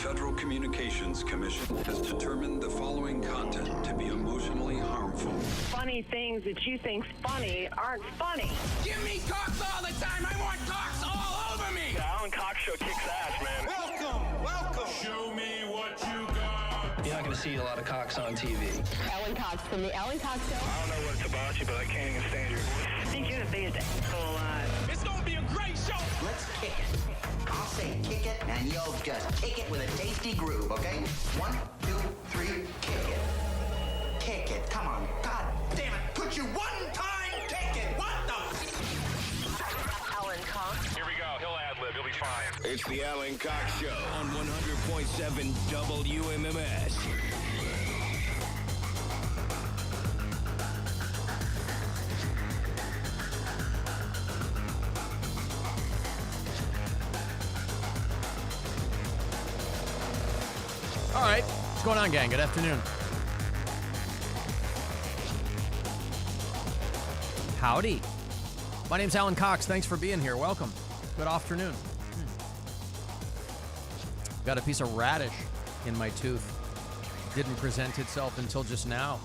Federal Communications Commission has determined the following content to be emotionally harmful. Funny things that you think's funny aren't funny. Give me cocks all the time. I want cocks all over me. The Alan Cox Show kicks ass, man. Welcome. Show me what you got. You're not going to see a lot of cocks on TV. Alan Cox from the Alan Cox Show. I don't know what it's about you, but I can't even stand your voice. I think you're the biggest asshole alive. It's going to be a great show. Let's kick it. I'll say kick it, and you'll just kick it with a tasty groove, okay? 1, 2, 3, kick it. Kick it. Come on. God damn it. Could you one time kick it? What the? Alan Cox. Here we go. He'll ad-lib. He'll be fine. It's the Alan Cox Show on 100.7 WMMS. All right, what's going on, gang? Good afternoon. Howdy. My name's Alan Cox. Thanks for being here. Welcome. Good afternoon. Got a piece of radish in my tooth. Didn't present itself until just now.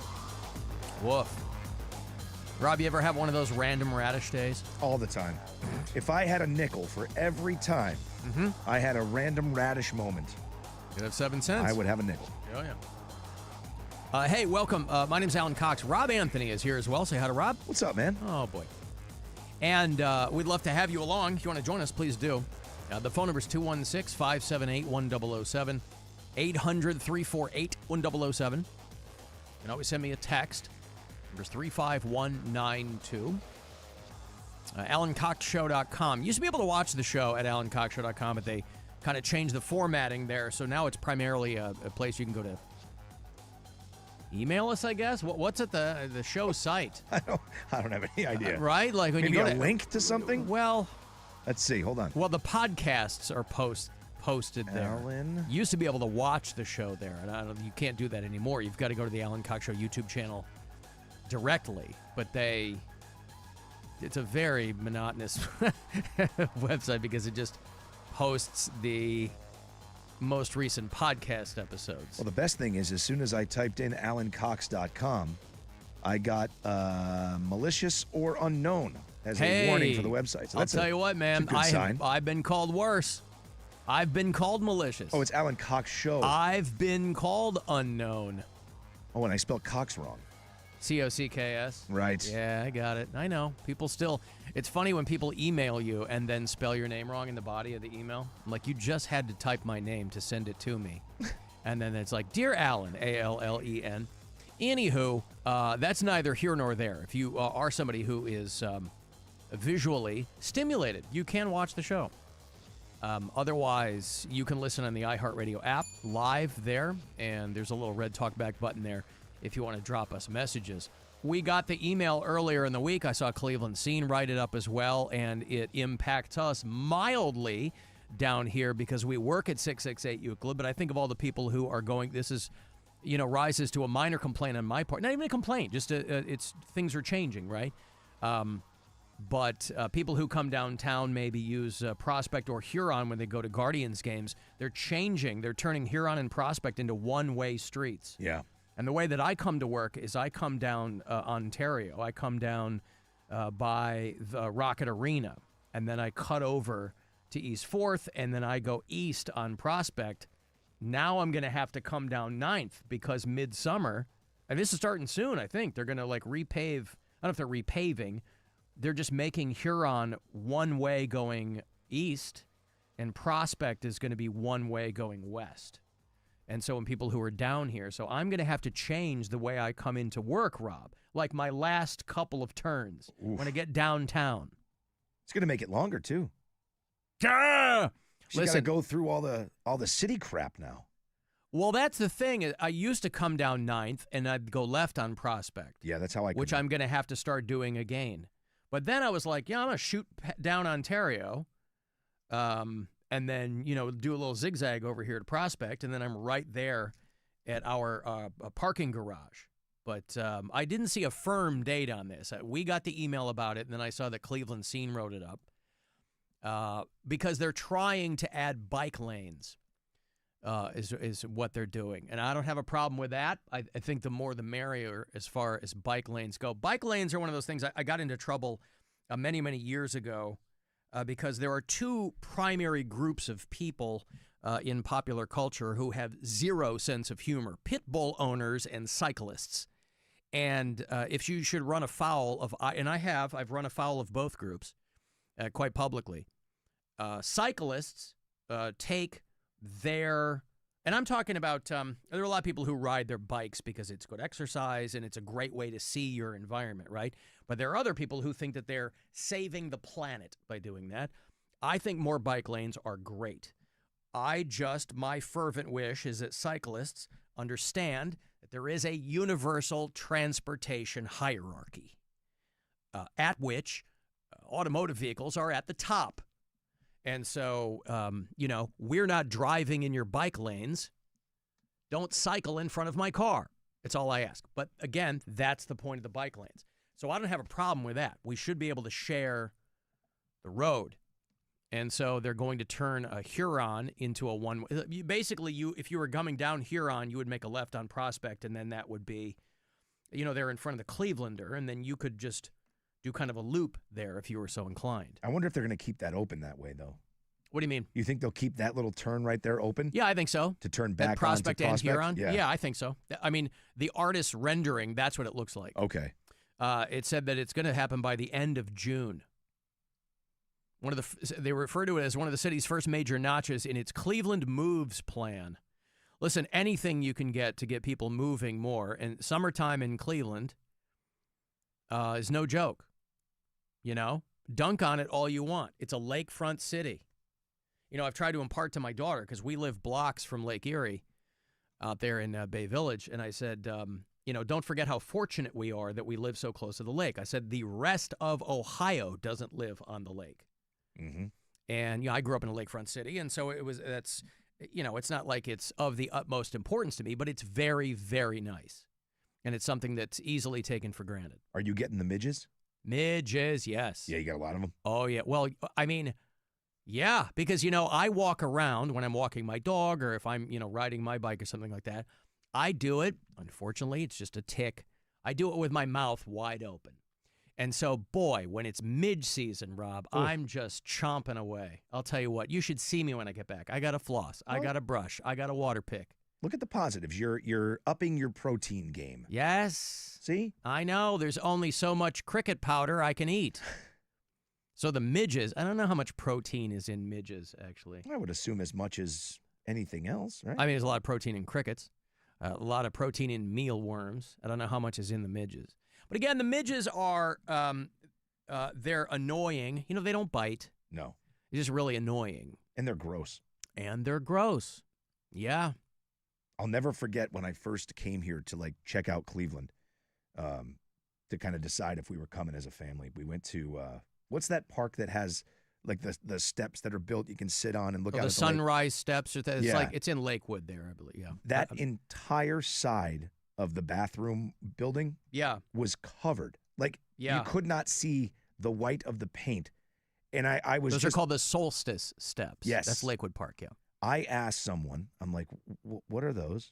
Woof. Rob, you ever have one of those random radish days? All the time. If I had a nickel for every time I had a random radish moment, You'd have 7 cents. I would have a nickel. Oh, yeah. Hey, welcome. My name's Alan Cox. Rob Anthony is here as well. Say hi to Rob. What's up, man? Oh, boy. And we'd love to have you along. If you want to join us, please do. The phone number is 216-578-1007, 800-348-1007. You can always send me a text. Number's 35192. AlanCoxShow.com. You used to be able to watch the show at AlanCoxShow.com, but they kind of changed the formatting there, so now it's primarily a place you can go to email us, I guess. What's at the show site? I don't have any idea. Right? Like when Maybe you go a link to something? Well, let's see. Hold on. Well, the podcasts are posted there. Alan. You used to be able to watch the show there, and you can't do that anymore. You've got to go to the Alan Cox Show YouTube channel directly, but it's a very monotonous website because it just posts the most recent podcast episodes. Well, the best thing is, as soon as I typed in alancox.com, I got malicious or unknown as a warning for the website. So I'll tell you what, man, I've been called worse. I've been called malicious. Oh, it's Alan Cox Show. I've been called unknown. Oh, and I spelled Cox wrong. Cocks. Right. Yeah, I got it. I know. People still... It's funny when people email you and then spell your name wrong in the body of the email. I'm like, you just had to type my name to send it to me. And then it's like, Dear Alan, A-L-L-E-N. Anywho, that's neither here nor there. If you are somebody who is visually stimulated, you can watch the show. Otherwise, you can listen on the iHeartRadio app live there, and there's a little red talkback button there if you want to drop us messages. We got the email earlier in the week. I saw Cleveland Scene write it up as well, and it impacts us mildly down here because we work at 668 Euclid, but I think of all the people who are going, this is, rises to a minor complaint on my part. Not even a complaint, just it's things are changing, right? But people who come downtown maybe use Prospect or Huron when they go to Guardians games. They're turning Huron and Prospect into one-way streets. Yeah. And the way that I come to work is I come down Ontario. I come down by the Rocket Arena, and then I cut over to East 4th, and then I go east on Prospect. Now I'm going to have to come down 9th because midsummer, and this is starting soon, I think. They're going to repave. I don't know if they're repaving. They're just making Huron one way going east, and Prospect is going to be one way going west. And so when people who are down here, so I'm going to have to change the way I come into work, Rob, like my last couple of turns when I get downtown. It's going to make it longer, too. Listen, got to go through all the city crap now. Well, that's the thing. I used to come down 9th, and I'd go left on Prospect. Yeah, that's how I which I'm going to have to start doing again. But then I was like, I'm going to shoot down Ontario. And then, do a little zigzag over here to Prospect, and then I'm right there at our parking garage. But I didn't see a firm date on this. We got the email about it, and then I saw that Cleveland Scene wrote it up because they're trying to add bike lanes. is what they're doing. And I don't have a problem with that. I think the more the merrier as far as bike lanes go. Bike lanes are one of those things. I got into trouble many, many years ago because there are two primary groups of people in popular culture who have zero sense of humor: pit bull owners and cyclists. And if you should run afoul of, and I've run afoul of both groups quite publicly. Cyclists take their, and I'm talking about, there are a lot of people who ride their bikes because it's good exercise and it's a great way to see your environment, right? But there are other people who think that they're saving the planet by doing that. I think more bike lanes are great. My fervent wish is that cyclists understand that there is a universal transportation hierarchy at which automotive vehicles are at the top. And so, we're not driving in your bike lanes. Don't cycle in front of my car. That's all I ask. But again, that's the point of the bike lanes. So I don't have a problem with that. We should be able to share the road. And so they're going to turn a Huron into a one-way. Basically, if you were coming down Huron, you would make a left on Prospect, and then that would be, they're in front of the Clevelander, and then you could just do kind of a loop there if you were so inclined. I wonder if they're going to keep that open that way, though. What do you mean? You think they'll keep that little turn right there open? Yeah, I think so. To turn back at Prospect onto and Huron? Yeah, I think so. I mean, the artist's rendering, that's what it looks like. Okay. It said that it's going to happen by the end of June. They refer to it as one of the city's first major notches in its Cleveland Moves plan. Listen, anything you can get to get people moving more, and summertime in Cleveland is no joke. Dunk on it all you want. It's a lakefront city. I've tried to impart to my daughter, because we live blocks from Lake Erie out there in Bay Village, and I said, don't forget how fortunate we are that we live so close to the lake. I said the rest of Ohio doesn't live on the lake. Mm-hmm. And, I grew up in a lakefront city, and so it's not like it's of the utmost importance to me, but it's very, very nice. And it's something that's easily taken for granted. Are you getting the midges? Midges, yes. Yeah, you got a lot of them? Oh, yeah. Well, I mean, yeah, because, I walk around when I'm walking my dog or if I'm, riding my bike or something like that. I do it. Unfortunately, it's just a tick. I do it with my mouth wide open. And so, boy, when it's mid-season, Rob, Ooh. I'm just chomping away. I'll tell you what, you should see me when I get back. I got a floss. I got a brush. I got a water pick. Look at the positives. You're upping your protein game. Yes. See? I know. There's only so much cricket powder I can eat. So the midges, I don't know how much protein is in midges, actually. I would assume as much as anything else, right? I mean, there's a lot of protein in crickets, a lot of protein in mealworms. I don't know how much is in the midges. But again, the midges are, they're annoying. They don't bite. No. They're just really annoying. And they're gross. Yeah. I'll never forget when I first came here to check out Cleveland, to kind of decide if we were coming as a family. We went to, what's that park that has the steps that are built you can sit on and look out at the Sunrise Steps. It's Yeah. it's in Lakewood there, I believe. Yeah. That entire side of the bathroom building was covered. You could not see the white of the paint. And I was Those are called the Solstice Steps. Yes. That's Lakewood Park, yeah. I asked someone, I'm like, what are those?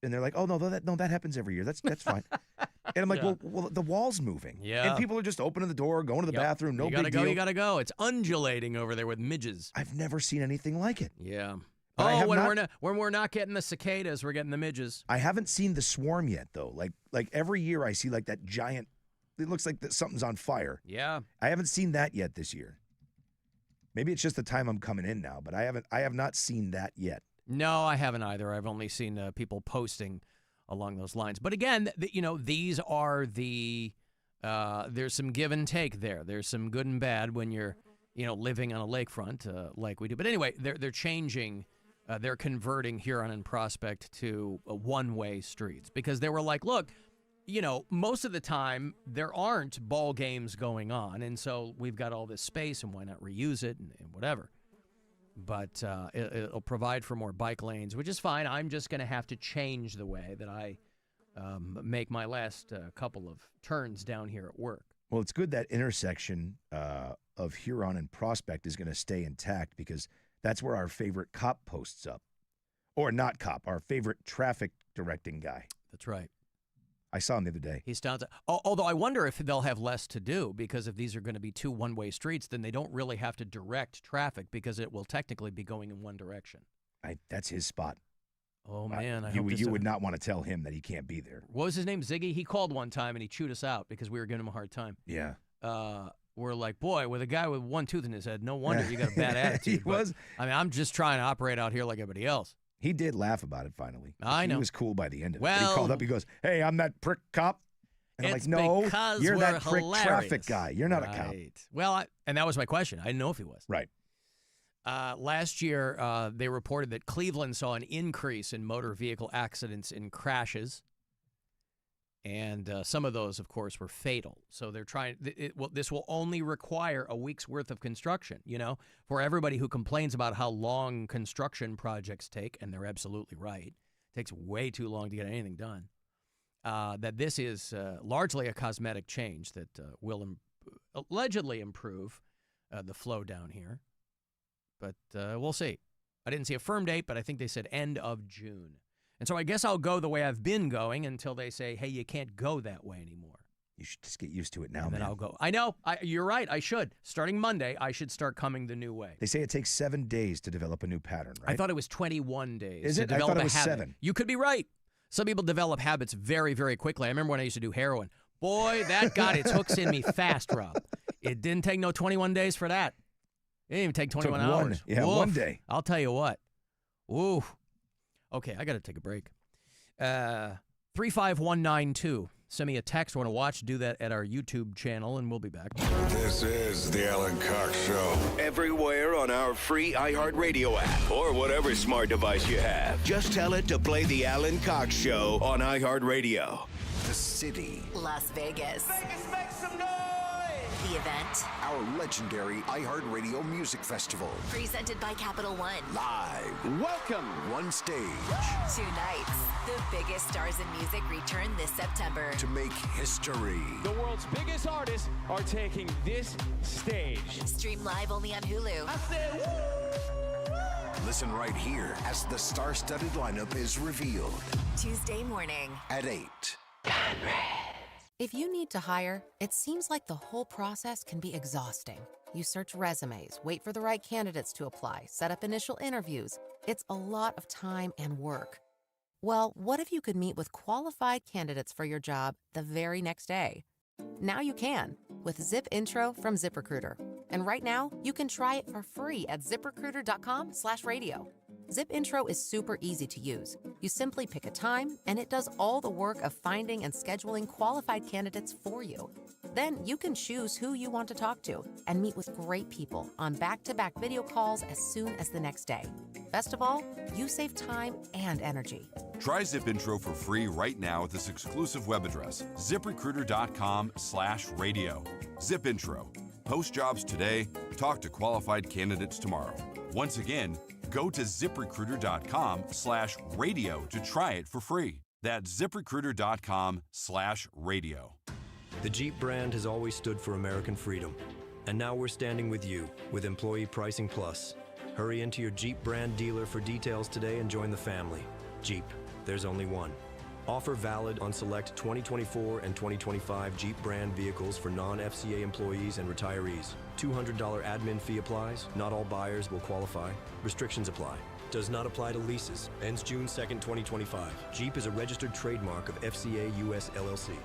And they're like, oh, no, that happens every year. That's fine. And I'm like, well, the wall's moving. Yeah. And people are just opening the door, going to the bathroom, no big deal. You gotta go. It's undulating over there with midges. I've never seen anything like it. Yeah. But when we're not getting the cicadas, we're getting the midges. I haven't seen the swarm yet, though. Like every year I see that giant, it looks like something's on fire. Yeah. I haven't seen that yet this year. Maybe it's just the time I'm coming in now, but I have not seen that yet. No, I haven't either. I've only seen people posting along those lines. But again, these are there's some give and take there. There's some good and bad when you're, living on a lakefront like we do. But anyway, they're changing, they're converting Huron and Prospect to one-way streets because they were like, look, most of the time there aren't ball games going on, and so we've got all this space, and why not reuse it and whatever. But it'll provide for more bike lanes, which is fine. I'm just going to have to change the way that I make my last couple of turns down here at work. Well, it's good that intersection of Huron and Prospect is going to stay intact because that's where our favorite cop posts up. Or not cop, our favorite traffic directing guy. That's right. I saw him the other day. He's down to, although I wonder if they'll have less to do, because if these are going to be 2 one-way streets, then they don't really have to direct traffic because it will technically be going in one direction. That's his spot. Oh, man. You would not want to tell him that he can't be there. What was his name? Ziggy? He called one time and he chewed us out because we were giving him a hard time. Yeah. We're like, boy, with a guy with one tooth in his head, no wonder you got a bad attitude. He was. I mean, I'm just trying to operate out here like everybody else. He did laugh about it finally. I know. He was cool by the end of it. Well, But he called up, he goes, hey, I'm that prick cop. And I'm like, no, you're that prick traffic guy. You're not a cop. Well, and that was my question. I didn't know if he was. Right. Last year, they reported that Cleveland saw an increase in motor vehicle accidents and crashes. And some of those, of course, were fatal. So they're trying. This will only require a week's worth of construction. You know, for everybody who complains about how long construction projects take, and they're absolutely right, it takes way too long to get anything done. That this is largely a cosmetic change that will allegedly improve the flow down here. But we'll see. I didn't see a firm date, but I think they said end of June. And so I guess I'll go the way I've been going until they say, hey, you can't go that way anymore. You should just get used to it now, and man. then I'll go. I know. You're right. I should. Starting Monday, I should start coming the new way. They say it takes 7 days to develop a new pattern, right? I thought it was 21 days. Is to it? I develop thought it was a habit. 7. You could be right. Some people develop habits very, very quickly. I remember when I used to do heroin. Boy, that got its hooks in me fast, Rob. It didn't take no 21 days for that. It didn't even take 21 hours. Yeah, Woof. 1 day. I'll tell you what. Ooh. Okay, I got to take a break. 35192. Send me a text. Want to watch? Do that at our YouTube channel, and we'll be back. This is the Alan Cox Show. Everywhere on our free iHeartRadio app or whatever smart device you have. Just tell it to play the Alan Cox Show on iHeartRadio. The city. Las Vegas. Vegas, make some noise! The event. Our legendary iHeartRadio Music Festival. Presented by Capital One. Live. Welcome. One stage. 2 nights. The biggest stars in music return this September. To make history. The world's biggest artists are taking this stage. Stream live only on Hulu. I said, woo! Listen right here as the star-studded lineup is revealed. Tuesday morning. At 8. If you need to hire, it seems like the whole process can be exhausting. You search resumes, wait for the right candidates to apply, set up initial interviews. It's a lot of time and work. Well, what if you could meet with qualified candidates for your job the very next day? Now you can with Zip Intro from ZipRecruiter. And right now, you can try it for free at ZipRecruiter.com/radio. Zip Intro is super easy to use. You simply pick a time, and it does all the work of finding and scheduling qualified candidates for you. Then you can choose who you want to talk to and meet with great people on back-to-back video calls as soon as the next day. Best of all, you save time and energy. Try Zip Intro for free right now at this exclusive web address, ZipRecruiter.com/radio. Zip Intro. Post jobs today, talk to qualified candidates tomorrow. Once again, go to ZipRecruiter.com/radio to try it for free. That's ZipRecruiter.com/radio. The Jeep brand has always stood for American freedom. And now we're standing with you with Employee Pricing Plus. Hurry into your Jeep brand dealer for details today and join the family. Jeep, there's only one. Offer valid on select 2024 and 2025 Jeep brand vehicles for non-FCA employees and retirees. $200 admin fee applies. Not all buyers will qualify. Restrictions apply. Does not apply to leases. Ends June 2nd, 2025. Jeep is a registered trademark of FCA US LLC.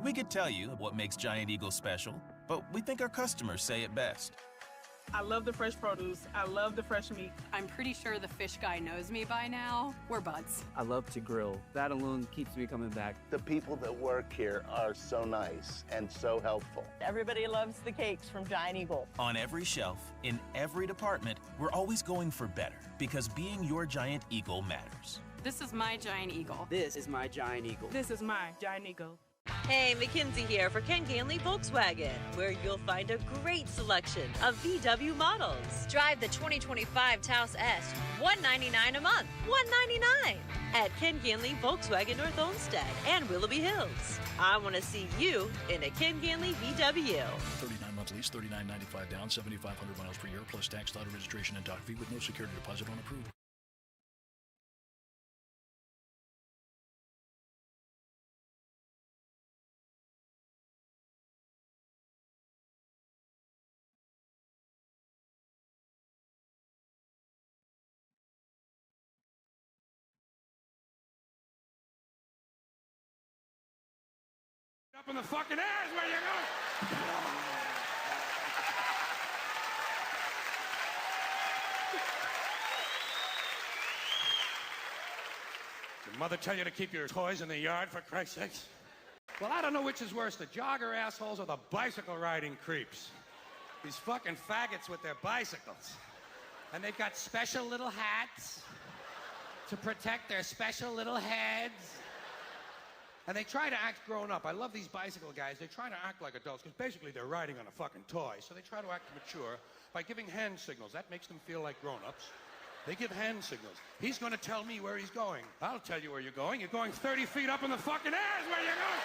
We could tell you what makes Giant Eagle special, but we think our customers say it best. I love the fresh produce. I love the fresh meat. I'm pretty sure the fish guy knows me by now. We're buds. I love to grill. That alone keeps me coming back. The people that work here are so nice and so helpful. Everybody loves the cakes from Giant Eagle. On every shelf, in every department, we're always going for better because being your Giant Eagle matters. This is my Giant Eagle. This is my Giant Eagle. This is my Giant Eagle. Hey, Mackenzie here for Ken Ganley Volkswagen, where you'll find a great selection of VW models. Drive the 2025 Taos S, $199 a month, $199 at Ken Ganley Volkswagen North Olmsted and Willoughby Hills. I want to see you in a Ken Ganley VW. 39-month lease, $39.95 down, 7,500 miles per year, plus tax, title, registration, and doc fee with no security deposit on approval. Up in the fucking air is where you're going. Did your mother tell you to keep your toys in the yard, for Christ's sakes? Well, I don't know which is worse, the jogger assholes or the bicycle riding creeps. These fucking faggots with their bicycles. And they've got special little hats to protect their special little heads. And they try to act grown up. I love these bicycle guys. They try to act like adults because basically they're riding on a fucking toy. So they try to act mature by giving hand signals. That makes them feel like grown-ups. They give hand signals. He's going to tell me where he's going. I'll tell you where you're going. You're going 30 feet up in the fucking air is where you're going.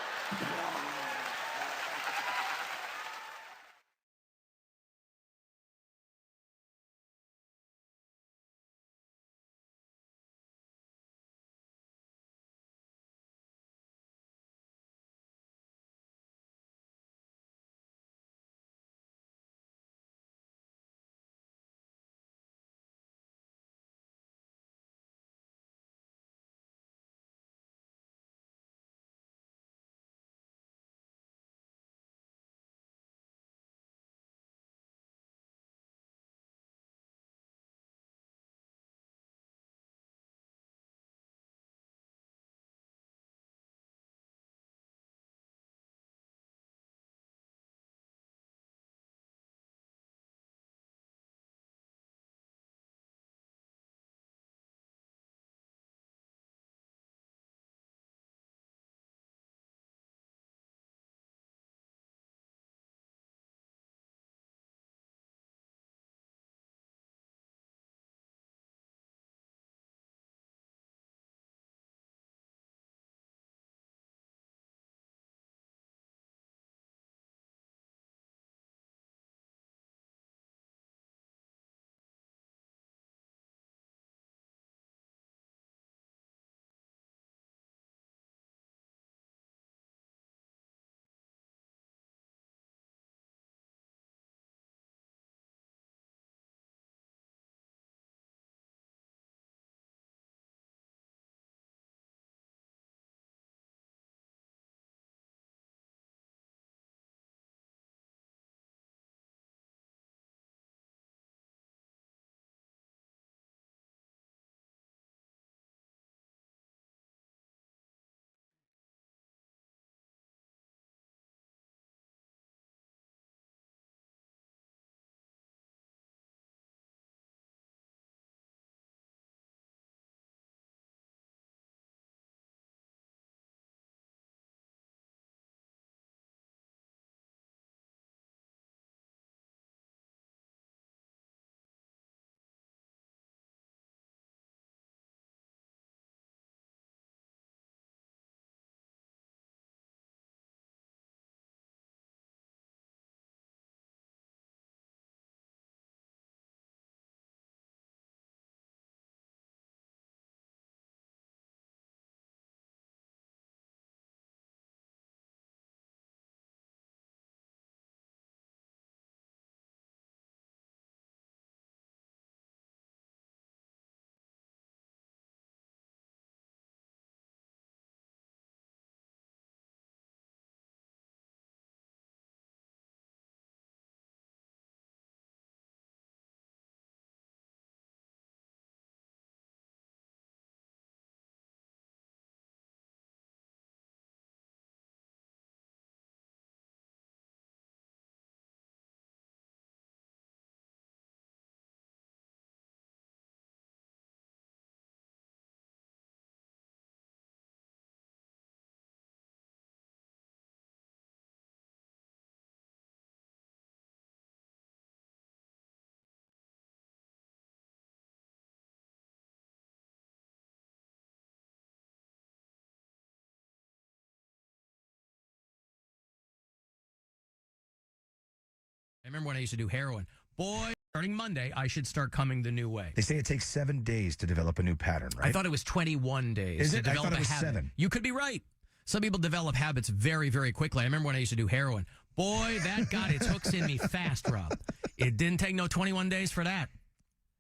I remember when I used to do heroin. Boy, starting Monday, I should start coming the new way. They say it takes 7 days to develop a new pattern, right? I thought it was 21 days Is to it? I develop thought it was a habit. 7. You could be right. Some people develop habits very, very quickly. I remember when I used to do heroin. Boy, that got its hooks in me fast, Rob. It didn't take no 21 days for that.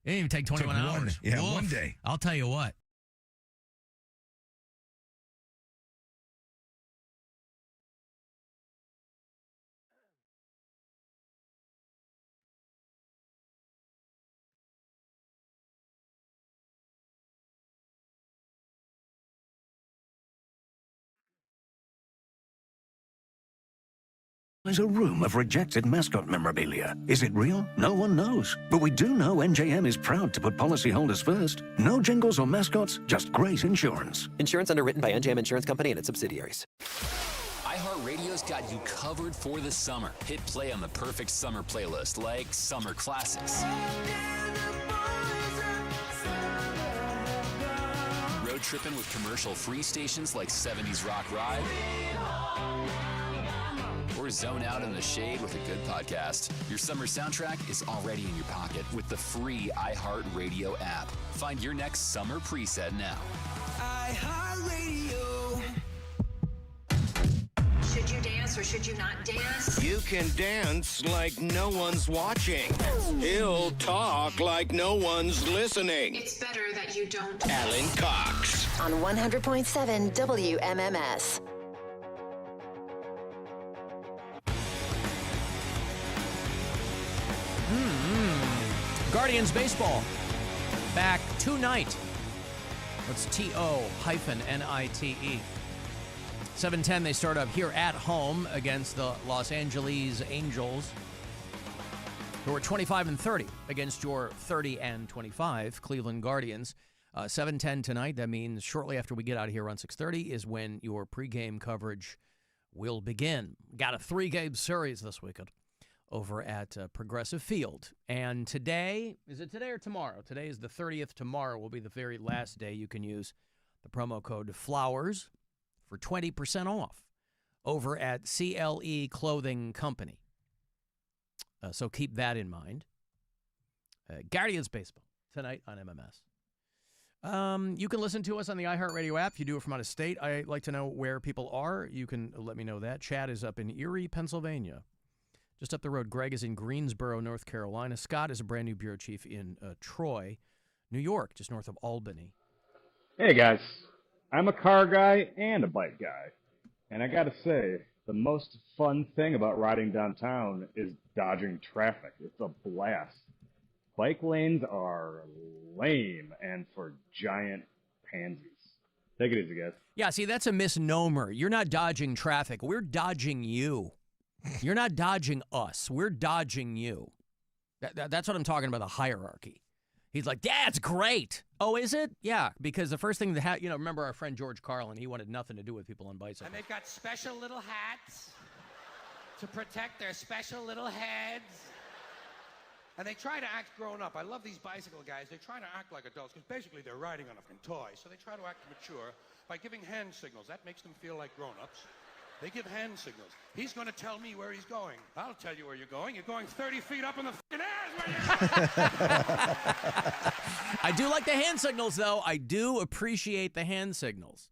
It didn't even take 21 hours. Yeah, Woof. 1 day. I'll tell you what. There's a room of rejected mascot memorabilia. Is it real? No one knows. But we do know NJM is proud to put policyholders first. No jingles or mascots, just great insurance. Insurance underwritten by NJM Insurance Company and its subsidiaries. iHeartRadio's got you covered for the summer. Hit play on the perfect summer playlist like Summer Classics. Road tripping with commercial-free stations like 70s Rock Ride. Or zone out in the shade with a good podcast. Your summer soundtrack is already in your pocket with the free iHeartRadio app. Find your next summer preset now. iHeartRadio. Should you dance or should you not dance? You can dance like no one's watching. He'll talk like no one's listening. It's better that you don't. Alan Cox. On 100.7 WMMS. Guardians baseball back tonight. That's TO-NITE. 7:10 they start up here at home against the Los Angeles Angels, who are 25-30 against your 30-25 Cleveland Guardians. 7:10 tonight. That means shortly after we get out of here on 6:30 is when your pregame coverage will begin. Got a 3-game series this weekend over at Progressive Field. And today, is it today or tomorrow? Today is the 30th. Tomorrow will be the very last day you can use the promo code FLOWERS for 20% off over at CLE Clothing Company. So keep that in mind. Guardians baseball tonight on MMS. You can listen to us on the iHeartRadio app. If you do it from out of state, I'd like to know where people are. You can let me know that. Chad is up in Erie, Pennsylvania. Just up the road, Greg is in Greensboro, North Carolina. Scott is a brand new bureau chief in Troy, New York, just north of Albany. Hey, guys. I'm a car guy and a bike guy. And I got to say, the most fun thing about riding downtown is dodging traffic. It's a blast. Bike lanes are lame and for giant pansies. Take it easy, guys. Yeah, see, that's a misnomer. You're not dodging traffic. We're dodging you. You're not dodging us. We're dodging you. That's what I'm talking about, the hierarchy. He's like, yeah, it's great. Oh, is it? Yeah, because the first thing that, remember our friend George Carlin, he wanted nothing to do with people on bicycles. And they've got special little hats to protect their special little heads. And they try to act grown up. I love these bicycle guys. They try to act like adults because basically they're riding on a fucking toy. So they try to act mature by giving hand signals. That makes them feel like grown-ups. They give hand signals. He's going to tell me where he's going. I'll tell you where you're going. You're going 30 feet up in the fucking air. I do like the hand signals, though. I do appreciate the hand signals.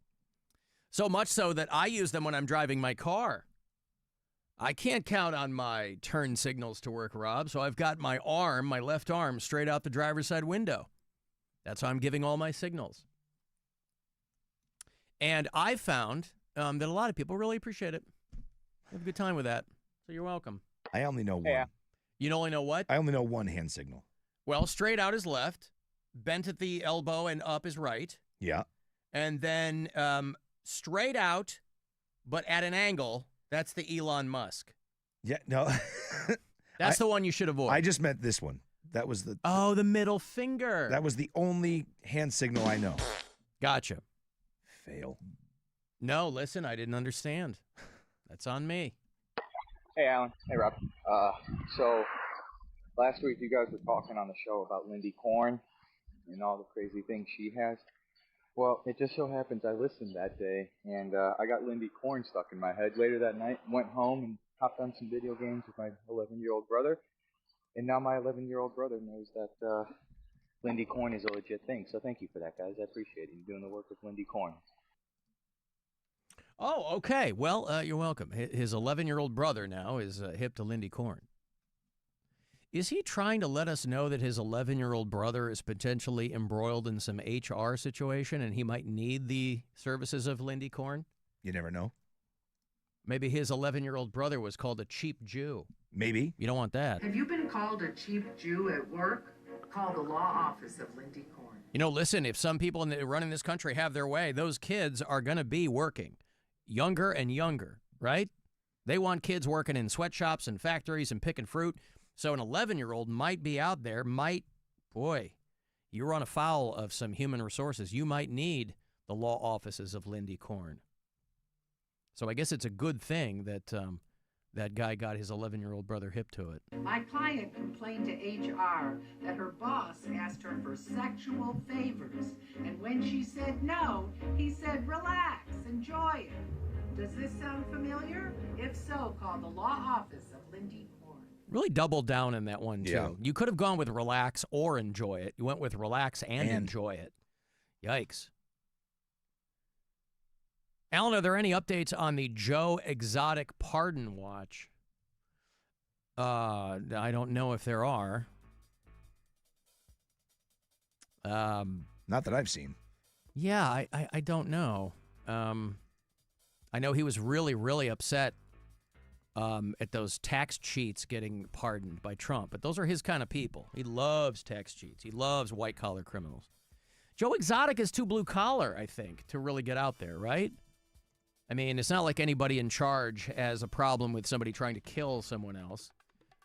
So much so that I use them when I'm driving my car. I can't count on my turn signals to work, Rob, so I've got my arm, my left arm, straight out the driver's side window. That's how I'm giving all my signals. And I found that a lot of people really appreciate it. Have a good time with that. So you're welcome. I only know one. Yeah. You only know what? I only know one hand signal. Well, straight out is left, bent at the elbow and up is right. Yeah. And then straight out, but at an angle, that's the Elon Musk. Yeah, no. That's the one you should avoid. I just meant this one. That was the... Oh, the middle finger. That was the only hand signal I know. Gotcha. Fail. No, listen, I didn't understand. That's on me. Hey, Alan. Hey, Rob. So last week you guys were talking on the show about Lindy Korn and all the crazy things she has. Well, it just so happens I listened that day, and I got Lindy Korn stuck in my head. Later that night, went home and hopped on some video games with my 11-year-old brother, and now my 11-year-old brother knows that Lindy Korn is a legit thing. So thank you for that, guys. I appreciate it. You're doing the work with Lindy Korn. Oh, okay. Well, you're welcome. His 11-year-old brother now is hip to Lindy Korn. Is he trying to let us know that his 11-year-old brother is potentially embroiled in some HR situation and he might need the services of Lindy Korn? You never know. Maybe his 11-year-old brother was called a cheap Jew. Maybe. You don't want that. Have you been called a cheap Jew at work? Call the law office of Lindy Korn. You know, listen, if some people running this country have their way, those kids are going to be working. Younger and younger, right? They want kids working in sweatshops and factories and picking fruit. So an 11-year-old might be out there, you run afoul of some human resources. You might need the law offices of Lindy Korn. So I guess it's a good thing that that guy got his 11-year-old brother hip to it. My client complained to HR that her boss asked her for sexual favors, and when she said no, he said, relax, enjoy it. Does this sound familiar? If so, call the law office of Lindy Korn. Really doubled down in that one, too. Yeah. You could have gone with relax or enjoy it. You went with relax and enjoy it. Yikes. Alan, are there any updates on the Joe Exotic pardon watch? I don't know if there are. Not that I've seen. Yeah, I don't know. I know he was really, really upset at those tax cheats getting pardoned by Trump, but those are his kind of people. He loves tax cheats. He loves white-collar criminals. Joe Exotic is too blue-collar, I think, to really get out there, right? I mean, it's not like anybody in charge has a problem with somebody trying to kill someone else.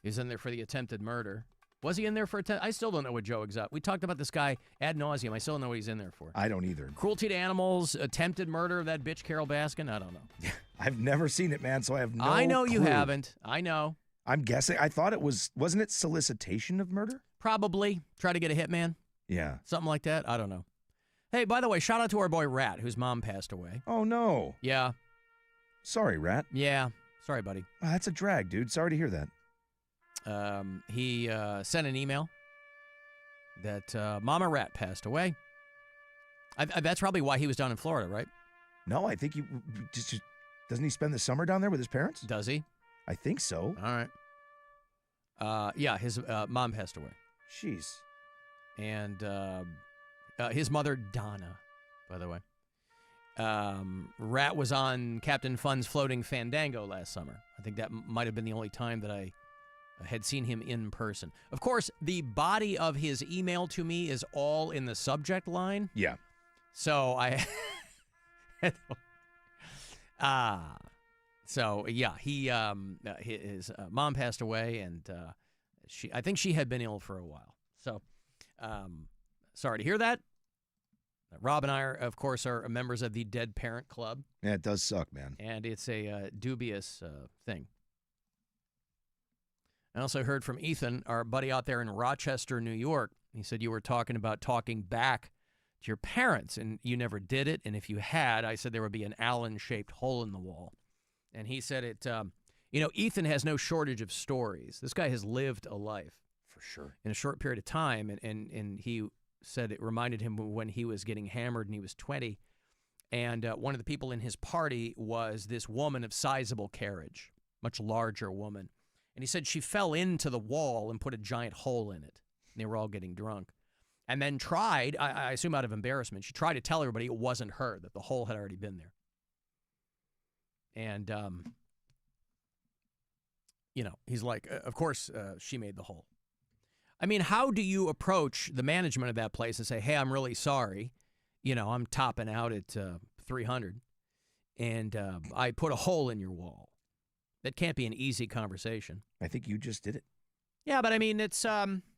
He's in there for the attempted murder. Was he in there for I still don't know what Joe Exotic. We talked about this guy ad nauseum. I still don't know what he's in there for. I don't either. Cruelty to animals, attempted murder of that bitch Carol Baskin. I don't know. I've never seen it, man, so I have no I know clue. you haven't. I know. I'm guessing. I thought it wasn't it solicitation of murder? Probably. Try to get a hitman. Yeah. Something like that. I don't know. Hey, by the way, shout out to our boy Rat, whose mom passed away. Oh, no. Yeah. Sorry, Rat. Yeah. Sorry, buddy. Oh, that's a drag, dude. Sorry to hear that. He sent an email that Mama Rat passed away. That's probably why he was down in Florida, right? No, I think just doesn't he spend the summer down there with his parents? Does he? I think so. All right. Yeah, his mom passed away. Jeez. And his mother, Donna, by the way. Rat was on Captain Fun's Floating Fandango last summer. I think that might have been the only time that I had seen him in person. Of course, the body of his email to me is all in the subject line. Yeah. So so yeah, his mom passed away, and I think she had been ill for a while. So, sorry to hear that. Rob and I, of course, are members of the Dead Parent Club. Yeah, it does suck, man. And it's a dubious thing. I also heard from Ethan, our buddy out there in Rochester, New York. He said you were talking about talking back to your parents, and you never did it. And if you had, I said there would be an Allen-shaped hole in the wall. And he said it, Ethan has no shortage of stories. This guy has lived a life. For sure. In a short period of time. And he said it reminded him when he was getting hammered and he was 20. And one of the people in his party was this woman of sizable carriage, much larger woman. And he said she fell into the wall and put a giant hole in it. And they were all getting drunk. And then tried, I assume out of embarrassment, she tried to tell everybody it wasn't her, that the hole had already been there. And, he's like, of course she made the hole. I mean, how do you approach the management of that place and say, hey, I'm really sorry. I'm topping out at 300, and I put a hole in your wall. That can't be an easy conversation. I think you just did it. Yeah, but I mean, it's,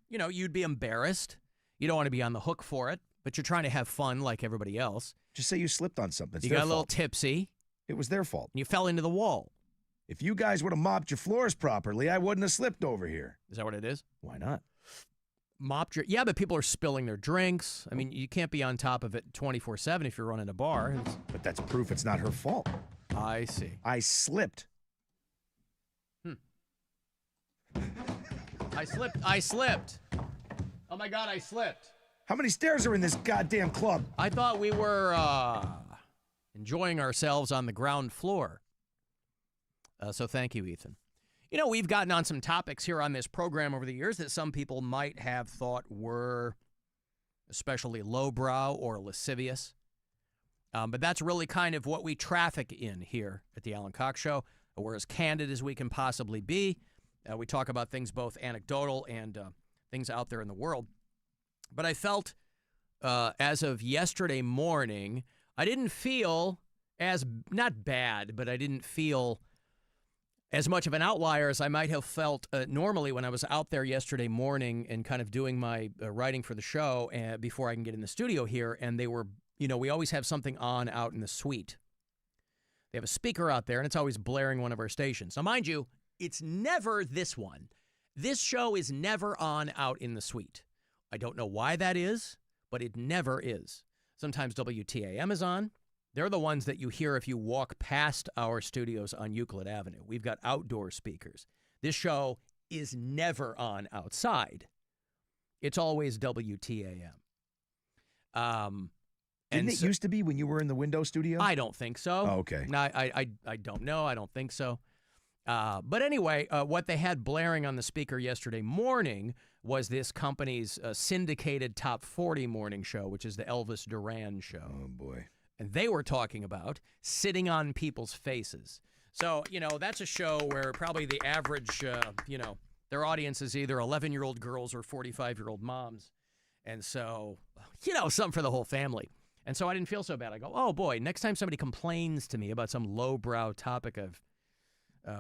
you'd be embarrassed. You don't want to be on the hook for it, but you're trying to have fun like everybody else. Just say you slipped on something. It's you their got a little fault. tipsy. It was their fault. And you fell into the wall. If you guys would have mopped your floors properly, I wouldn't have slipped over here. Is that what it is? Why not? Mopped your... Yeah, but people are spilling their drinks. I mean, you can't be on top of it 24/7 if you're running a bar. But that's proof it's not her fault. I see. I slipped. I slipped. Oh, my God, I slipped. How many stairs are in this goddamn club? I thought we were enjoying ourselves on the ground floor. So thank you, Ethan. We've gotten on some topics here on this program over the years that some people might have thought were especially lowbrow or lascivious. But that's really kind of what we traffic in here at the Alan Cox Show. We're as candid as we can possibly be. We talk about things both anecdotal and things out there in the world. But I felt, as of yesterday morning, I didn't feel as, not bad, but I didn't feel as much of an outlier as I might have felt normally when I was out there yesterday morning and kind of doing my writing for the show before I can get in the studio here. And they were, we always have something on out in the suite. They have a speaker out there, and it's always blaring one of our stations. Now, mind you, it's never this one. This show is never on out in the suite. I don't know why that is, but it never is. Sometimes WTAM is on. They're the ones that you hear if you walk past our studios on Euclid Avenue. We've got outdoor speakers. This show is never on outside. It's always WTAM. Didn't it used to be when you were in the window studio? I don't think so. Oh, okay. No, I don't know. I don't think so. But anyway, what they had blaring on the speaker yesterday morning was this company's syndicated Top 40 morning show, which is the Elvis Duran show. Oh, boy. And they were talking about sitting on people's faces. So, that's a show where probably the average, their audience is either 11-year-old girls or 45-year-old moms. And so, something for the whole family. And so I didn't feel so bad. I go, oh, boy, next time somebody complains to me about some lowbrow topic I've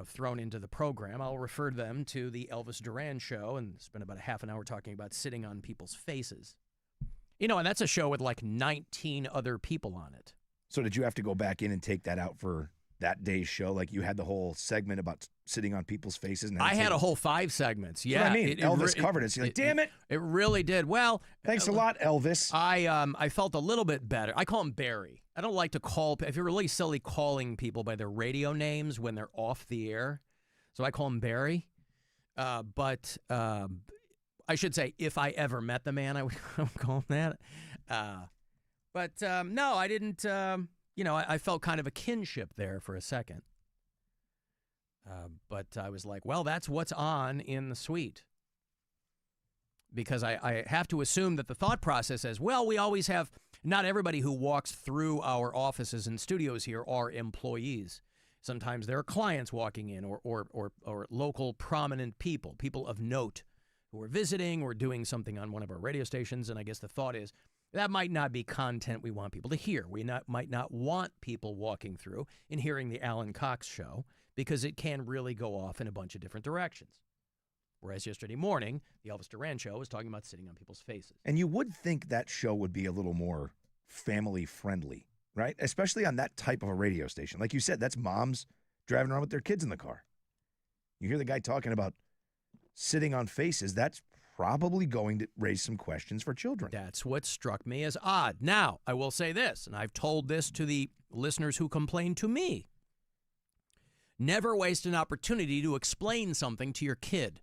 thrown into the program, I'll refer them to the Elvis Duran show and spend about a half an hour talking about sitting on people's faces. And that's a show with like 19 other people on it. So did you have to go back in and take that out for that day's show? Like you had the whole segment about sitting on people's faces? And I had a whole 5 segments. Yeah. What I mean, Elvis covered it. So you're like, damn it. It really did. Well. Thanks a lot, Elvis. I felt a little bit better. I call him Barry. I don't like to call, if you're really silly calling people by their radio names when they're off the air. So I call him Barry. But I should say, if I ever met the man, I would call him that. No, I didn't, I felt kind of a kinship there for a second. But I was like, well, that's what's on in the suite. Because I have to assume that the thought process is, well, we always have, not everybody who walks through our offices and studios here are employees. Sometimes there are clients walking in or local prominent people of note who are visiting or doing something on one of our radio stations. And I guess the thought is that might not be content we want people to hear. We might not want people walking through and hearing the Alan Cox Show because it can really go off in a bunch of different directions. Whereas yesterday morning, the Elvis Duran show was talking about sitting on people's faces. And you would think that show would be a little more family-friendly, right? Especially on that type of a radio station. Like you said, that's moms driving around with their kids in the car. You hear the guy talking about sitting on faces, that's probably going to raise some questions for children. That's what struck me as odd. Now, I will say this, and I've told this to the listeners who complain to me. Never waste an opportunity to explain something to your kid.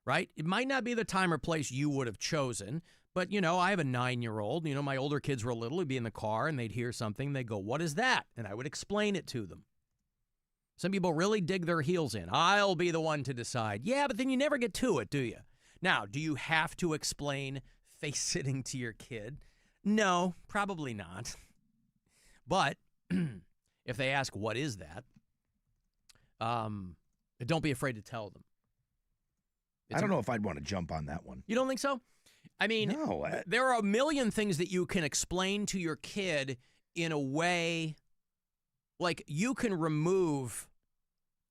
Right? It might not be the time or place you would have chosen, but, I have a 9-year-old. My older kids were little. We'd be in the car, and they'd hear something. They'd go, what is that? And I would explain it to them. Some people really dig their heels in. I'll be the one to decide. Yeah, but then you never get to it, do you? Now, do you have to explain face-sitting to your kid? No, probably not. But if they ask, what is that? Don't be afraid to tell them. I don't know if I'd want to jump on that one. You don't think so? I mean, no, there are a million things that you can explain to your kid in a way, like you can remove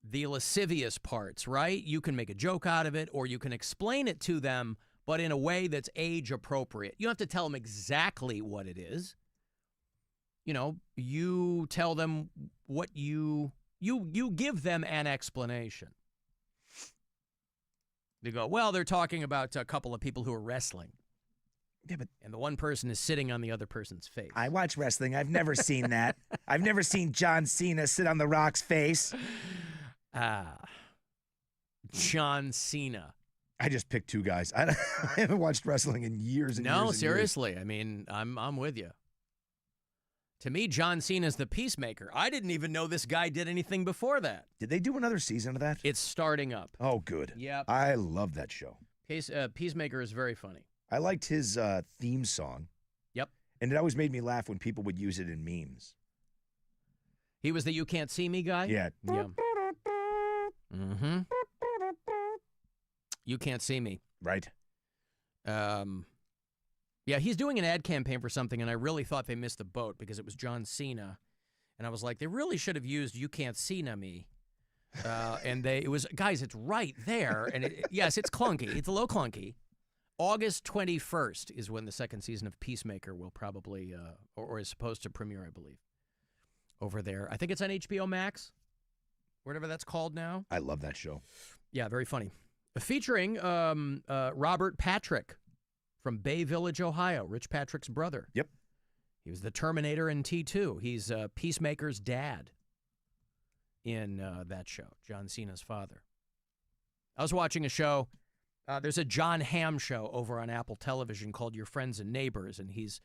the lascivious parts, right? You can make a joke out of it, or you can explain it to them, but in a way that's age appropriate. You don't have to tell them exactly what it is. You tell them what you give them an explanation. They go, well, they're talking about a couple of people who are wrestling. Yeah, but and the one person is sitting on the other person's face. I watch wrestling. I've never seen that. I've never seen John Cena sit on The Rock's face. John Cena. I just picked 2 guys. I haven't watched wrestling in years and years. No, seriously. I mean, I'm with you. To me, John Cena's the Peacemaker. I didn't even know this guy did anything before that. Did they do another season of that? It's starting up. Oh, good. Yep. I love that show. Peacemaker is very funny. I liked his theme song. Yep. And it always made me laugh when people would use it in memes. He was the You Can't See Me guy? Yeah. Yeah. Mm-hmm. You Can't See Me. Right. Yeah, he's doing an ad campaign for something, and I really thought they missed the boat because it was John Cena. And I was like, they really should have used You Can't See Me. And it was, guys, it's right there. And yes, it's clunky. It's a little clunky. August 21st is when the second season of Peacemaker will probably, or is supposed to premiere, I believe, over there. I think it's on HBO Max, whatever that's called now. I love that show. Yeah, very funny. Featuring Robert Patrick from Bay Village, Ohio, Rich Patrick's brother. Yep. He was the Terminator in T2. He's Peacemaker's dad in that show, John Cena's father. I was watching a show. There's a John Hamm show over on Apple Television called Your Friends and Neighbors, and he's,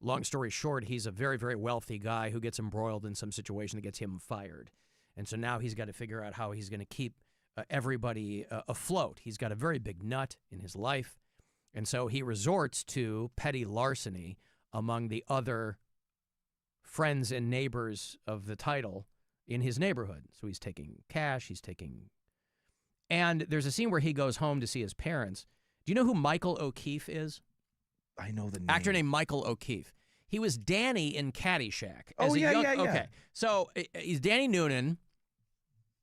long story short, he's a very, very wealthy guy who gets embroiled in some situation that gets him fired. And so now he's got to figure out how he's going to keep everybody afloat. He's got a very big nut in his life, and so he resorts to petty larceny among the other friends and neighbors of the title in his neighborhood. So he's taking cash, and there's a scene where he goes home to see his parents. Do you know who Michael O'Keefe is? I know the name. Actor named Michael O'Keefe. He was Danny in Caddyshack. Yeah. Okay, so he's Danny Noonan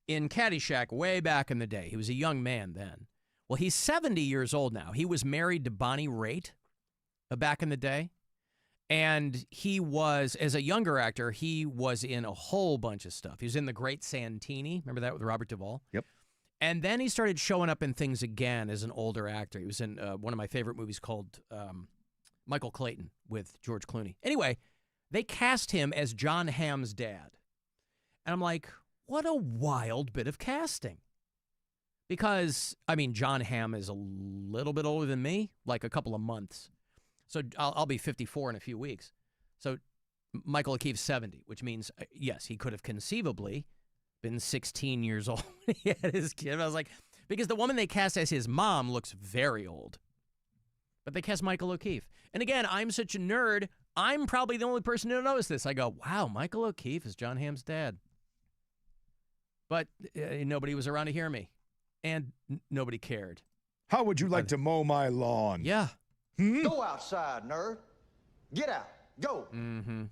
in Caddyshack way back in the day. He was a young man then. Well, he's 70 years old now. He was married to Bonnie Raitt back in the day. And he was, as a younger actor, he was in a whole bunch of stuff. He was in The Great Santini. Remember that with Robert Duvall? Yep. And then he started showing up in things again as an older actor. He was in one of my favorite movies called Michael Clayton with George Clooney. Anyway, they cast him as John Hamm's dad. And I'm like, what a wild bit of casting. Because, I mean, John Hamm is a little bit older than me, like a couple of months. So I'll be 54 in a few weeks. So Michael O'Keefe's 70, which means, yes, he could have conceivably been 16 years old when he had his kid. I was like, because the woman they cast as his mom looks very old. But they cast Michael O'Keefe. And again, I'm such a nerd, I'm probably the only person who noticed this. I go, wow, Michael O'Keefe is John Hamm's dad. But nobody was around to hear me. And nobody cared. How would you like to mow my lawn? Yeah. Go outside, nerd. Get out. Go. Mm-hmm.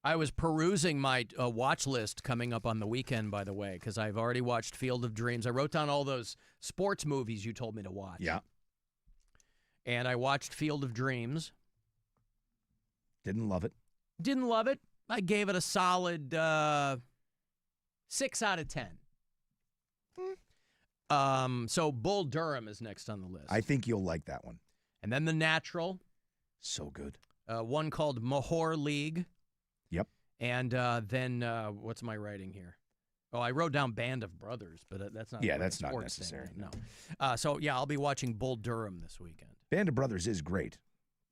I was perusing my watch list coming up on the weekend, by the way, because I've already watched Field of Dreams. I wrote down all those sports movies you told me to watch. Yeah. And I watched Field of Dreams. Didn't love it. Didn't love it. I gave it a solid 6 out of 10. So Bull Durham is next on the list. I think you'll like that one. And then The Natural. So good. One called Mahor League. Yep. And then what's my writing here? Oh, I wrote down Band of Brothers, but that's not. Yeah, that's not necessary. Thing, no. So yeah, I'll be watching Bull Durham this weekend. Band of Brothers is great.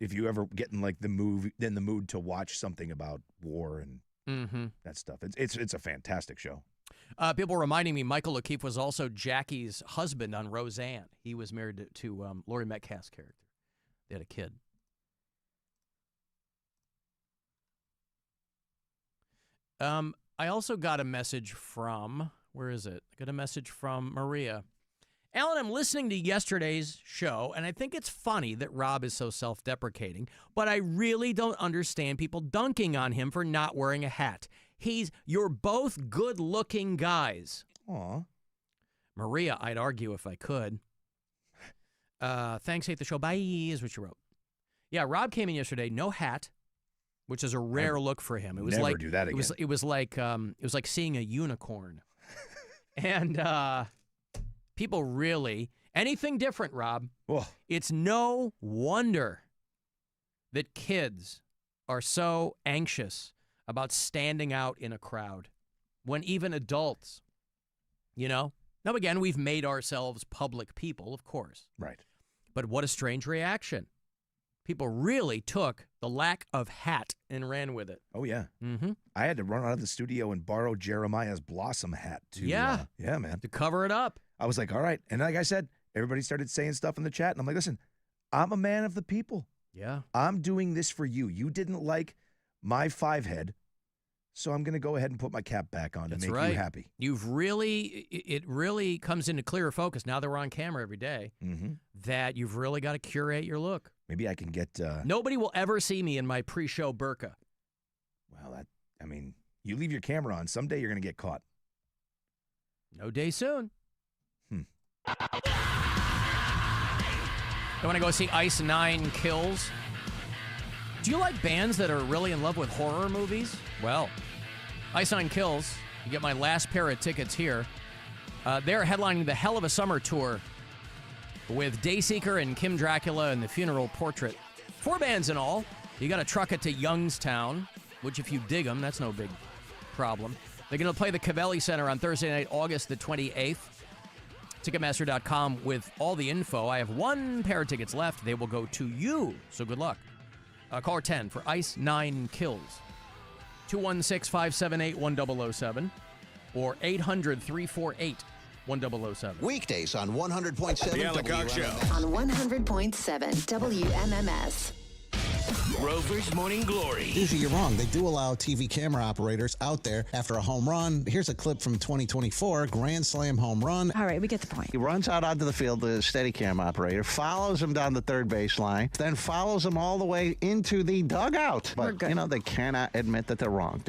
If you ever get in like the mood to watch something about war and that stuff, it's a fantastic show. People reminding me, Michael O'Keefe was also Jackie's husband on Roseanne. He was married to Laurie Metcalf's character. They had a kid. I also got a message from, where is it? I got a message from Maria. Alan, I'm listening to yesterday's show, and I think it's funny that Rob is so self-deprecating, but I really don't understand people dunking on him for not wearing a hat. You're both good-looking guys. Aw. Maria, I'd argue if I could. Thanks, hate the show. Bye, is what you wrote. Yeah, Rob came in yesterday, no hat, which is a rare look for him. It was never like do that again. It was like seeing a unicorn. And people really anything different, Rob. Whoa. It's no wonder that kids are so anxious about standing out in a crowd when even adults, now again, we've made ourselves public people, of course. Right. But what a strange reaction. People really took the lack of hat and ran with it. Oh, yeah. Mm-hmm. I had to run out of the studio and borrow Jeremiah's Blossom hat to yeah, man. To cover it up. I was like, all right. And like I said, everybody started saying stuff in the chat. And I'm like, listen, I'm a man of the people. Yeah. I'm doing this for you. You didn't like my 5-head, so I'm going to go ahead and put my cap back on to make you happy. It really comes into clearer focus now that we're on camera every day that you've really got to curate your look. Maybe I can get... Nobody will ever see me in my pre-show burqa. Well, you leave your camera on. Someday you're going to get caught. No day soon. You want to go see Ice 9 Kills? Do you like bands that are really in love with horror movies? Well, Ice 9 Kills. You get my last pair of tickets here. They're headlining the Hell of a Summer tour with Dayseeker and Kim Dracula and the Funeral Portrait. 4 bands in all. You got to truck it to Youngstown, which if you dig them, that's no big problem. They're going to play the Cavelli Center on Thursday night, August the 28th. Ticketmaster.com with all the info. I have 1 pair of tickets left. They will go to you, so good luck. Caller 10 for Ice 9 Kills. 216-578-1007 or 800-348-1007. Weekdays on 100.7 The Alan Cox Show. On 100.7 WMMS. Rover's Morning Glory. Usually you're wrong. They do allow TV camera operators out there after a home run. Here's a clip from 2024, Grand Slam home run. All right, we get the point. He runs out onto the field, the steady cam operator, follows him down the third baseline, then follows him all the way into the dugout. But, they cannot admit that they're wrong.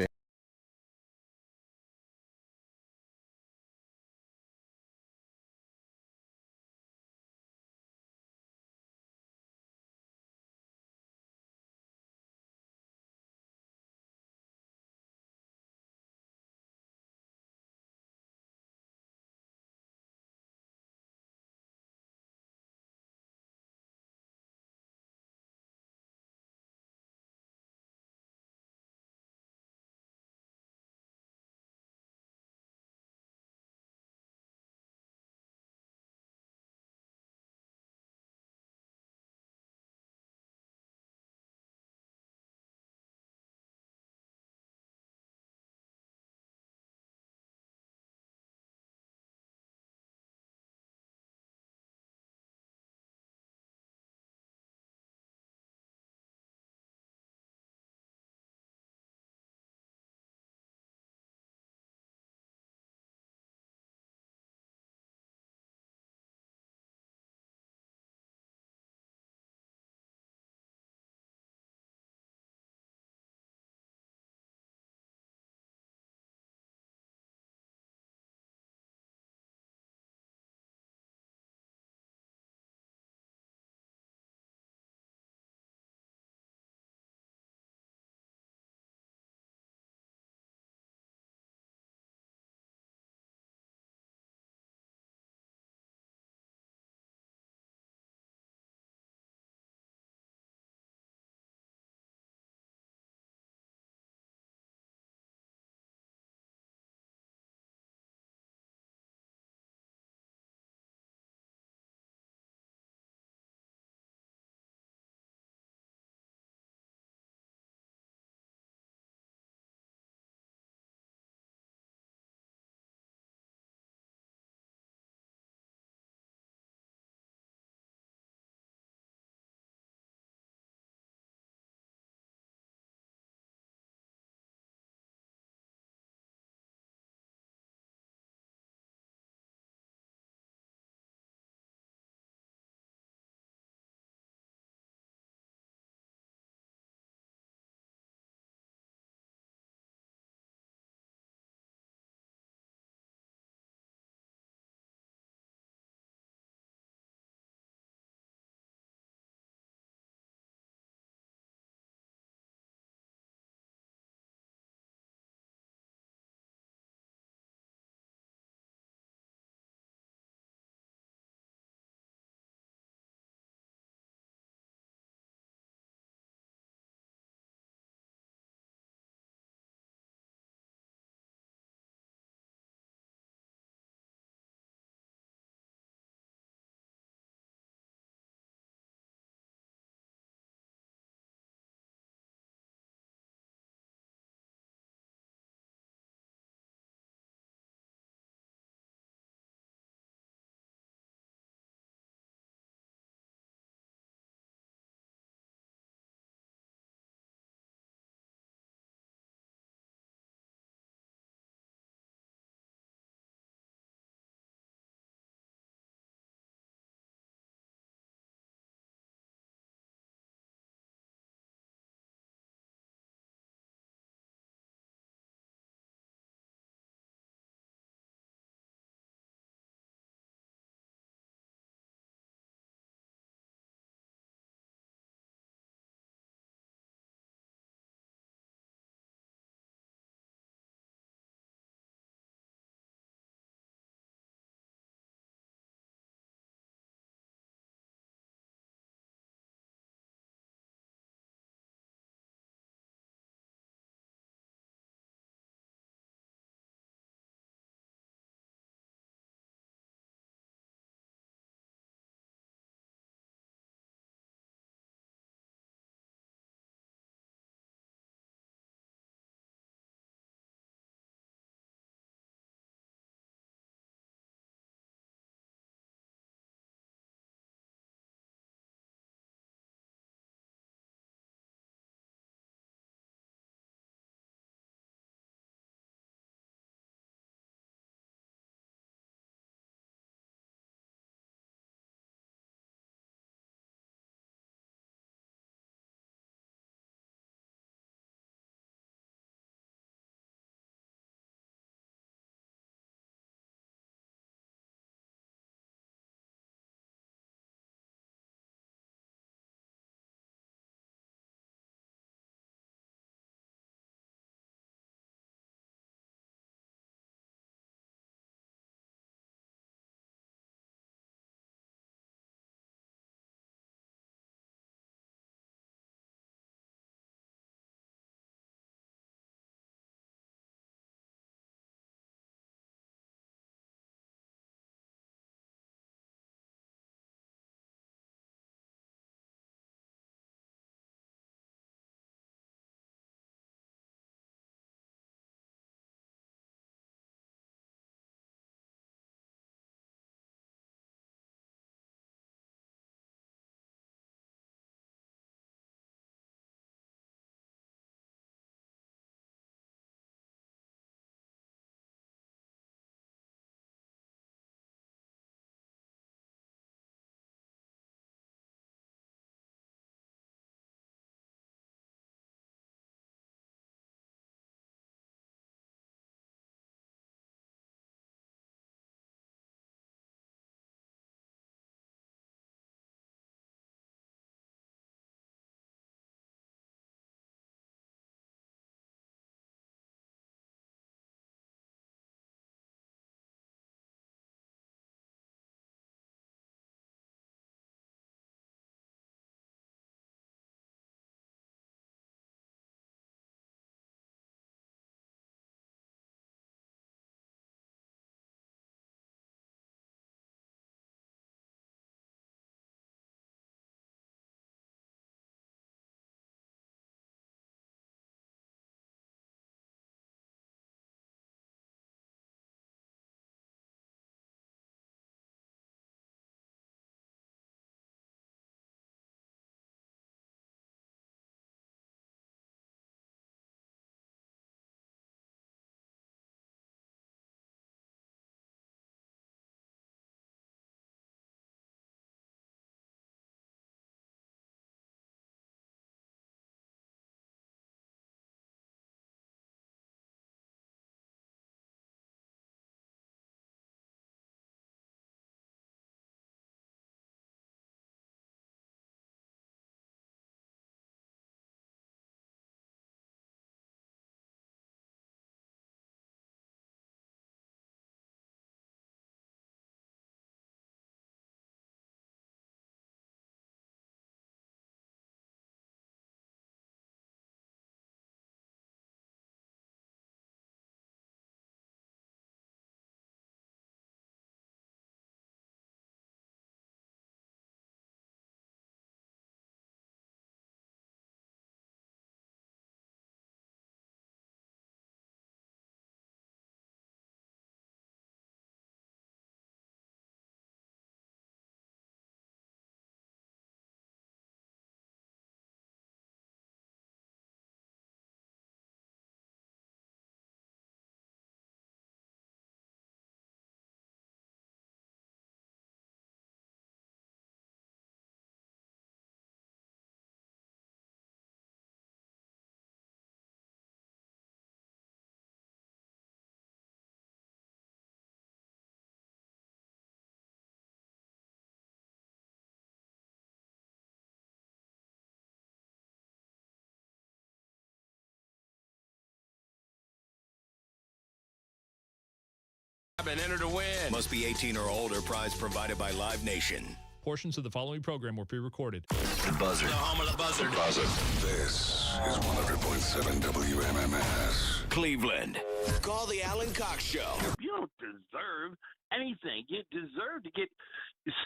And enter to win. Must be 18 or older. Prize provided by Live Nation. Portions of the following program were pre-recorded. The Buzzard. The home of the Buzzard. This is 100.7 WMMS. Cleveland. Call the Alan Cox Show. You don't deserve anything. You deserve to get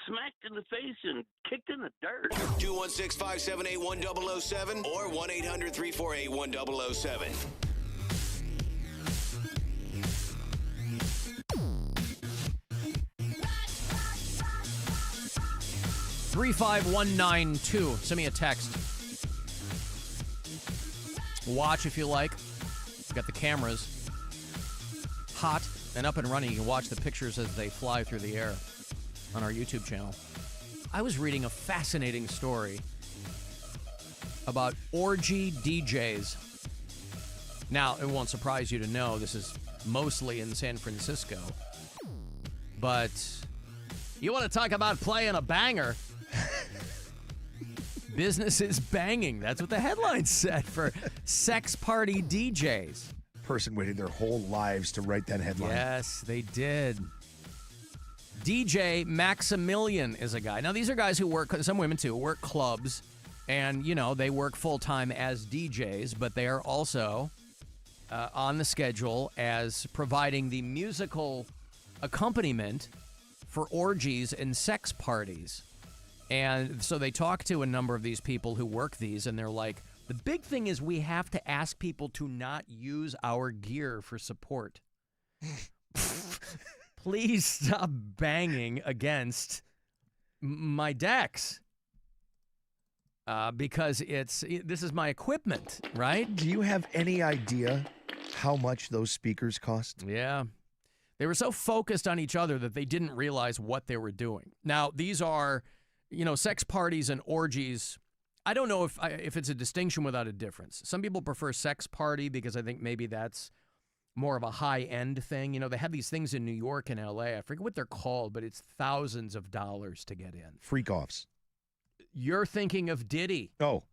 smacked in the face and kicked in the dirt. 216-578-1007 or 1-800-348-1007. 35192. Send me a text. Watch if you like. We've got the cameras hot and up and running. You can watch the pictures as they fly through the air on our YouTube channel. I was reading a fascinating story about Orgy DJs. Now, it won't surprise you to know this is mostly in San Francisco. But you want to talk about playing a banger? Business is banging. That's what the headline said for sex party DJs. Person waited their whole lives to write that headline. Yes, they did. DJ Maximilian is a guy. Now, these are guys who work, some women too, work clubs. And, you know, they work full-time as DJs, but they are also on the schedule as providing the musical accompaniment for orgies and sex parties. And so they talk to a number of these people who work these, and they're like, the big thing is we have to ask people to not use our gear for support. Please stop banging against my decks. Because this is my equipment, right? Do you have any idea how much those speakers cost? Yeah. They were so focused on each other that they didn't realize what they were doing. Now, these are, you know, sex parties and orgies. I don't know if it's a distinction without a difference. Some people prefer sex party because I think maybe that's more of a high-end thing. You know, they have these things in New York and L.A. I forget what they're called, but it's thousands of dollars to get in. Freak-offs. You're thinking of Diddy. Oh.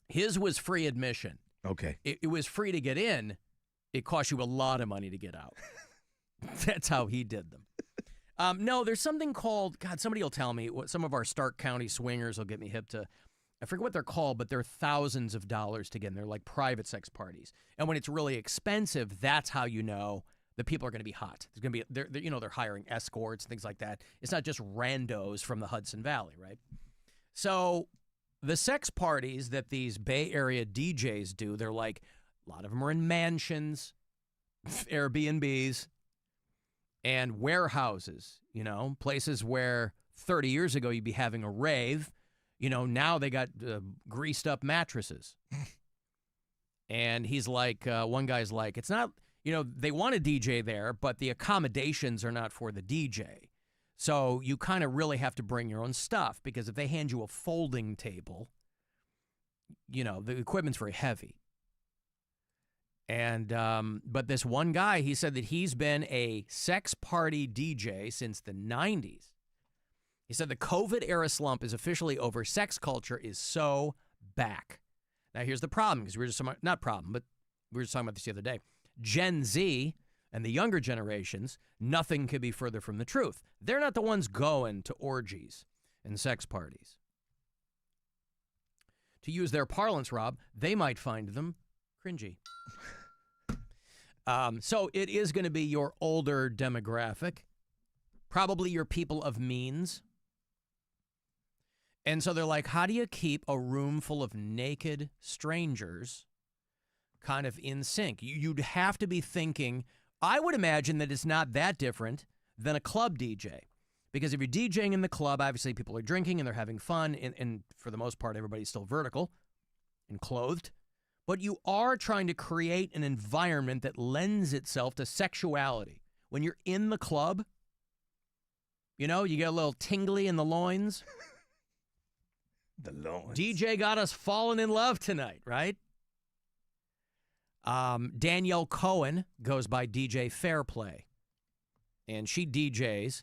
His was free admission. Okay. It was free to get in. It cost you a lot of money to get out. That's how he did them. No, there's something called, God, somebody will tell me. Some of our Stark County swingers will get me hip to, I forget what they're called, but they're thousands of dollars to get in. They're like private sex parties. And when it's really expensive, that's how you know the people are going to be hot. There's going to be, they're hiring escorts, things like that. It's not just randos from the Hudson Valley, right? So the sex parties that these Bay Area DJs do, they're like, a lot of them are in mansions, Airbnbs, and warehouses, you know, places where 30 years ago you'd be having a rave. You know, now they got greased up mattresses. And he's like, one guy's like, it's not, you know, they want a DJ there, but the accommodations are not for the DJ. So you kind of really have to bring your own stuff, because if they hand you a folding table, you know, the equipment's very heavy. And, but this one guy, he said that he's been a sex party DJ since the 90s. He said the COVID-era slump is officially over. Sex culture is so back. Now, here's the problem, because we were just talking about, not problem, but we were just talking about this the other day. Gen Z and the younger generations, nothing could be further from the truth. They're not the ones going to orgies and sex parties. To use their parlance, Rob, they might find them cringy. So it is going to be your older demographic, probably your people of means. And so they're like, how do you keep a room full of naked strangers kind of in sync? You'd have to be thinking, I would imagine that it's not that different than a club DJ. Because if you're DJing in the club, obviously people are drinking and they're having fun. And for the most part, everybody's still vertical and clothed. But you are trying to create an environment that lends itself to sexuality. When you're in the club, you know, you get a little tingly in the loins. The loins. DJ got us falling in love tonight, right? Danielle Cohen goes by DJ Fairplay. And she DJs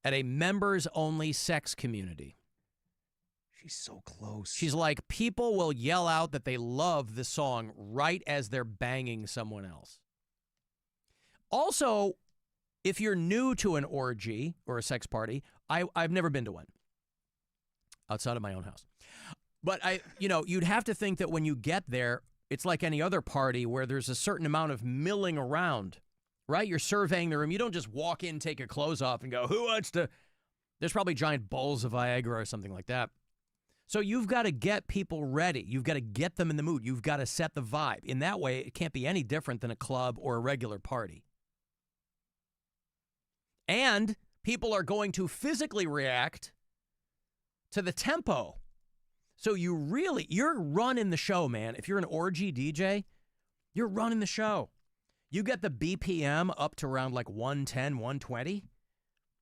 at a members-only sex community. She's so close. She's like, people will yell out that they love the song right as they're banging someone else. Also, if you're new to an orgy or a sex party, I've never been to one outside of my own house. But you'd have to think that when you get there, it's like any other party where there's a certain amount of milling around, right? You're surveying the room. You don't just walk in, take your clothes off, and go, who wants to? There's probably giant bowls of Viagra or something like that. So you've got to get people ready. You've got to get them in the mood. You've got to set the vibe. In that way, it can't be any different than a club or a regular party. And people are going to physically react to the tempo. So you're running the show, man. If you're an orgy DJ, you're running the show. You get the BPM up to around like 110, 120.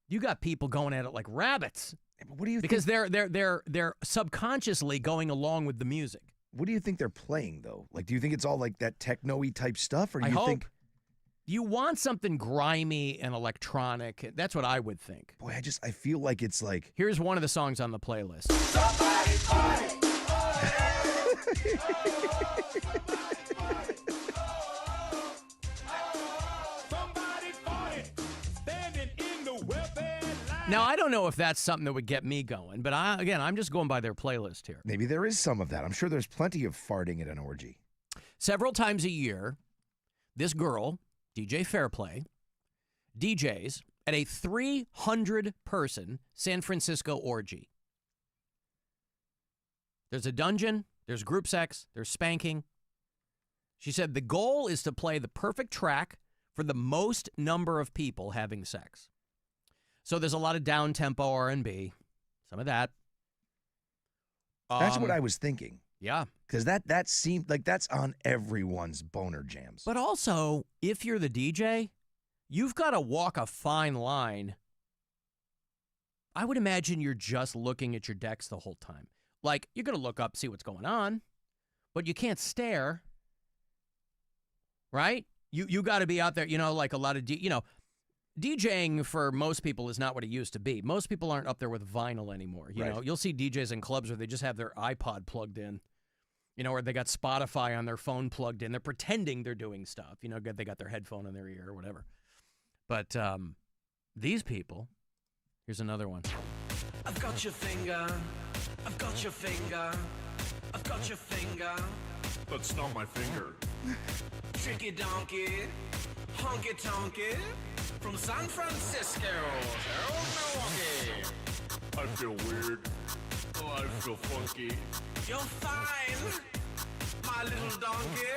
You got people going at it like rabbits. What do you because they're subconsciously going along with the music. What do you think they're playing though? Like, do you think it's all like that techno-y type stuff, or do I you hope. think You want something grimy and electronic? That's what I would think. Boy, I feel like it's like. Here's one of the songs on the playlist. Now, I don't know if that's something that would get me going, but I'm just going by their playlist here. Maybe there is some of that. I'm sure there's plenty of farting at an orgy. Several times a year, this girl, DJ Fairplay, DJs at a 300-person San Francisco orgy. There's a dungeon, there's group sex, there's spanking. She said the goal is to play the perfect track for the most number of people having sex. So there's a lot of down-tempo R&B, some of that. That's what I was thinking. Yeah. Because that seemed like that's on everyone's boner jams. But also, if you're the DJ, you've got to walk a fine line. I would imagine you're just looking at your decks the whole time. Like, you're going to look up, see what's going on, but you can't stare, right? You got to be out there, like a lot of, DJing for most people is not what it used to be. Most people aren't up there with vinyl anymore. You know, you'll see DJs in clubs where they just have their iPod plugged in, or they got Spotify on their phone plugged in. They're pretending they're doing stuff. They got their headphone in their ear or whatever. But these people, here's another one. I've got your finger. I've got your finger. I've got your finger. That's not my finger. Tricky donkey. Honky tonky. From San Francisco to Milwaukee. I feel weird. Oh, I feel funky. You're fine, my little donkey.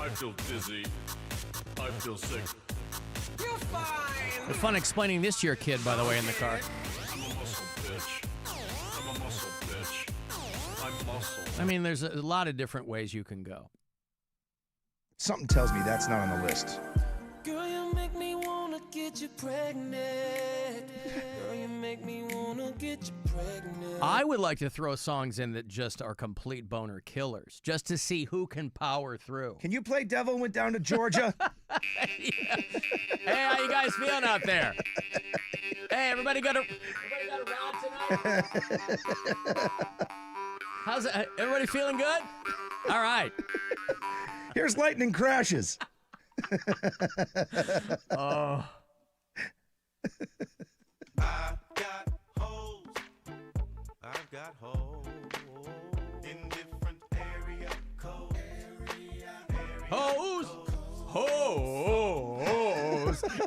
I feel dizzy. I feel sick. You're fine. Have fun explaining this to your kid, by the way, in the car. I'm a muscle bitch. I'm a muscle bitch. I'm muscle. I mean, there's a lot of different ways you can go. Something tells me that's not on the list. Girl, you make me wanna get you pregnant. Girl, you make me wanna get you pregnant. I would like to throw songs in that just are complete boner killers, just to see who can power through. Can you play Devil Went Down to Georgia? Yeah. Hey, how you guys feeling out there? Hey, everybody got a rant tonight? How's it? Everybody feeling good? All right. Here's Lightning Crashes. Oh. I've got holes in different area codes. Hose.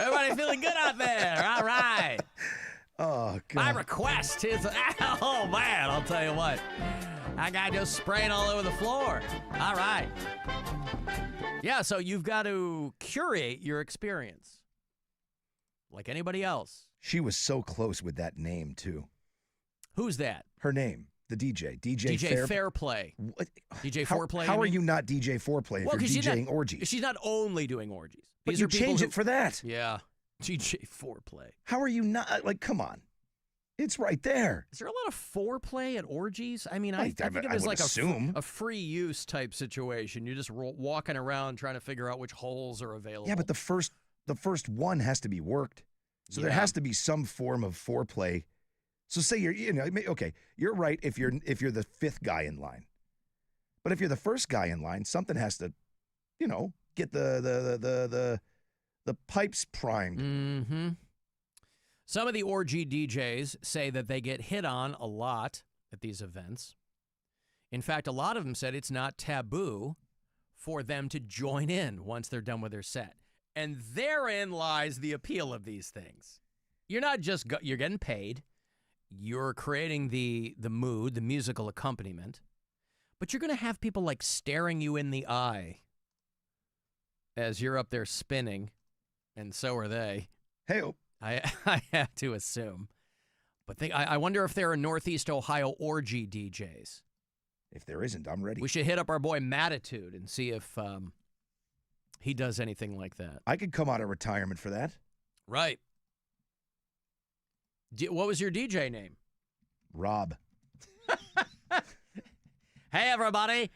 Everybody feeling good out there? All right. Oh, God. My request is, oh, man, I'll tell you what. That guy just spraying all over the floor. All right. Yeah, so you've got to curate your experience like anybody else. She was so close with that name, too. Who's that? Her name, the DJ. DJ Fairplay. What? DJ Foreplay? How are you not DJ Foreplay if you're DJing orgies? She's not only doing orgies. But These you are people change who, it for that. Yeah. DJ Foreplay. How are you not? Like, come on. It's right there. Is there a lot of foreplay at orgies? I mean, I think it was like a free use type situation. You're just walking around trying to figure out which holes are available. Yeah, but the first one has to be worked. So there has to be some form of foreplay. So say okay, you're right if you're the fifth guy in line. But if you're the first guy in line, something has to, get the The pipe's primed. Mm-hmm. Some of the orgy DJs say that they get hit on a lot at these events. In fact, a lot of them said it's not taboo for them to join in once they're done with their set. And therein lies the appeal of these things. You're not just you're getting paid. You're creating the mood, the musical accompaniment. But you're going to have people like staring you in the eye as you're up there spinning, and so are they. Hey-o. I have to assume. But I wonder if there are Northeast Ohio orgy DJs. If there isn't, I'm ready. We should hit up our boy Mattitude and see if he does anything like that. I could come out of retirement for that. Right. What was your DJ name? Rob. Hey, everybody.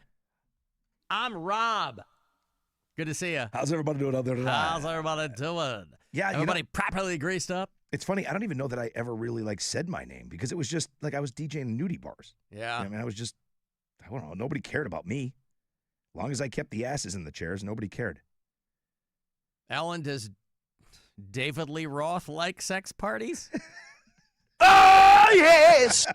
I'm Rob. Good to see you. How's everybody doing out there tonight? How's everybody doing? Yeah, everybody properly greased up? It's funny. I don't even know that I ever really said my name because it was just like I was DJing nudie bars. Yeah. I mean, I don't know. Nobody cared about me. As long as I kept the asses in the chairs, nobody cared. Alan, does David Lee Roth like sex parties? Oh, yes!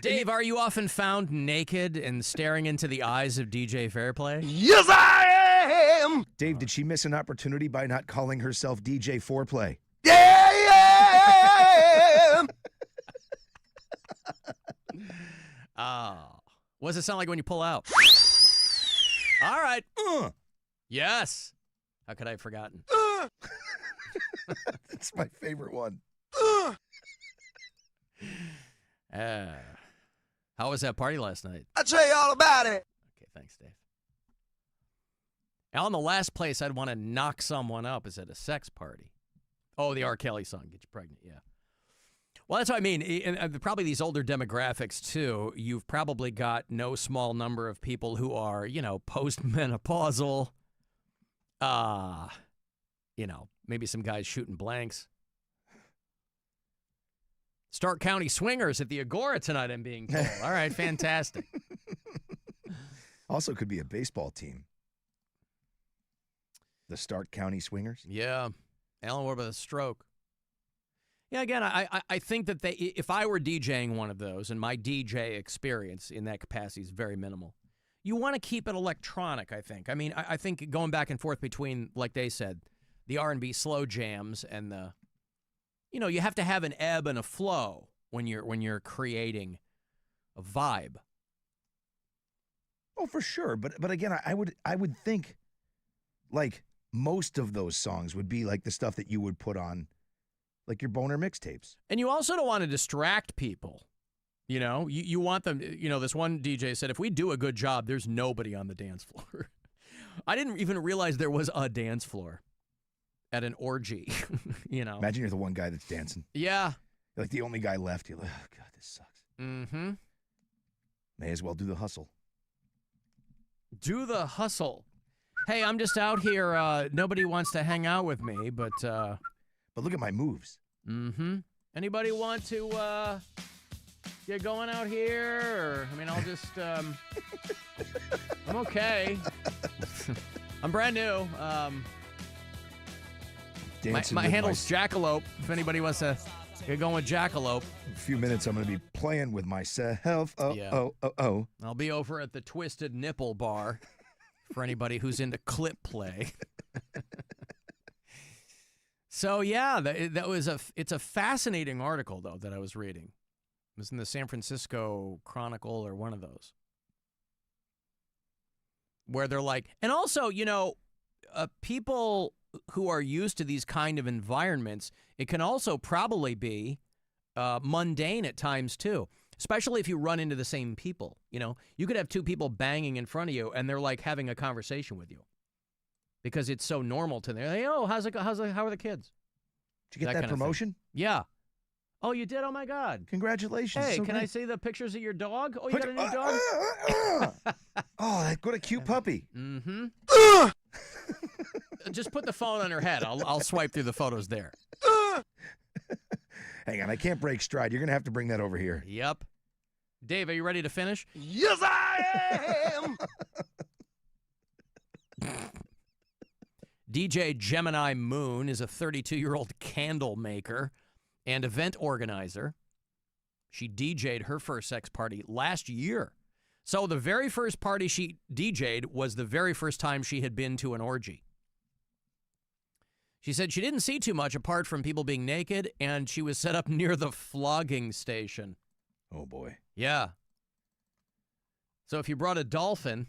Dave, are you often found naked and staring into the eyes of DJ Fairplay? Yes, I am! Dave, did she miss an opportunity by not calling herself DJ Foreplay? Yeah! Oh. What does it sound like when you pull out? All right. Yes. How could I have forgotten? That's my favorite one. How was that party last night? I'll tell you all about it. Okay, thanks, Dave. Alan, the last place I'd want to knock someone up is at a sex party. Oh, the R. Kelly song, Get You Pregnant, yeah. Well, that's what I mean. And probably these older demographics, too. You've probably got no small number of people who are, postmenopausal. Maybe some guys shooting blanks. Stark County Swingers at the Agora tonight, I'm being told. All right, fantastic. Also could be a baseball team. The Stark County Swingers? Yeah. Alan, what about a stroke? Yeah, again, I think that if I were DJing one of those, and my DJ experience in that capacity is very minimal, you want to keep it electronic, I think. I mean, I think going back and forth between, like they said, the R&B slow jams and the, you have to have an ebb and a flow when you're creating a vibe. Oh, for sure. But again, I would think like most of those songs would be like the stuff that you would put on like your boner mixtapes. And you also don't want to distract people. You want them, this one DJ said, if we do a good job, there's nobody on the dance floor. I didn't even realize there was a dance floor at an orgy, Imagine you're the one guy that's dancing. Yeah. You're like the only guy left. You're like, oh, God, this sucks. Mm-hmm. May as well do the hustle. Do the hustle. Hey, I'm just out here. Nobody wants to hang out with me, but look at my moves. Mm-hmm. Anybody want to get going out here? Or, I'll just, I'm okay. I'm brand new. My handle's Jackalope, if anybody wants to get going with Jackalope. In a few minutes, I'm going to be playing with myself. Oh. I'll be over at the Twisted Nipple Bar for anybody who's into clip play. So, yeah, it's a fascinating article, though, that I was reading. It was in the San Francisco Chronicle or one of those. Where they're like, and also, people who are used to these kind of environments, it can also probably be mundane at times, too. Especially if you run into the same people. You could have two people banging in front of you, and they're like having a conversation with you. Because it's so normal to them. Hey, oh, how are the kids? Did you get that promotion? Yeah. Oh, you did? Oh, my God. Congratulations. Hey, so can great. I see the pictures of your dog? Oh, you got a new dog? Oh, what a cute puppy. Mm-hmm. Just put the phone on her head. I'll swipe through the photos there. Hang on, I can't break stride. You're going to have to bring that over here. Yep. Dave, are you ready to finish? Yes, I am. DJ Gemini Moon is a 32-year-old candle maker and event organizer. She DJ'd her first sex party last year. So the very first party she DJ'd was the very first time she had been to an orgy. She said she didn't see too much apart from people being naked, and she was set up near the flogging station. Oh, boy. Yeah. So if you brought a dolphin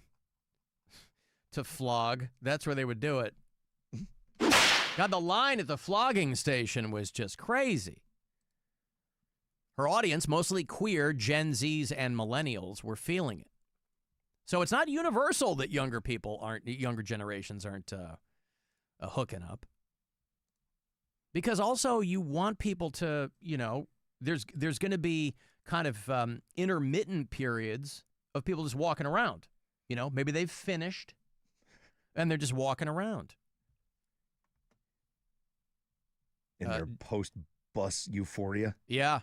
to flog, that's where they would do it. God, the line at the flogging station was just crazy. Her audience, mostly queer, Gen Zs and millennials, were feeling it. So it's not universal that younger generations aren't hooking up. Because also you want people to, there's going to be kind of intermittent periods of people just walking around. Maybe they've finished and they're just walking around. In their post-bus euphoria? Yeah.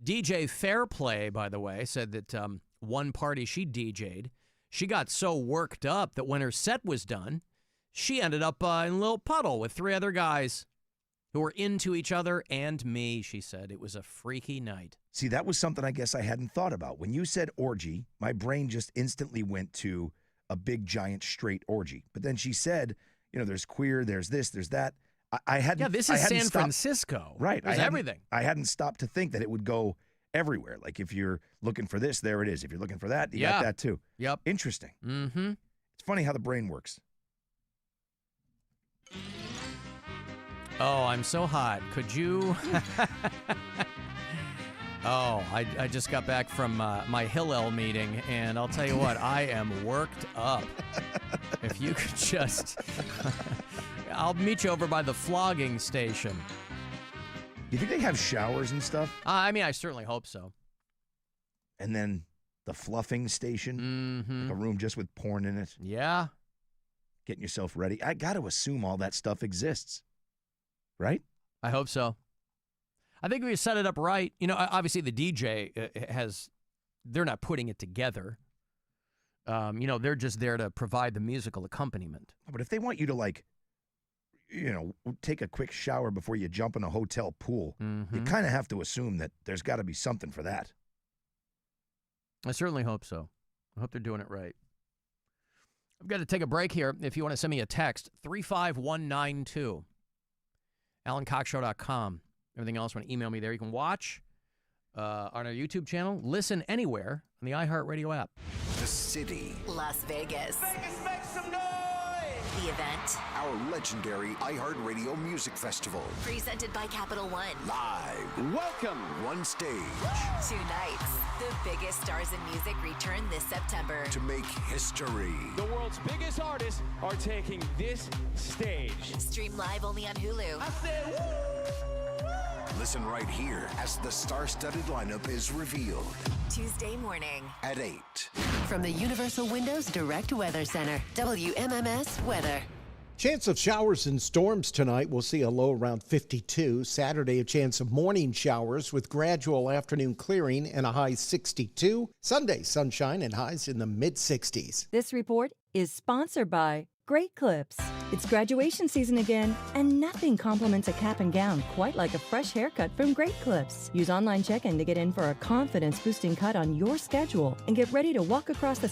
DJ Fairplay, by the way, said that one party she DJ'd, she got so worked up that when her set was done, she ended up in a little puddle with 3 other guys who were into each other and me, she said. It was a freaky night. See, that was something I guess I hadn't thought about. When you said orgy, my brain just instantly went to a big, giant, straight orgy. But then she said, there's queer, there's this, there's that. I hadn't. Yeah, this is San Francisco. Right. There's everything. I hadn't stopped to think that it would go everywhere. Like if you're looking for this, there it is. If you're looking for that, you got that too. Yep. Interesting. Mm-hmm. It's funny how the brain works. Oh, I'm so hot. Could you? Oh, I just got back from my Hillel meeting, and I'll tell you what, I am worked up. If you could just... I'll meet you over by the flogging station. You think they have showers and stuff? I certainly hope so. And then the fluffing station? Mm-hmm. Like a room just with porn in it? Yeah. Getting yourself ready? I got to assume all that stuff exists. Right? I hope so. I think if we set it up right, obviously the DJ they're not putting it together. They're just there to provide the musical accompaniment. But if they want you to take a quick shower before you jump in a hotel pool, you kind of have to assume that there's got to be something for that. I certainly hope so. I hope they're doing it right. I've got to take a break here. If you want to send me a text, 35192. AlanCoxShow.com. Everything else, want to email me there. You can watch on our YouTube channel. Listen anywhere on the iHeartRadio app. The city. Las Vegas. Vegas, make some noise! The event. Our legendary iHeartRadio Music Festival. Presented by Capital One. Live. Welcome. One stage. 2 nights. The biggest stars in music return this September. To make history. The world's biggest artists are taking this stage. Stream live only on Hulu. I said, woo! Listen right here as the star-studded lineup is revealed. Tuesday morning. At 8. From the Universal Windows Direct Weather Center, WMMS Weather. Chance of showers and storms tonight. We'll see a low around 52. Saturday, a chance of morning showers with gradual afternoon clearing and a high 62. Sunday, sunshine and highs in the mid-60s. This report is sponsored by Great Clips. It's graduation season again, and nothing compliments a cap and gown quite like a fresh haircut from Great Clips. Use online check-in to get in for a confidence-boosting cut on your schedule and get ready to walk across the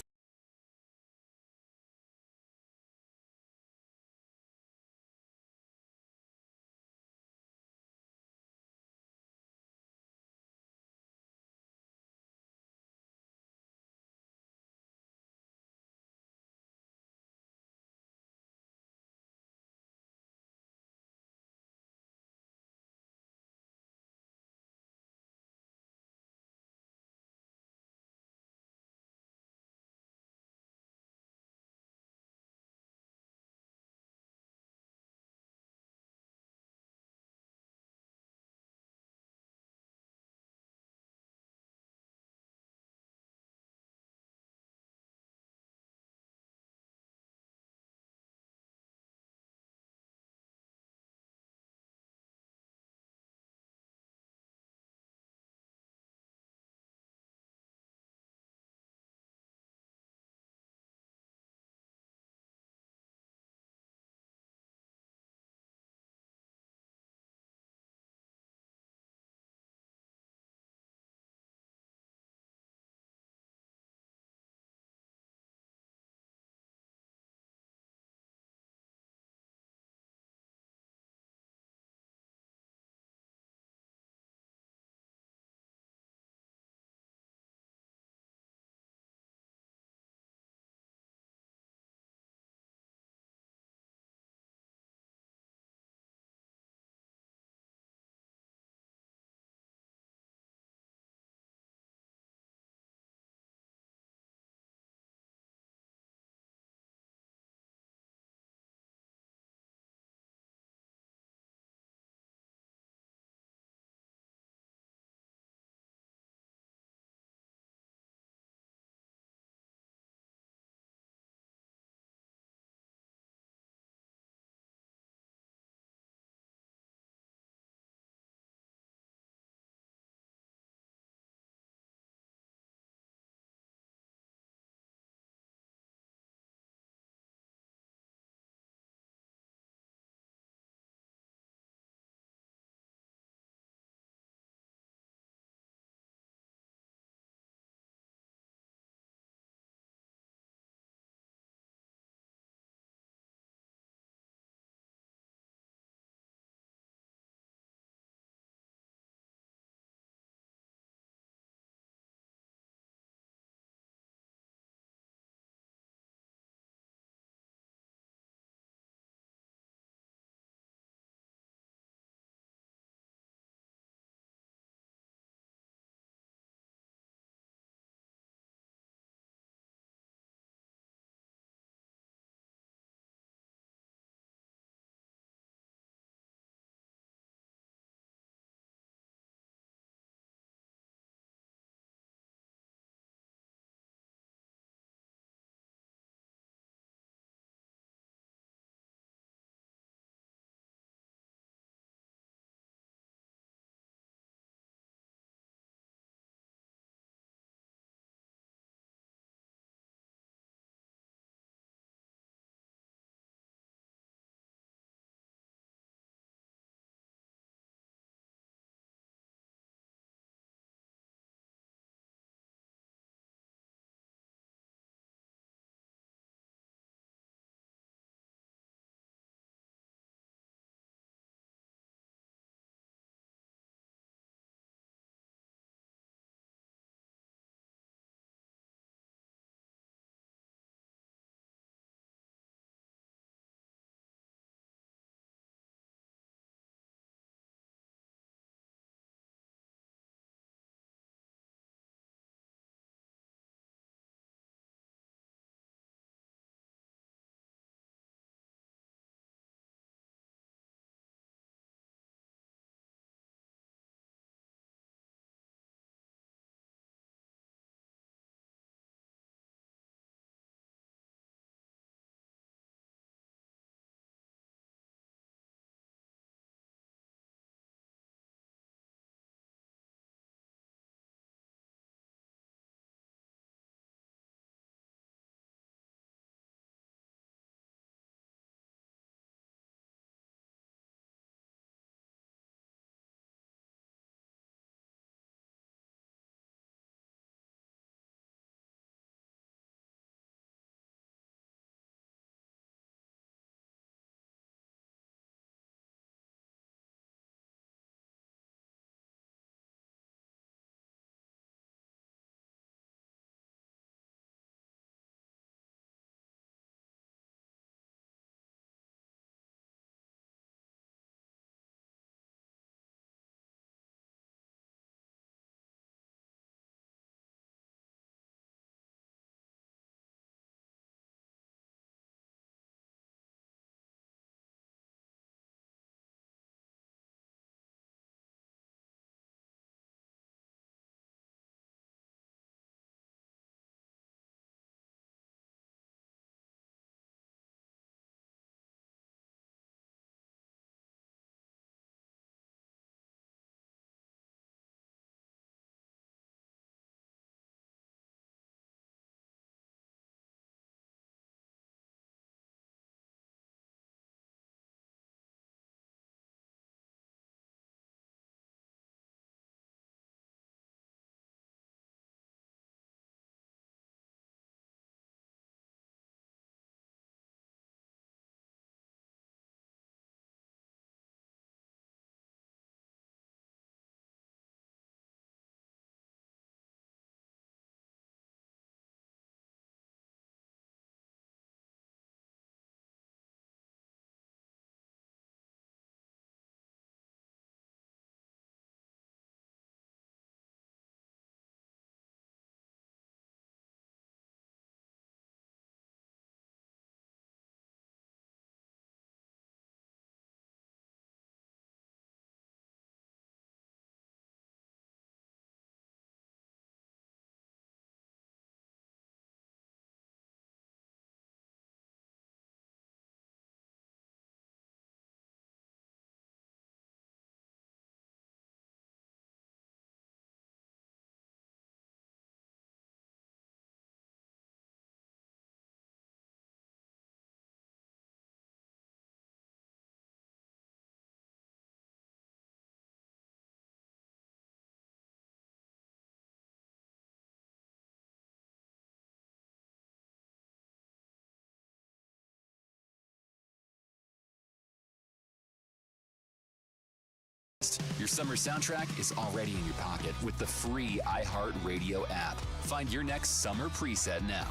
Your summer soundtrack is already in your pocket with the free iHeartRadio app. Find your next summer preset now.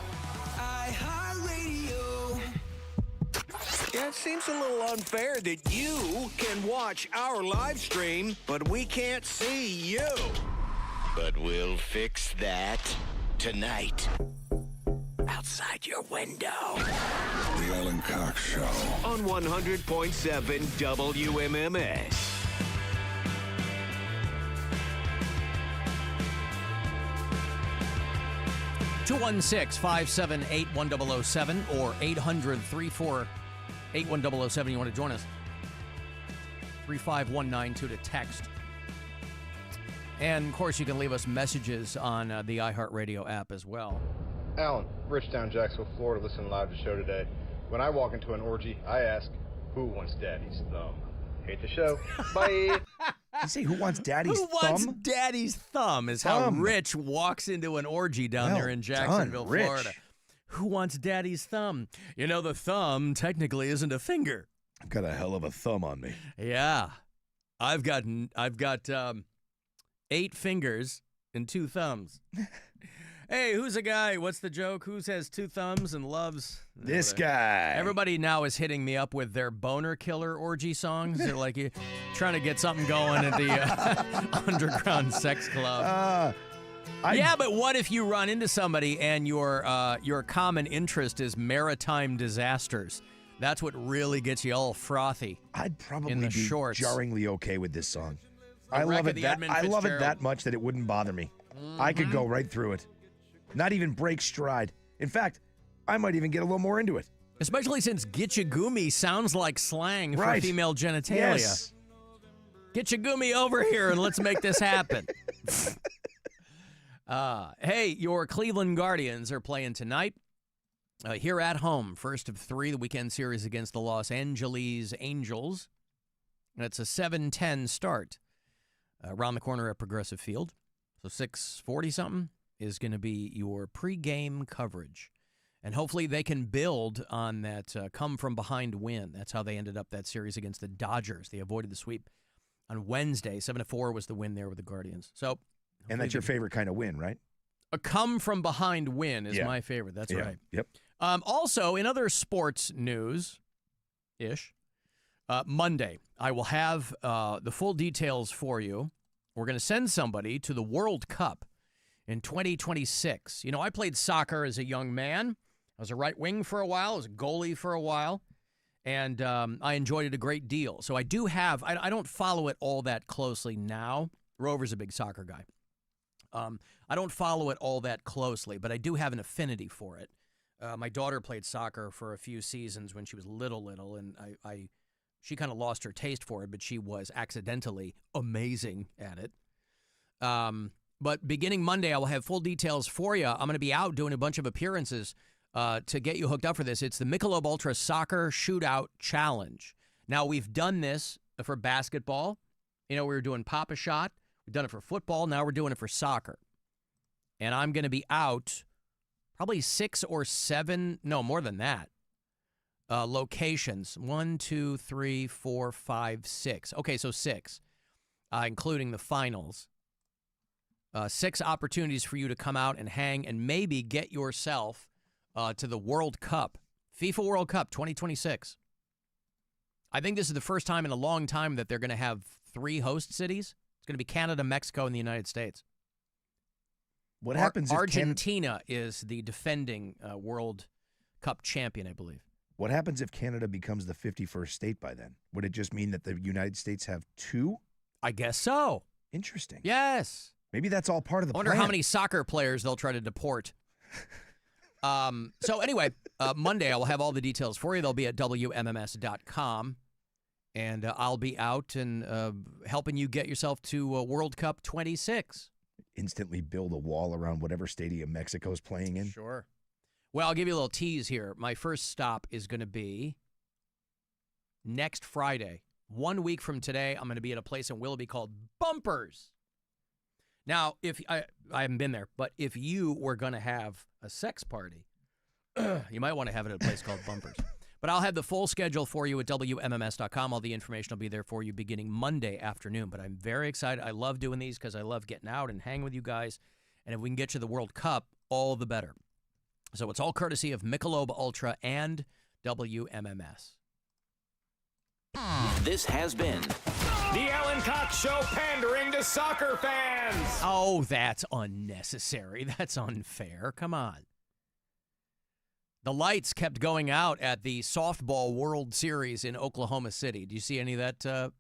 iHeartRadio. Yeah, it seems a little unfair that you can watch our live stream, but we can't see you. But we'll fix that tonight. Outside your window. The Alan Cox Show. On 100.7 WMMS. 216-578-1007 or 800-34-81007. You want to join us? 35192 to text. And, of course, you can leave us messages on the iHeartRadio app as well. Alan, Rich down Jacksonville, Florida, listening live to the show today. When I walk into an orgy, I ask, who wants daddy's thumb? Hate the show. Bye. You say who wants daddy's thumb? Who wants daddy's thumb is how Rich walks into an orgy down there in Jacksonville, Florida. Who wants daddy's thumb? You know, the thumb technically isn't a finger. I've got a hell of a thumb on me. Yeah. I've got 8 fingers and 2 thumbs. Hey, who's a guy? What's the joke? Who has 2 thumbs and loves this guy? Everybody now is hitting me up with their boner killer orgy songs. They're like trying to get something going at the underground sex club. Yeah, but what if you run into somebody and your common interest is maritime disasters? That's what really gets you all frothy. I'd probably in the be shorts. jarringly okay with this song. I love it that much that it wouldn't bother me. I could go right through it. Not even break stride. In fact, I might even get a little more into it. Especially since Gitchagumi sounds like slang for female genitalia. Yes. Gitchagumi over here and let's make this happen. Hey, your Cleveland Guardians are playing tonight. Here at home, first of 3, the weekend series against the Los Angeles Angels. It's a 7:10 start around the corner at Progressive Field. So 6:40-something is going to be your pregame coverage. And hopefully they can build on that come-from-behind win. That's how they ended up that series against the Dodgers. They avoided the sweep on Wednesday. 7-4 was the win there with the Guardians. So, and that's your favorite kind of win, right? A come-from-behind win is my favorite. That's right. Yep. Also, in other sports news-ish, Monday, I will have the full details for you. We're going to send somebody to the World Cup in 2026. You know, I played soccer as a young man. I was a right wing for a while. I was a goalie for a while. And I enjoyed it a great deal. So I do have, I don't follow it all that closely now. Rover's a big soccer guy. I don't follow it all that closely, but I do have an affinity for it. My daughter played soccer for a few seasons when she was little, and she kind of lost her taste for it, but she was accidentally amazing at it. But beginning Monday, I will have full details for you. I'm going to be out doing a bunch of appearances to get you hooked up for this. It's the Michelob Ultra Soccer Shootout Challenge. Now, we've done this for basketball. You know, we were doing Pop-A-Shot. We've done it for football. Now we're doing it for soccer. And I'm going to be out probably 6 or 7, no, more than that, locations. 1, 2, 3, 4, 5, 6. Okay, so 6, including the finals. 6 opportunities for you to come out and hang and maybe get yourself to the World Cup, FIFA World Cup 2026. I think this is the first time in a long time that they're going to have 3 host cities. It's going to be Canada, Mexico, and the United States. What happens if Argentina is the defending World Cup champion, I believe. What happens if Canada becomes the 51st state by then? Would it just mean that the United States have 2? I guess so. Interesting. Yes. Maybe that's all part of the plan. I wonder how many soccer players they'll try to deport. So anyway, Monday I will have all the details for you. They'll be at WMMS.com. And I'll be out and helping you get yourself to World Cup 26. Instantly build a wall around whatever stadium Mexico's playing in. Sure. Well, I'll give you a little tease here. My first stop is going to be next Friday. 1 week from today, I'm going to be at a place in Willoughby called Bumpers. Now, if I haven't been there, but if you were going to have a sex party, you might want to have it at a place called Bumpers. But I'll have the full schedule for you at WMMS.com. All the information will be there for you beginning Monday afternoon. But I'm very excited. I love doing these because I love getting out and hanging with you guys. And if we can get you the World Cup, all the better. So it's all courtesy of Michelob Ultra and WMMS. This has been the Alan Cox Show, pandering to soccer fans. Oh, that's unnecessary. That's unfair. Come on. The lights kept going out at the Softball World Series in Oklahoma City. Do you see any of that?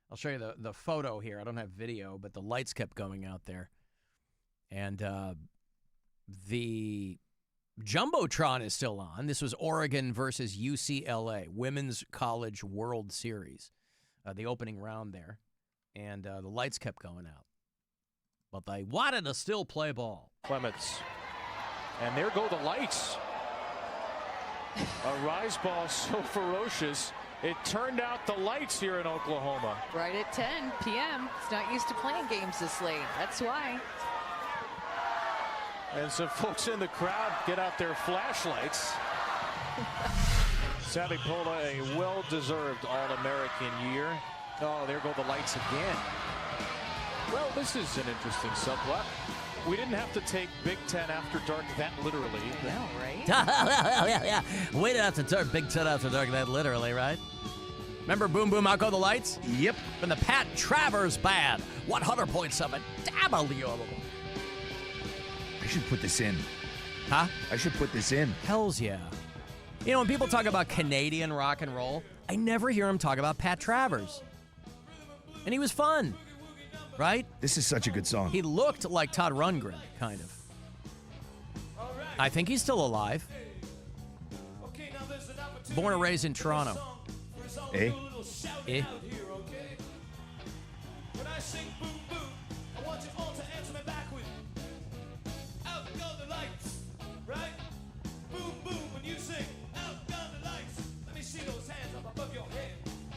I'll show you the photo here. I don't have video, but the lights kept going out there. And the Jumbotron is still on. This was Oregon versus UCLA, Women's College World Series, the opening round there. And the lights kept going out. But they wanted to still play ball. Clements. And there go the lights. A rise ball so ferocious, it turned out the lights here in Oklahoma. Right at 10 p.m. It's not used to playing games this late. That's why. And some folks in the crowd get out their flashlights. Savipola, a well-deserved All-American year. Oh, there go the lights again. Well, this is an interesting subplot. We didn't have to take Big Ten After Dark that literally. No, right? Yeah. We didn't have to turn Big Ten After Dark that literally, right? Remember Boom Boom Out Go the Lights? Yep. From the Pat Travers Band, 100.7 W. I should put this in. Huh? I should put this in. Hells yeah. You know, when people talk about Canadian rock and roll, I never hear them talk about Pat Travers. And he was fun, right? This is such a good song. He looked like Todd Rundgren, kind of. I think he's still alive. Born and raised in Toronto. Eh? Eh?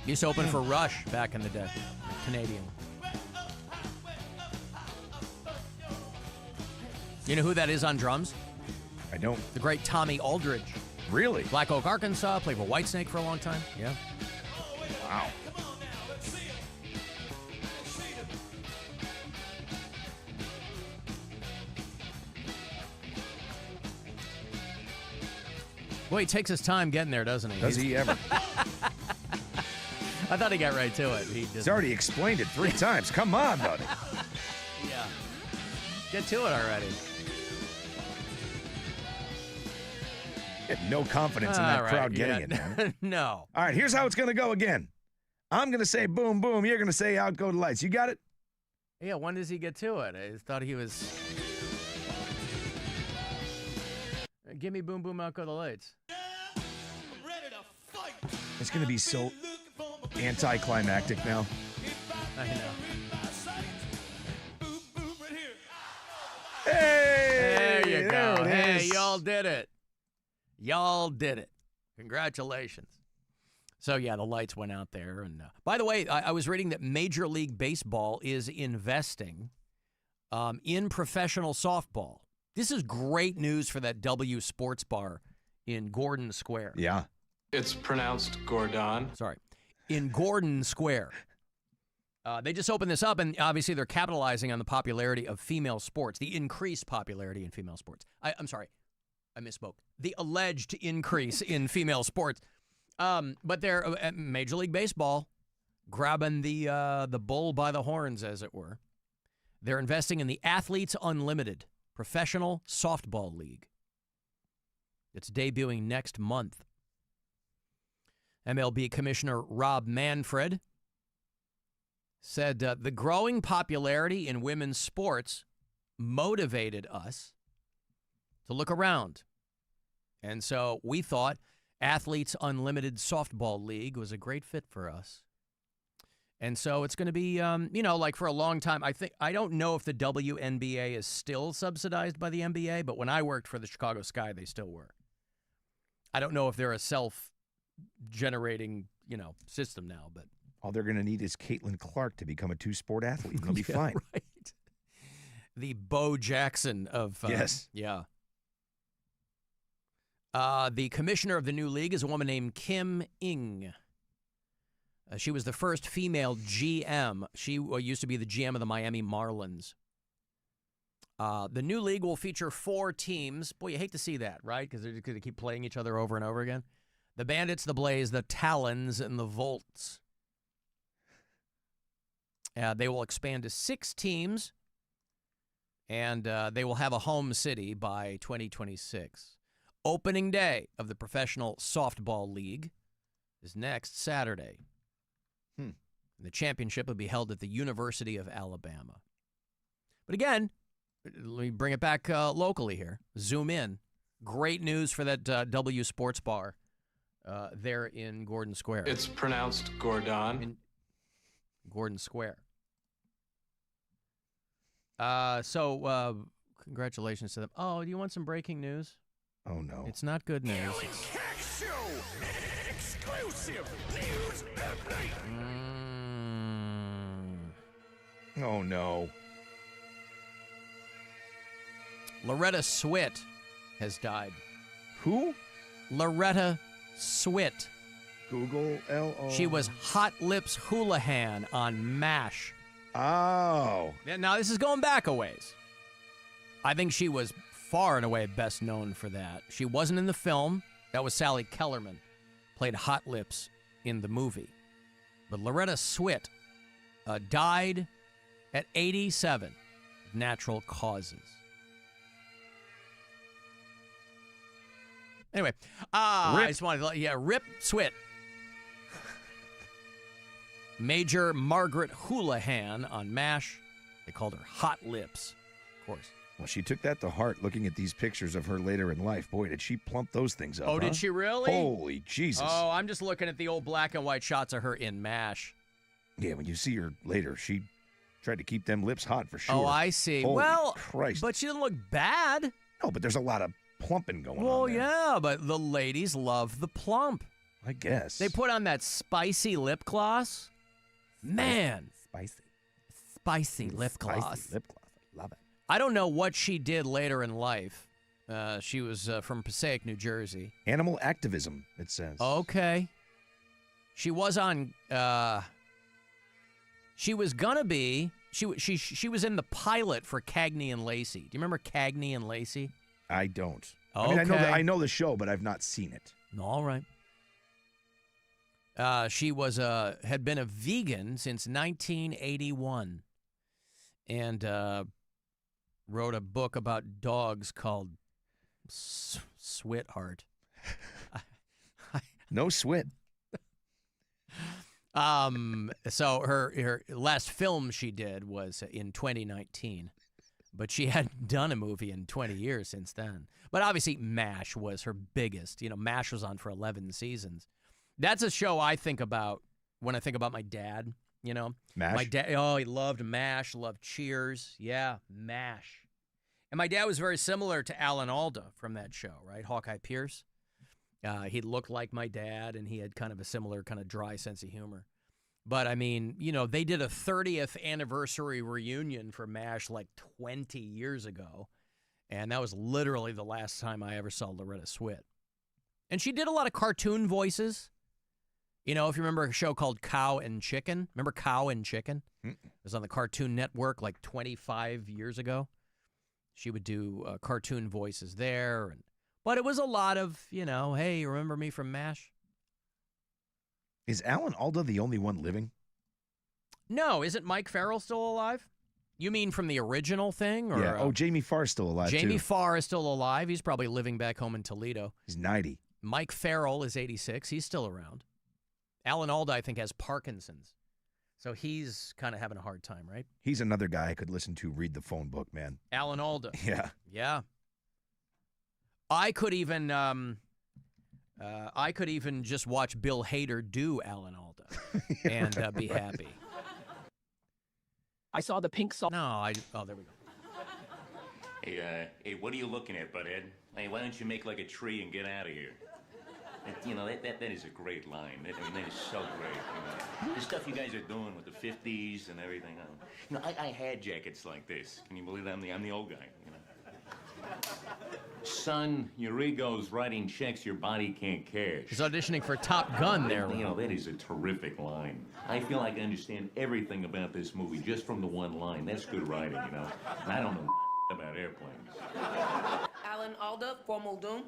He used to open for Rush back in the day. Canadian. You know who that is on drums? I don't. The great Tommy Aldridge. Really? Black Oak, Arkansas. Played for Whitesnake for a long time. Yeah. Wow. Well, he takes his time getting there, doesn't he? Does he ever? I thought he got right to it. He's already explained it 3 times. Come on, buddy. Yeah. Get to it already. Had no confidence in that crowd getting it, man. No. All right, here's how it's going to go again. I'm going to say boom, boom. You're going to say out go the lights. You got it? Yeah, when does he get to it? I thought he was... Give me boom, boom, out go the lights. It's going to be so anticlimactic now. I know. Hey! There you go. There it Hey, is. y'all did it. Y'all did it. Congratulations. So, yeah, the lights went out there. And by the way, I was reading that Major League Baseball is investing in professional softball. This is great news for that W Sports Bar in Gordon Square. Yeah. It's pronounced Gordon. Sorry. In Gordon Square. They just opened this up, and obviously they're capitalizing on the popularity of female sports, the increased popularity in female sports. I'm sorry. I misspoke. The alleged increase in female sports. But they're at Major League Baseball, grabbing the bull by the horns, as it were. They're investing in the Athletes Unlimited Professional Softball League. It's debuting next month. MLB Commissioner Rob Manfred said the growing popularity in women's sports motivated us to look around. And so we thought Athletes Unlimited Softball League was a great fit for us. And so it's going to be, like for a long time. I don't know if the WNBA is still subsidized by the NBA, but when I worked for the Chicago Sky, they still were. I don't know if they're a self-generating, system now, but all they're going to need is Caitlin Clark to become a 2-sport athlete. They'll be fine. Right. The Bo Jackson of yes. Yeah. The commissioner of the new league is a woman named Kim Ng. She was the first female GM. She used to be the GM of the Miami Marlins. The new league will feature 4 teams. Boy, you hate to see that, right? Because they're going to keep playing each other over and over again. The Bandits, the Blaze, the Talons, and the Volts. They will expand to 6 teams, and they will have a home city by 2026. Opening day of the Professional Softball League is next Saturday. The championship will be held at the University of Alabama. But again, let me bring it back locally here. Zoom in. Great news for that W Sports Bar there in Gordon Square. It's pronounced Gordon. In Gordon Square. So congratulations to them. Oh, do you want some breaking news? Oh, no. It's not good news. Alan Cox Show. Exclusive news update. Oh, no. Loretta Swit has died. Who? Loretta Swit. Google L-O. She was Hot Lips Houlihan on MASH. Oh. Now, this is going back a ways. I think she was far and away best known for that. She wasn't in the film. That was Sally Kellerman. Played Hot Lips in the movie. But Loretta Swit died at 87 of natural causes. Anyway, I just wanted to Rip Swit. Major Margaret Houlihan on MASH. They called her Hot Lips, of course. Well, she took that to heart looking at these pictures of her later in life. Boy, did she plump those things up. Oh, did she really? Holy Jesus. Oh, I'm just looking at the old black and white shots of her in MASH. Yeah, when you see her later, she tried to keep them lips hot for sure. Oh, I see. Holy well, Christ. but she didn't look bad. No, but there's a lot of plumping going on Well, there. yeah, but the ladies love the plump. I guess. They put on that spicy lip gloss. Man. Spicy lip gloss. Spicy lip gloss. I love it. I don't know what she did later in life. She was from Passaic, New Jersey. Animal activism, it says. Okay. She was on. She was gonna be. She was in the pilot for Cagney and Lacey. Do you remember Cagney and Lacey? I don't. Okay. I mean, I know the show, but I've not seen it. All right. She was had been a vegan since 1981, and wrote a book about dogs called Sweetheart. No Swit. So her last film she did was in 2019, but she hadn't done a movie in 20 years since then. But obviously MASH was her biggest. You know, MASH was on for 11 seasons. That's a show I think about when I think about my dad, you know. MASH? My dad, oh, he loved MASH, loved Cheers. Yeah, MASH. And my dad was very similar to Alan Alda from that show, right? Hawkeye Pierce. He looked like my dad, and he had kind of a similar kind of dry sense of humor. But, I mean, you know, they did a 30th anniversary reunion for MASH like 20 years ago, and that was literally the last time I ever saw Loretta Swit. And she did a lot of cartoon voices. You know, if you remember a show called Cow and Chicken. Remember Cow and Chicken? It was on the Cartoon Network like 25 years ago. She would do cartoon voices there. But it was a lot of, you know, hey, you remember me from MASH? Is Alan Alda the only one living? No, isn't Mike Farrell still alive? You mean from the original thing? Or, yeah. Jamie Farr's still alive, Jamie too. Farr is still alive. He's probably living back home in Toledo. He's 90. Mike Farrell is 86. He's still around. Alan Alda, I think, has Parkinson's. So he's kind of having a hard time, right? He's another guy I could listen to read the phone book, man. Alan Alda. Yeah. Yeah. I could even just watch Bill Hader do Alan Alda and be happy. I saw the pink salt. No, oh, there we go. Hey, what are you looking at, butthead? Hey, why don't you make like a tree and get out of here? You know, that is a great line. That is so great. You know? The stuff you guys are doing with the 50s and everything. You know, I had jackets like this. Can you believe that? I'm the old guy, you know? Son, your ego's writing checks your body can't cash. He's auditioning for Top Gun there. You know, that is a terrific line. I feel like I understand everything about this movie just from the one line. That's good writing, you know. And I don't know about airplanes. Alan Alda, formal doom.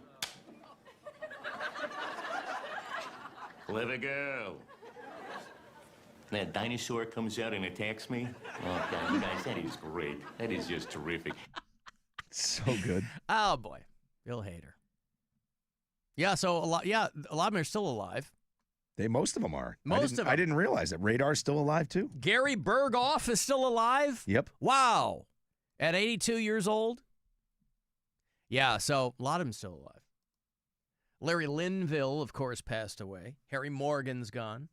Clever girl. That dinosaur comes out and attacks me. Oh, God, you guys, that is great. That is just terrific. So good. Oh, boy. Bill Hader. Yeah, so a lot of them are still alive. Most of them are. Most of them. I didn't realize that. Radar's still alive, too. Gary Berghoff is still alive? Yep. Wow. At 82 years old? Yeah, so a lot of them still alive. Larry Linville, of course, passed away. Harry Morgan's gone.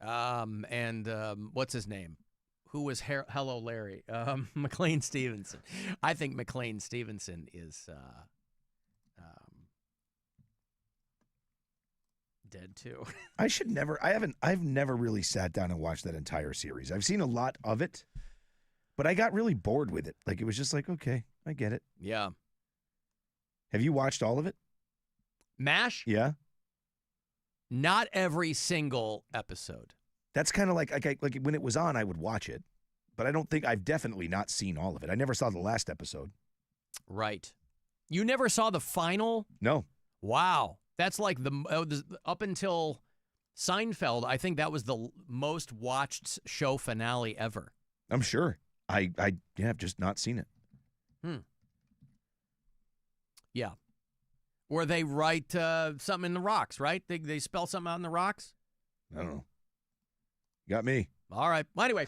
What's his name? Who was Hello Larry? McLean Stevenson. I think McLean Stevenson is dead too. I've never really sat down and watched that entire series. I've seen a lot of it, but I got really bored with it. Like, it was just like, okay, I get it. Yeah. Have you watched all of it? MASH? Yeah. Not every single episode. That's kind of like when it was on, I would watch it, but I've definitely not seen all of it. I never saw the last episode. Right. You never saw the final? No. Wow. That's like up until Seinfeld, I think that was the most watched show finale ever. I'm sure. I have just not seen it. Yeah. Where they write something in the rocks, right? They spell something out in the rocks? I don't know. Got me. All right. Well, anyway,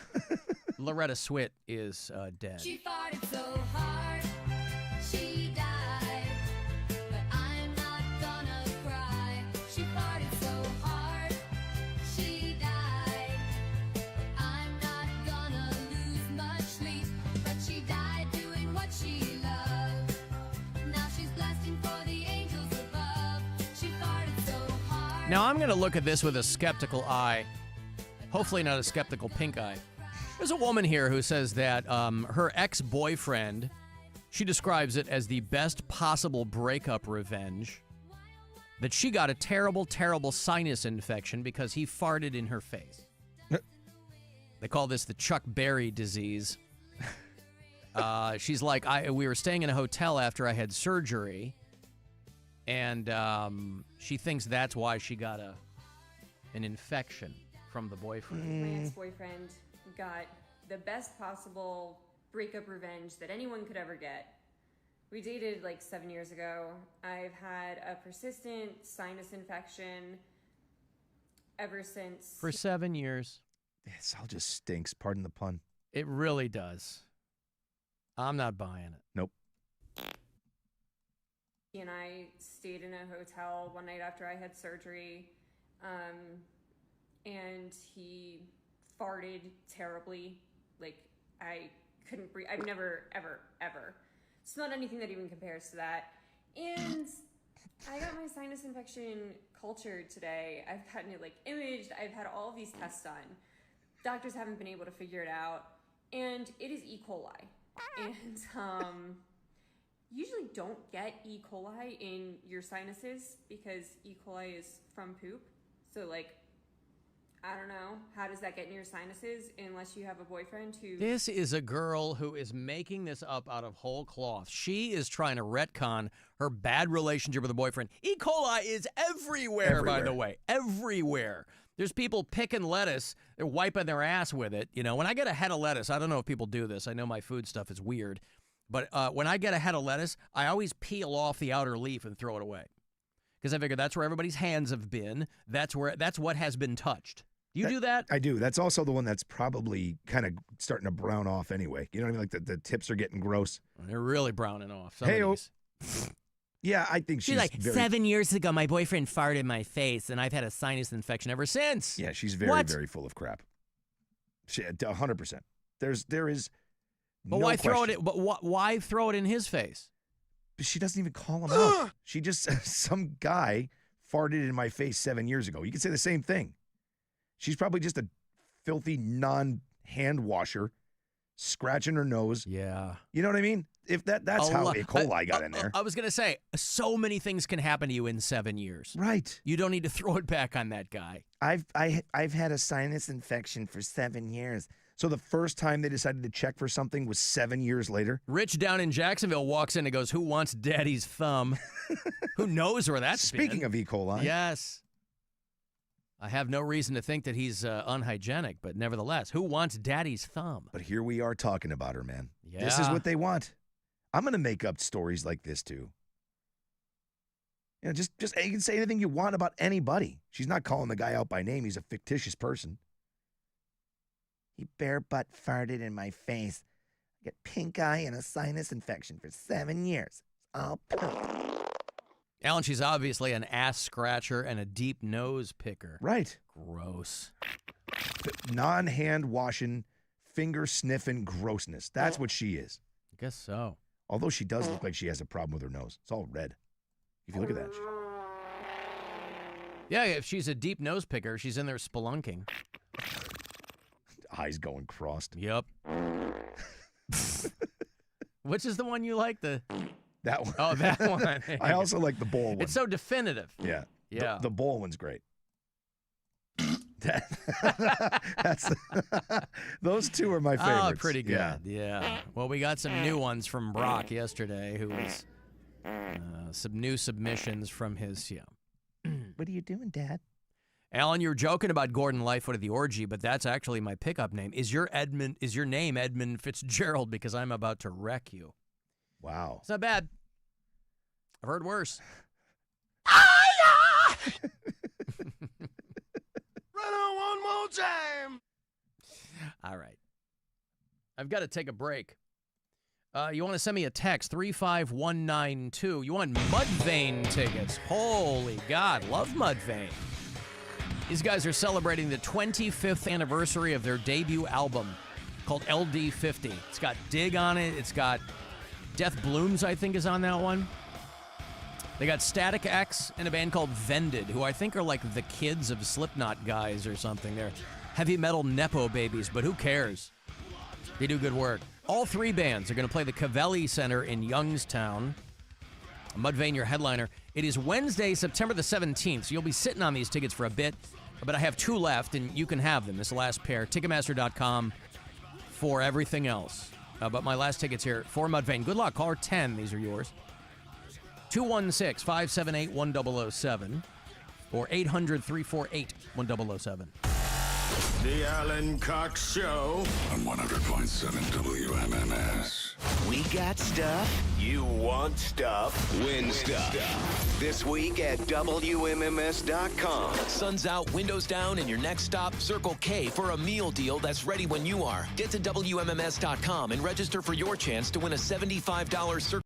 Loretta Swit is dead. She farted so hard, she died. But I'm not gonna cry. She farted so hard, she died. But I'm not gonna lose much sleep. But she died doing what she loved. Now she's blasting for the angels above. She farted so hard. Now, I'm going to look at this with a skeptical eye. Hopefully not a skeptical pink eye. There's a woman here who says that her ex-boyfriend, she describes it as the best possible breakup revenge, that she got a terrible, terrible sinus infection because he farted in her face. They call this the Chuck Berry disease. She's like, we were staying in a hotel after I had surgery, and she thinks that's why she got an infection from the boyfriend. My ex-boyfriend got the best possible breakup revenge that anyone could ever get. We dated like 7 years ago. I've had a persistent sinus infection ever since. For 7 years. This all just stinks, pardon the pun. It really does. I'm not buying it. Nope. He and I stayed in a hotel one night after I had surgery. And he farted terribly. Like, I couldn't breathe. I've never, ever smelled anything that even compares to that. And I got my sinus infection cultured today. I've gotten it, like, imaged. I've had all of these tests done. Doctors haven't been able to figure it out. And it is E. coli. And, usually don't get E. coli in your sinuses because E. coli is from poop. So, like, I don't know. How does that get in your sinuses unless you have a boyfriend who... This is a girl who is making this up out of whole cloth. She is trying to retcon her bad relationship with a boyfriend. E. coli is everywhere, by the way. Everywhere. There's people picking lettuce. They're wiping their ass with it. You know, when I get a head of lettuce, I don't know if people do this. I know my food stuff is weird. But when I get a head of lettuce, I always peel off the outer leaf and throw it away. Because I figure that's where everybody's hands have been. That's what has been touched. You do that? I do. That's also the one that's probably kind of starting to brown off anyway. You know what I mean? Like the tips are getting gross. They're really browning off. Yeah, I think she's like, 7 years ago, my boyfriend farted in my face, and I've had a sinus infection ever since. Yeah, she's very, very full of crap. 100%. There is But no why question. throw it? But why throw it in his face? But she doesn't even call him out. She just some guy farted in my face 7 years ago. You could say the same thing. She's probably just a filthy non-hand washer scratching her nose. Yeah. You know what I mean? If that's how E. coli got in there. I was going to say, so many things can happen to you in 7 years. Right. You don't need to throw it back on that guy. I've had a sinus infection for 7 years. So the first time they decided to check for something was 7 years later? Rich down in Jacksonville walks in and goes, "Who wants daddy's thumb?" Who knows where that's Speaking been? of E. coli. Yes. I have no reason to think that he's unhygienic, but nevertheless, who wants daddy's thumb? But here we are talking about her, man. Yeah. This is what they want. I'm going to make up stories like this, too. You know, just you can say anything you want about anybody. She's not calling the guy out by name. He's a fictitious person. He bare butt farted in my face. I get pink eye and a sinus infection for 7 years. All poop. Alan, she's obviously an ass scratcher and a deep nose picker. Right. Gross. Non-hand washing, finger sniffing grossness. That's what she is. I guess so. Although she does look like she has a problem with her nose. It's all red. If you look at that. Yeah, if she's a deep nose picker, she's in there spelunking. Eyes going crossed. Yep. Which is the one you like? That one. Oh, that one. I also like the bowl one. It's so definitive. Yeah. Yeah. The bowl one's great. That's those two are my favorites. Oh, pretty good. Yeah. Well, we got some new ones from Brock yesterday, who was some new submissions from his. What are you doing, Dad? Alan, you were joking about Gordon Lightfoot of the Orgy, but that's actually my pickup name. Is your name Edmund Fitzgerald? Because I'm about to wreck you. Wow. It's not bad. I've heard worse. Run on one more time. All right. I've got to take a break. You want to send me a text, 35192. You want Mudvayne tickets. Holy God, love Mudvayne. These guys are celebrating the 25th anniversary of their debut album called LD50. It's got Dig on it. It's got Death Blooms, I think, is on that one. They got Static X and a band called Vended, who I think are like the kids of Slipknot guys or something. They're heavy metal Nepo babies, but who cares? They do good work. All three bands are going to play the Cavelli Center in Youngstown. Mudvayne, your headliner. It is Wednesday, September the 17th, so you'll be sitting on these tickets for a bit, but I have two left, and you can have them, this last pair. Ticketmaster.com for everything else. But my last tickets here for Mudvayne. Good luck. Caller 10. These are yours. 216-578-1007 or 800-348-1007. The Alan Cox Show on 100.7 WMMS. We got stuff. You want stuff. Win stuff. This week at WMMS.com. Sun's out, windows down, and your next stop, Circle K, for a meal deal that's ready when you are. Get to WMMS.com and register for your chance to win a $75 Circle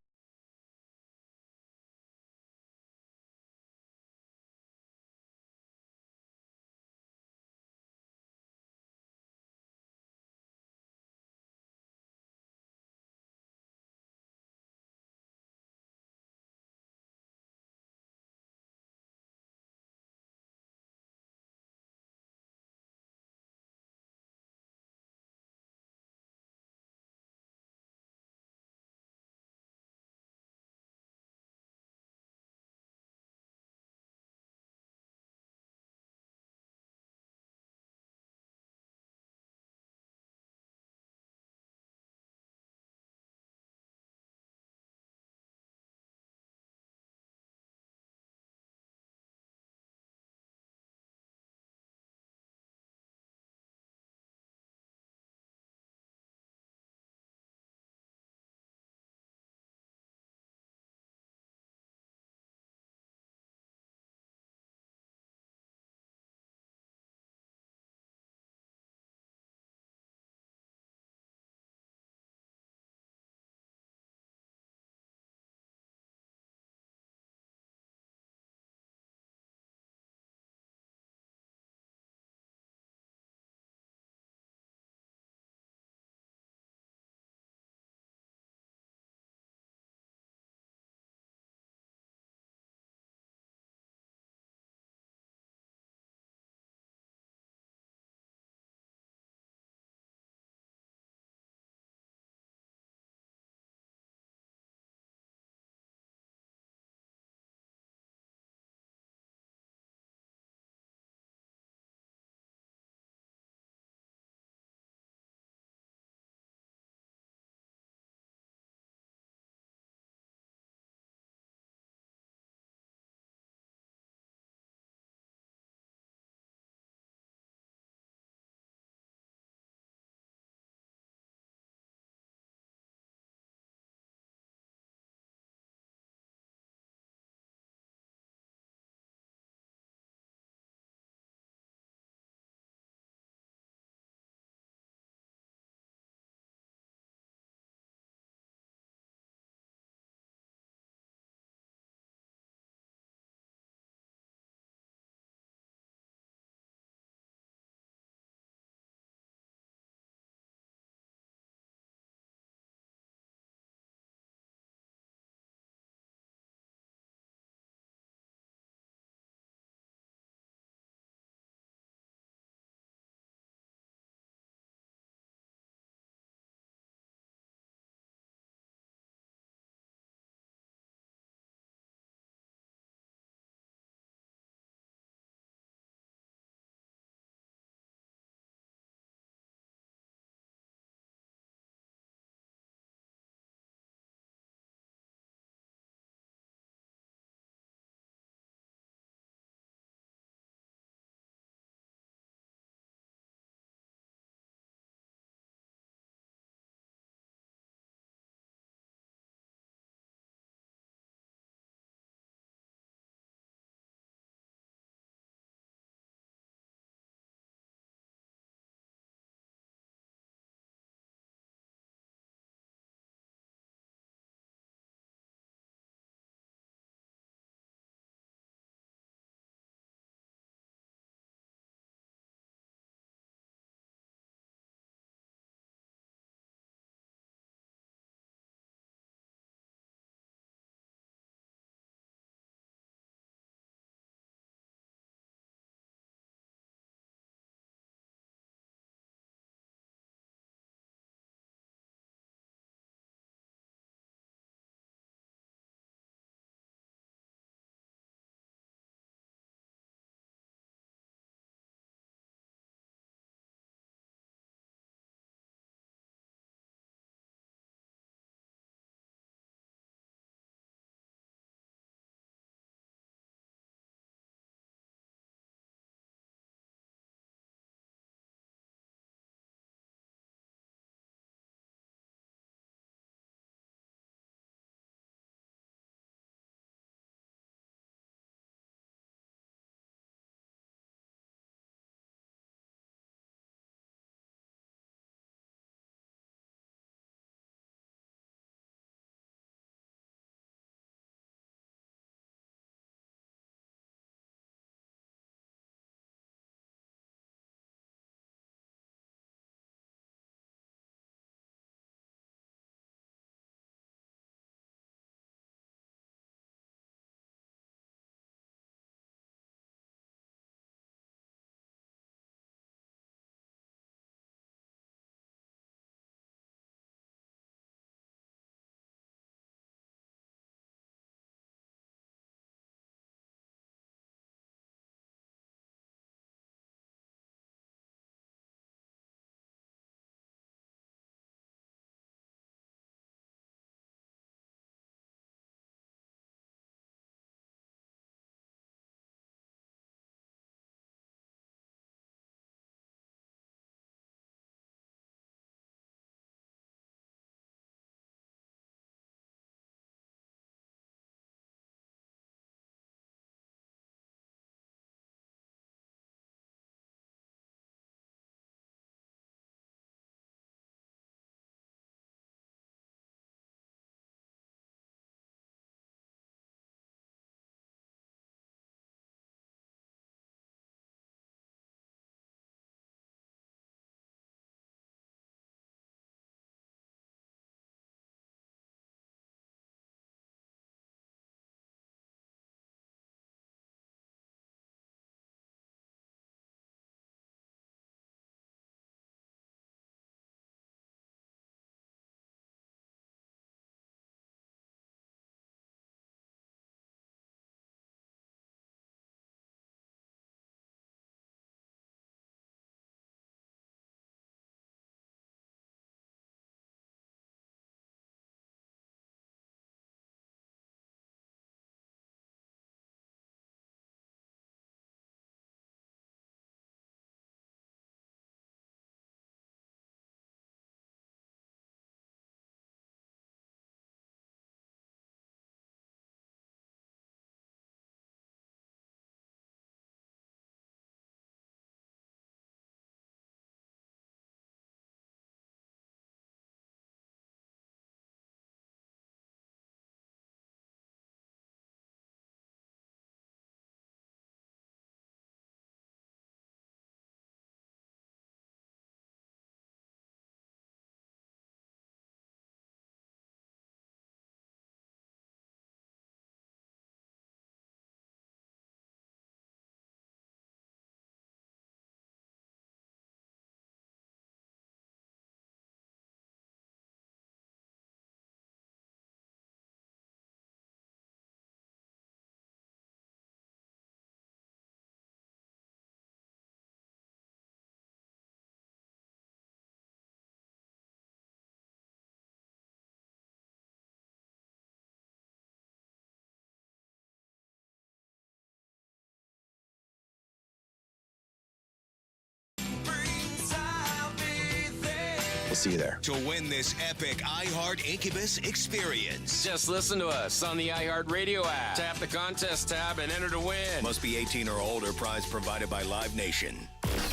see you there. To win this epic iHeart Incubus experience. Just listen to us on the iHeart Radio app. Tap the contest tab and enter to win. Must be 18 or older. Prize provided by Live Nation.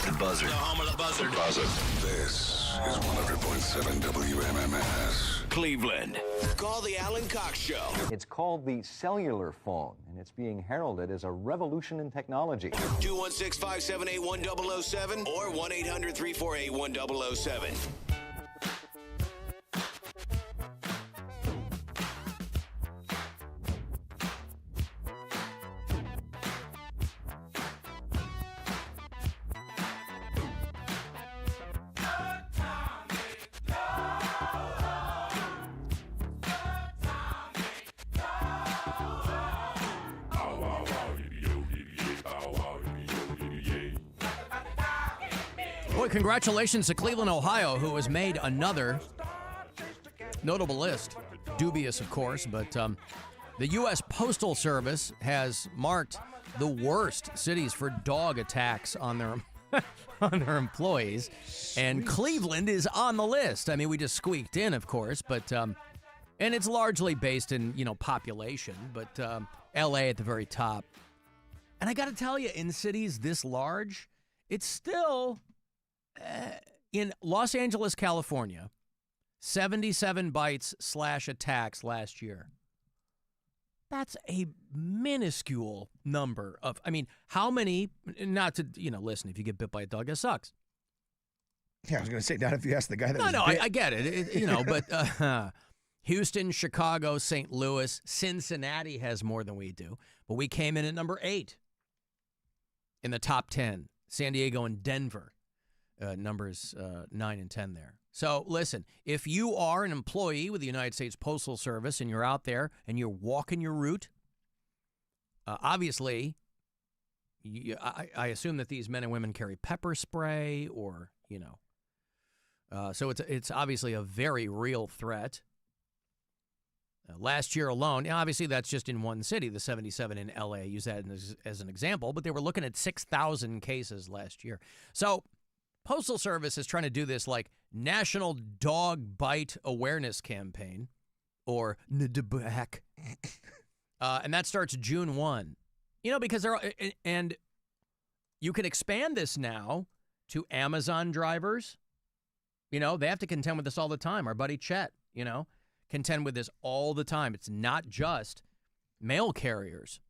The Buzzard. The home of the Buzzard. This is 100.7 WMMS. Cleveland. Call the Alan Cox Show. It's called the cellular phone, and it's being heralded as a revolution in technology. 216-578-1007 or 1-800-348-1007. Boy, congratulations to Cleveland, Ohio, who has made another notable list. Dubious, of course, but the U.S. Postal Service has marked the worst cities for dog attacks on their on their employees, and Cleveland is on the list. I mean, we just squeaked in, of course, but and it's largely based in population, but L.A. at the very top. And I got to tell you, in cities this large, it's still. In Los Angeles, California, 77 bites/attacks last year. That's a minuscule number of, how many, not to, listen, if you get bit by a dog, that sucks. Yeah, I was going to say, not if you ask the guy that was No, bit. I get it, but Houston, Chicago, St. Louis, Cincinnati has more than we do, but we came in at number 8 in the top 10. San Diego and Denver. Numbers 9 and 10 there. So listen, if you are an employee with the United States Postal Service and you're out there and you're walking your route, obviously, I assume that these men and women carry pepper spray or, so it's obviously a very real threat. Last year alone, obviously that's just in one city, the 77 in L.A. Use that as an example, but they were looking at 6,000 cases last year. So Postal Service is trying to do this like National Dog Bite Awareness Campaign, or NDBAC, and that starts June 1. Because and you can expand this now to Amazon drivers. They have to contend with this all the time. Our buddy Chet, contend with this all the time. It's not just mail carriers.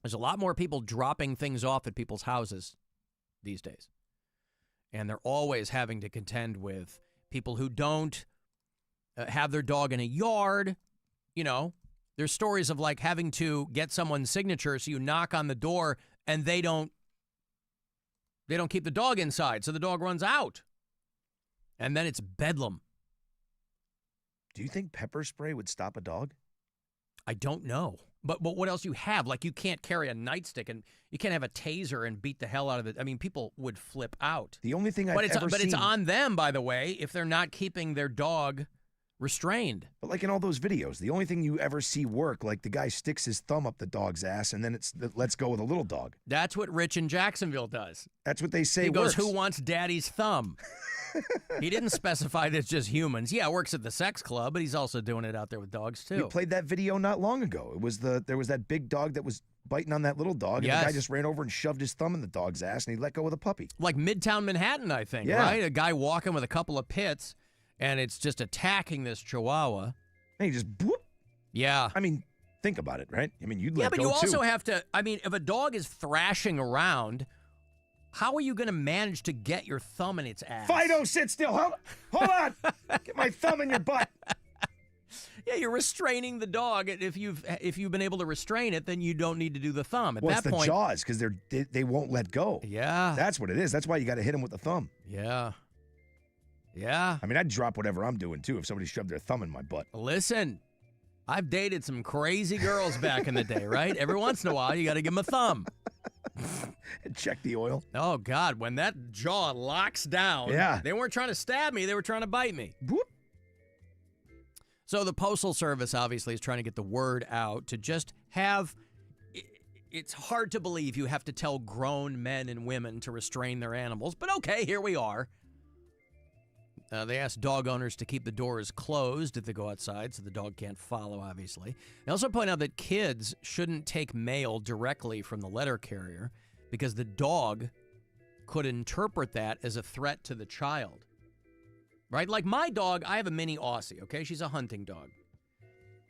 There's a lot more people dropping things off at people's houses these days. And they're always having to contend with people who don't have their dog in a yard. There's stories of like having to get someone's signature, so you knock on the door and they don't keep the dog inside, so the dog runs out. And then it's bedlam. Do you think pepper spray would stop a dog? I don't know. But what else you have? Like, you can't carry a nightstick, and you can't have a taser and beat the hell out of it. I mean, people would flip out. The only thing I've ever seen... But it's on them, by the way, if they're not keeping their dog restrained. But like in all those videos, the only thing you ever see work, like the guy sticks his thumb up the dog's ass, and then it's let's go with a little dog. That's what Rich in Jacksonville does. That's what they say He goes, works. who wants daddy's thumb? He didn't specify that it's just humans. Yeah, it works at the sex club, but he's also doing it out there with dogs, too. We played that video not long ago. There was that big dog that was biting on that little dog, and the guy just ran over and shoved his thumb in the dog's ass, and he let go of the puppy. Like Midtown Manhattan, I think, right? A guy walking with a couple of pits, and it's just attacking this chihuahua. And he just, whoop. Yeah. I mean, think about it, right? I mean, you'd let go, but you also too. have to, if a dog is thrashing around, how are you going to manage to get your thumb in its ass? Fido, sit still. Hold on. Get my thumb in your butt. Yeah, you're restraining the dog. If you've been able to restrain it, then you don't need to do the thumb. At that it's point, the jaws, because they won't let go. Yeah. That's what it is. That's why you got to hit him with the thumb. Yeah. Yeah. I mean, I'd drop whatever I'm doing, too, if somebody shoved their thumb in my butt. Listen, I've dated some crazy girls back in the day, right? Every once in a while, you got to give them a thumb. Check the oil. Oh, God, when that jaw locks down, they weren't trying to stab me, they were trying to bite me. Whoop. So the Postal Service obviously is trying to get the word out to just have, it's hard to believe you have to tell grown men and women to restrain their animals, but okay, here we are. They asked dog owners to keep the doors closed if they go outside so the dog can't follow, obviously. They also point out that kids shouldn't take mail directly from the letter carrier because the dog could interpret that as a threat to the child. Right? Like my dog, I have a mini Aussie, okay? She's a hunting dog.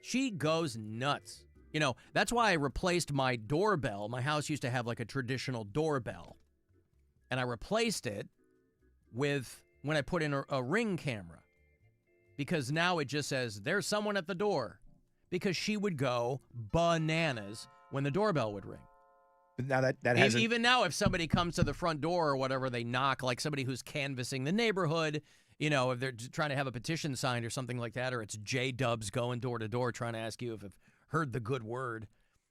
She goes nuts. You know, that's why I replaced my doorbell. My house used to have like a traditional doorbell. And I replaced it with when I put in a Ring camera. Because now it just says, there's someone at the door. Because she would go bananas when the doorbell would ring. But now that hasn't... Even now, if somebody comes to the front door or whatever, they knock, like somebody who's canvassing the neighborhood, you know, if they're trying to have a petition signed or something like that, or it's J-Dubs going door to door trying to ask you if I've heard the good word,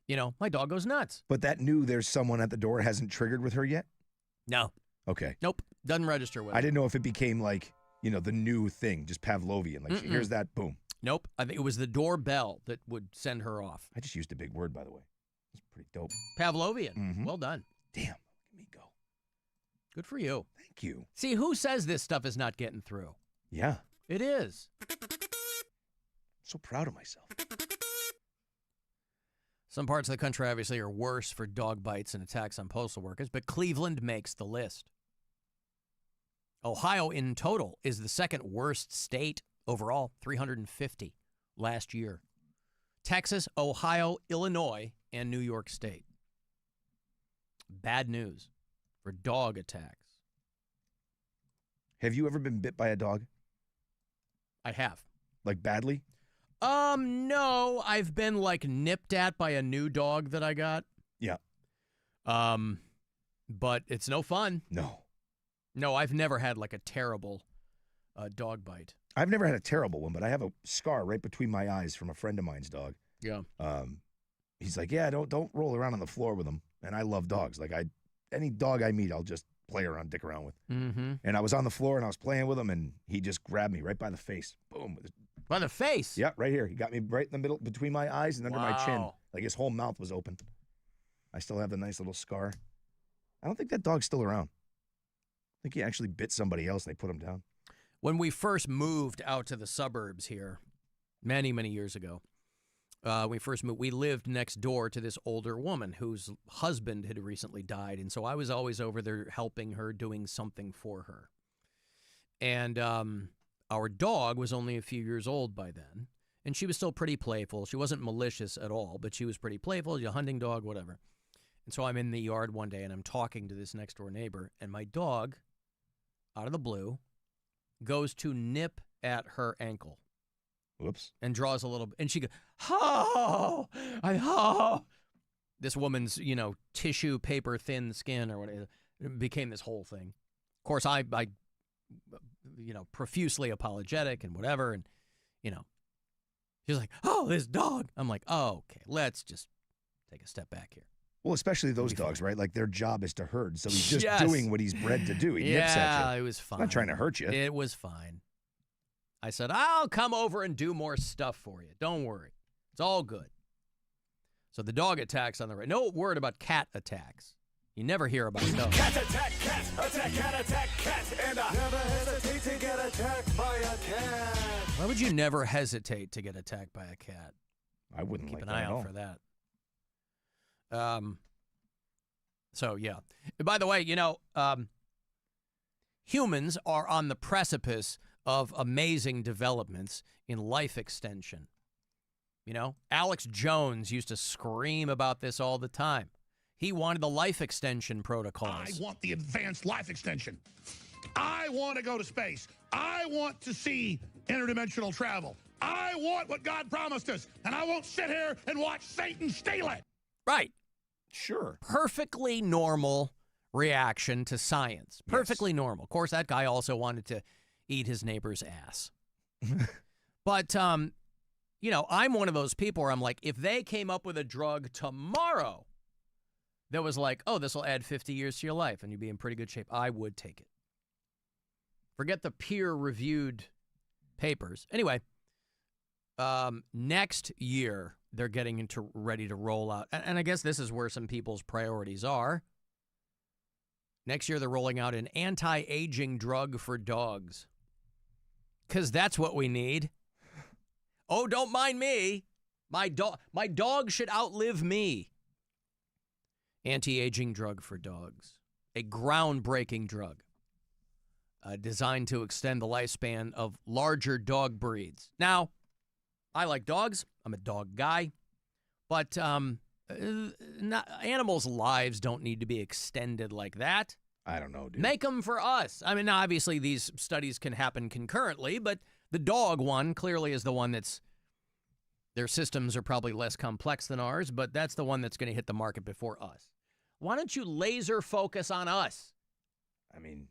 you know, my dog goes nuts. But that new there's someone at the door hasn't triggered with her yet? No. Okay. Nope. Doesn't register with I didn't know if it became like, you know, the new thing, just Pavlovian. Like, she hears that, boom. Nope. I think it was the doorbell that would send her off. I just used a big word, by the way. It's pretty dope. Pavlovian. Well done. Damn. Let me go. Good for you. Thank you. See, who says this stuff is not getting through? Yeah. It is. So proud of myself. Some parts of the country obviously are worse for dog bites and attacks on postal workers, but Cleveland makes the list. Ohio in total is the second worst state overall, 350 last year. Texas, Ohio, Illinois, and New York State. Bad news for dog attacks. Have you ever been bit by a dog? I have. Like badly? No, I've been like nipped at by a new dog that I got. Yeah. But it's no fun. No, I've never had like a terrible dog bite. I've never had a terrible one, but I have a scar right between my eyes from a friend of mine's dog. Yeah. He's like, yeah, don't roll around on the floor with them. And I love dogs. Like any dog I meet, I'll just play around, dick around with. Mm-hmm. And I was on the floor and I was playing with him, and he just grabbed me right by the face. Boom. By the face? Yeah, right here. He got me right in the middle between my eyes and under my chin. Like his whole mouth was open. I still have the nice little scar. I don't think that dog's still around. I think he actually bit somebody else and they put him down. When we first moved out to the suburbs here, many, many years ago, we lived next door to this older woman whose husband had recently died. And so I was always over there helping her, doing something for her. And our dog was only a few years old by then. And she was still pretty playful. She wasn't malicious at all, but she was pretty playful, a hunting dog, whatever. And so I'm in the yard one day and I'm talking to this next door neighbor. And my dog, out of the blue, goes to nip at her ankle. Whoops. And draws a little, and she goes, oh. This woman's, tissue paper thin skin or whatever, it became this whole thing. Of course, I profusely apologetic and whatever. And, she's like, oh, this dog. I'm like, oh, okay, let's just take a step back here. Well, especially those dogs, right? Like their job is to herd. So he's just doing what he's bred to do. He nips at you. Yeah, it was fine. He's not trying to hurt you. It was fine. I said, I'll come over and do more stuff for you. Don't worry. It's all good. So the dog attacks on the right. No word about cat attacks. You never hear about dogs. Cat attack, cat attack, cat attack, cat, and never hesitate to get attacked by a cat. Why would you never hesitate to get attacked by a cat? I wouldn't keep like an eye that at out all. for that. So yeah. By the way, humans are on the precipice of amazing developments in life extension. Alex Jones used to scream about this all the time. He wanted the life extension protocols. I want the advanced life extension. I want to go to space. I want to see interdimensional travel. I want what God promised us, and I won't sit here and watch Satan steal it. Right. Sure. Perfectly normal reaction to science. Perfectly normal. Of course, that guy also wanted to eat his neighbor's ass. But, I'm one of those people where I'm like, if they came up with a drug tomorrow that was like, oh, this will add 50 years to your life and you'd be in pretty good shape, I would take it. Forget the peer-reviewed papers. Anyway, next year, they're getting ready to roll out. And I guess this is where some people's priorities are. Next year, they're rolling out an anti-aging drug for dogs. Because that's what we need. Oh, don't mind me. My dog should outlive me. Anti-aging drug for dogs. A groundbreaking drug designed to extend the lifespan of larger dog breeds. Now, I like dogs. I'm a dog guy. But animals' lives don't need to be extended like that. I don't know, dude. Make them for us. I mean, obviously, these studies can happen concurrently, but the dog one clearly is the one that's, their systems are probably less complex than ours, but that's the one that's going to hit the market before us. Why don't you laser focus on us? I mean,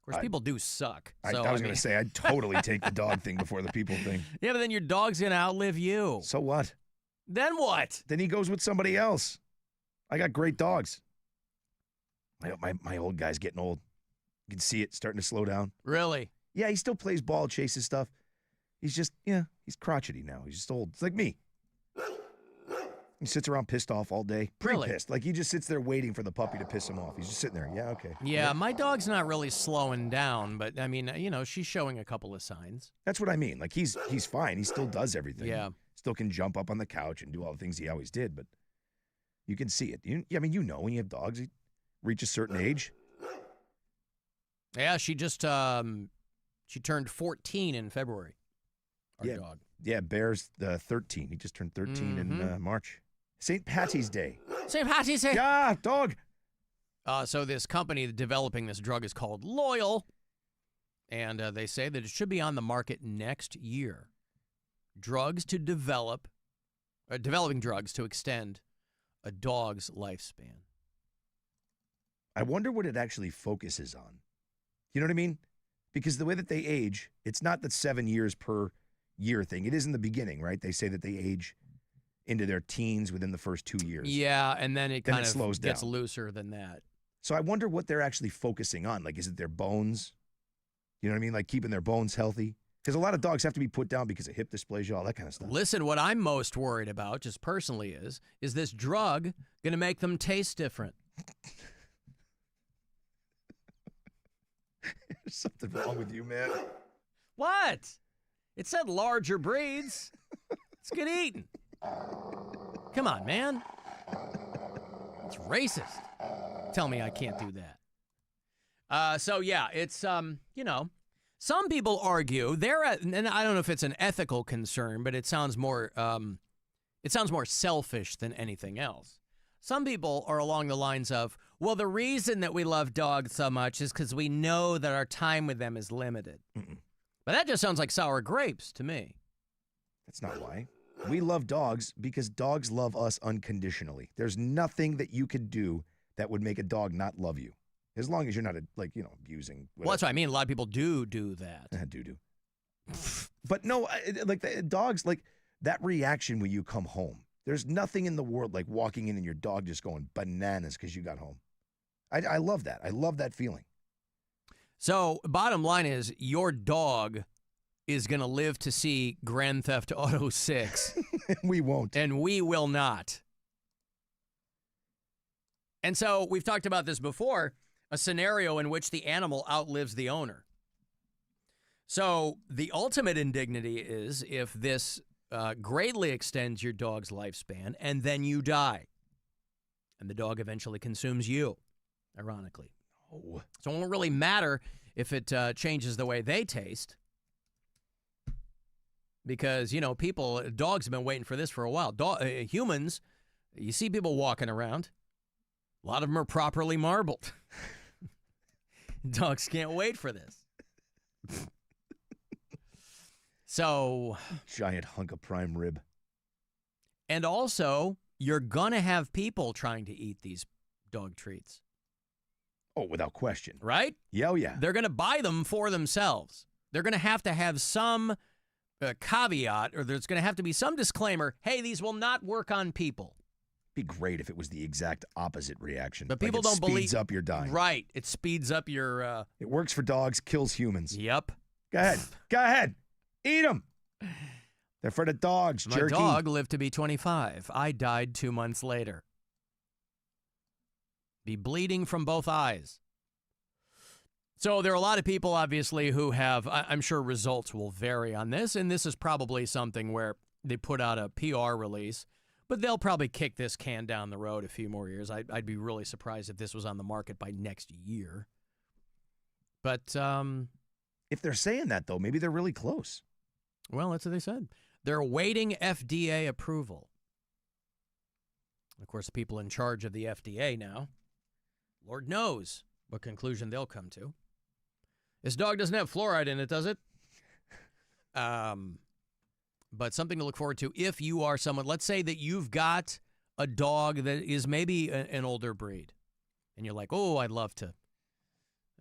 of course, people do suck. I So, was going to say, I'd totally take the dog thing before the people thing. Yeah, but then your dog's going to outlive you. So what? Then what? Then he goes with somebody else. I got great dogs. My old guy's getting old. You can see it starting to slow down. Really? Yeah, he still plays ball, chases stuff. He's just, he's crotchety now. He's just old. It's like me. He sits around pissed off all day. Pretty Really? pissed. Like he just sits there waiting for the puppy to piss him off. He's just sitting there. Yeah, okay. Yeah, my dog's not really slowing down, but I mean, she's showing a couple of signs. That's what I mean. Like he's fine. He still does everything. Yeah. Still can jump up on the couch and do all the things he always did, but you can see it. I mean, when you have dogs, you reach a certain age. Yeah, she just she turned 14 in February. Our dog. Yeah, Bear's 13. He just turned 13 in March. St. Patty's Day. St. Patty's Day. Yeah, dog. So this company developing this drug is called Loyal, and they say that it should be on the market next year. Developing drugs to extend a dog's lifespan. I wonder what it actually focuses on. You know what I mean? Because the way that they age, it's not the 7 years per year thing. It is in the beginning, right? They say that they age into their teens within the first 2 years. Yeah, and then it kind of slows down. gets looser than that. So I wonder what they're actually focusing on. Like, is it their bones? You know what I mean? Like keeping their bones healthy? Because a lot of dogs have to be put down because of hip dysplasia, all that kind of stuff. Listen, what I'm most worried about, just personally, is this drug going to make them taste different? There's something wrong with you, man. What? It said larger breeds. Let's get eaten. Come on, man. It's racist. Tell me I can't do that. So yeah, it's some people argue and I don't know if it's an ethical concern, but it sounds more selfish than anything else. Some people are along the lines of, well, the reason that we love dogs so much is because we know that our time with them is limited. But that just sounds like sour grapes to me. That's not why. We love dogs because dogs love us unconditionally. There's nothing that you could do that would make a dog not love you. As long as you're not, abusing. Whatever. Well, that's what I mean. A lot of people do that. Do. But no, like the dogs, like that reaction when you come home. There's nothing in the world like walking in and your dog just going bananas because you got home. I love that. I love that feeling. So, bottom line is, your dog is going to live to see Grand Theft Auto 6. We won't. And we will not. And so, we've talked about this before, a scenario in which the animal outlives the owner. So, the ultimate indignity is if this greatly extends your dog's lifespan and then you die. And the dog eventually consumes you, ironically. Oh. So it won't really matter if it changes the way they taste. Because, dogs have been waiting for this for a while. Humans, you see people walking around. A lot of them are properly marbled. Dogs can't wait for this. So, giant hunk of prime rib. And also, you're going to have people trying to eat these dog treats. Oh, without question. Right? Yeah, oh yeah. They're going to buy them for themselves. They're going to have some caveat, or there's going to have to be some disclaimer, hey, these will not work on people. It'd be great if it was the exact opposite reaction. But people don't believe. Speeds up your dying. Right. It speeds up your... It works for dogs, kills humans. Yep. Go ahead. Go ahead. Eat them. They're for the dogs, jerky. My dog lived to be 25. I died 2 months later. Be bleeding from both eyes. So there are a lot of people, obviously, who have, I'm sure results will vary on this, and this is probably something where they put out a PR release, but they'll probably kick this can down the road a few more years. I'd be really surprised if this was on the market by next year. But if they're saying that, though, maybe they're really close. Well, that's what they said. They're awaiting FDA approval. Of course, the people in charge of the FDA now, Lord knows what conclusion they'll come to. This dog doesn't have fluoride in it, does it? But something to look forward to if you are someone, let's say that you've got a dog that is maybe an older breed, and you're like, oh, I'd love to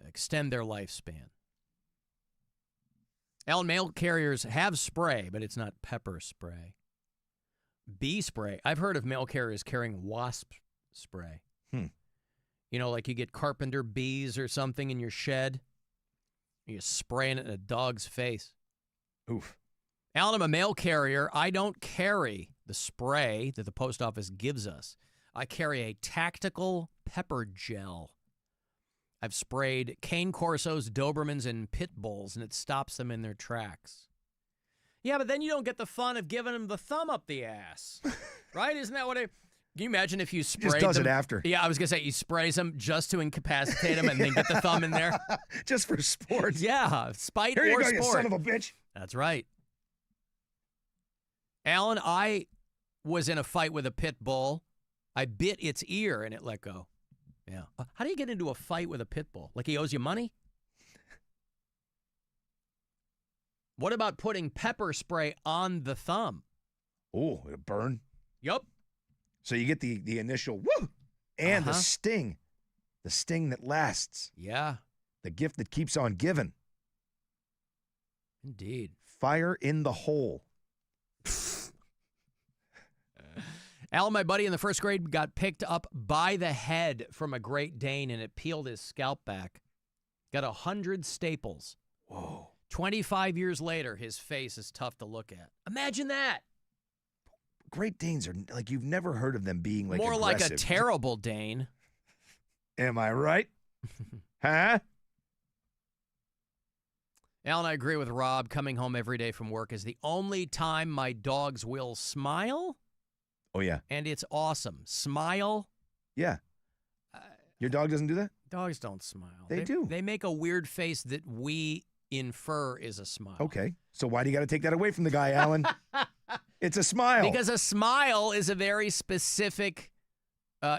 extend their lifespan. Alan, mail carriers have spray, but it's not pepper spray. Bee spray. I've heard of mail carriers carrying wasp spray. You know, like you get carpenter bees or something in your shed. You're spraying it in a dog's face. Oof. Alan, I'm a mail carrier. I don't carry the spray that the post office gives us. I carry a tactical pepper gel. I've sprayed cane corsos, Dobermans, and pit bulls, and it stops them in their tracks. Yeah, but then you don't get the fun of giving them the thumb up the ass. Right? Isn't that what it... Can you imagine if you sprayed Just does them? it after. Yeah, I was going to say, you spray them just to incapacitate them and then get the thumb in there. Just for sport. Yeah, spite Here you or go, sport. you son of a bitch. That's right. Alan, I was in a fight with a pit bull. I bit its ear and it let go. Yeah. How do you get into a fight with a pit bull? Like he owes you money? What about putting pepper spray on the thumb? Oh, it'll burn? Yup. So you get the initial woo and the sting that lasts. Yeah. The gift that keeps on giving. Indeed. Fire in the hole. Alan, my buddy in the first grade, got picked up by the head from a Great Dane, and it peeled his scalp back. Got 100 staples. Whoa. 25 years later, his face is tough to look at. Imagine that. Great Danes are like, you've never heard of them being like more aggressive. like a terrible Dane. Am I right? Huh? Alan, I agree with Rob. Coming home every day from work is the only time my dogs will smile. Oh, yeah. And it's awesome. Smile. Yeah. Your dog doesn't do that? Dogs don't smile. They do. They make a weird face that we infer is a smile. Okay. So why do you got to take that away from the guy, Alan? It's a smile. Because a smile is a very specific,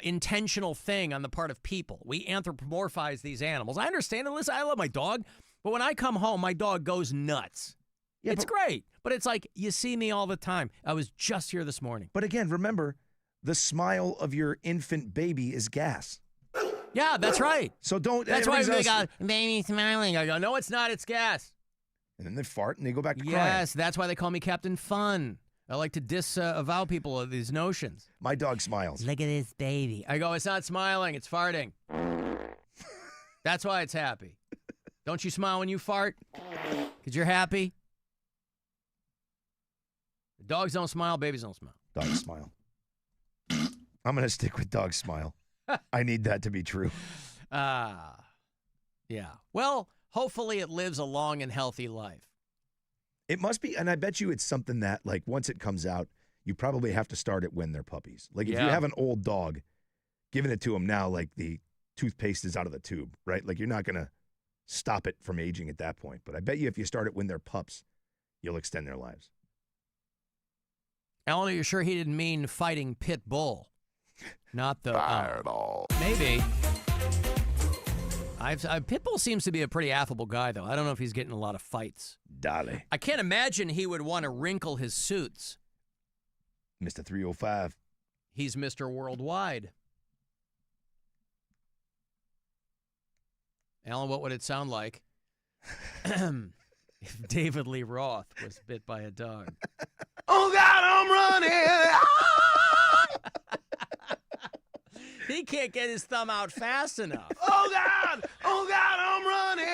intentional thing on the part of people. We anthropomorphize these animals. I understand it. Listen, I love my dog. But when I come home, my dog goes nuts. Yeah, it's great. But it's like, you see me all the time. I was just here this morning. But again, remember, the smile of your infant baby is gas. Yeah, that's right. So don't... That's why they got, baby smiling. I go, no, it's not. It's gas. And then they fart and they go back to crying. Yes, that's why they call me Captain Fun. I like to disavow people of these notions. My dog smiles. Look at this baby. I go, it's not smiling. It's farting. That's why it's happy. Don't you smile when you fart? Because you're happy? Dogs don't smile, babies don't smile. Dogs smile. I'm going to stick with dog smile. I need that to be true. Yeah. Well, hopefully it lives a long and healthy life. It must be, and I bet you it's something that, like, once it comes out, you probably have to start it when they're puppies. Like, if you have an old dog, giving it to them now, like, the toothpaste is out of the tube, right? Like, you're not going to stop it from aging at that point. But I bet you if you start it when they're pups, you'll extend their lives. Alan, are you sure he didn't mean fighting pit bull? Not the... Fireball. Maybe. Pitbull seems to be a pretty affable guy, though. I don't know if he's getting a lot of fights. Dolly. I can't imagine he would want to wrinkle his suits. Mr. 305. He's Mr. Worldwide. Alan, what would it sound like if David Lee Roth was bit by a dog? Oh, God, I'm running. He can't get his thumb out fast enough. Oh, God, I'm running.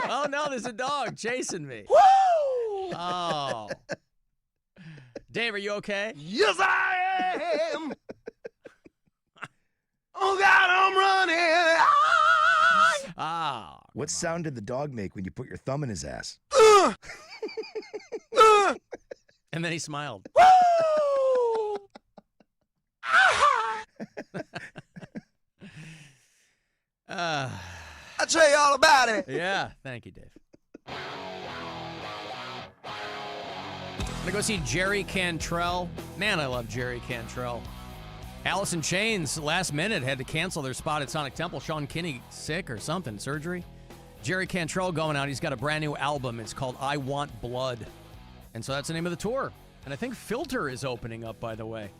Oh, no, there's a dog chasing me. Woo! Oh. Dave, are you okay? Yes, I am. Oh, God, I'm running. What sound did the dog make when you put your thumb in his ass? And then he smiled. I'll tell you all about it. Yeah, thank you, Dave. I'm gonna go see Jerry Cantrell. Man, I love Jerry Cantrell. Alice in Chains, last minute, had to cancel their spot at Sonic Temple. Sean Kinney sick or something, surgery. Jerry Cantrell going out. He's got a brand new album. It's called I Want Blood. And so that's the name of the tour. And I think Filter is opening up, by the way,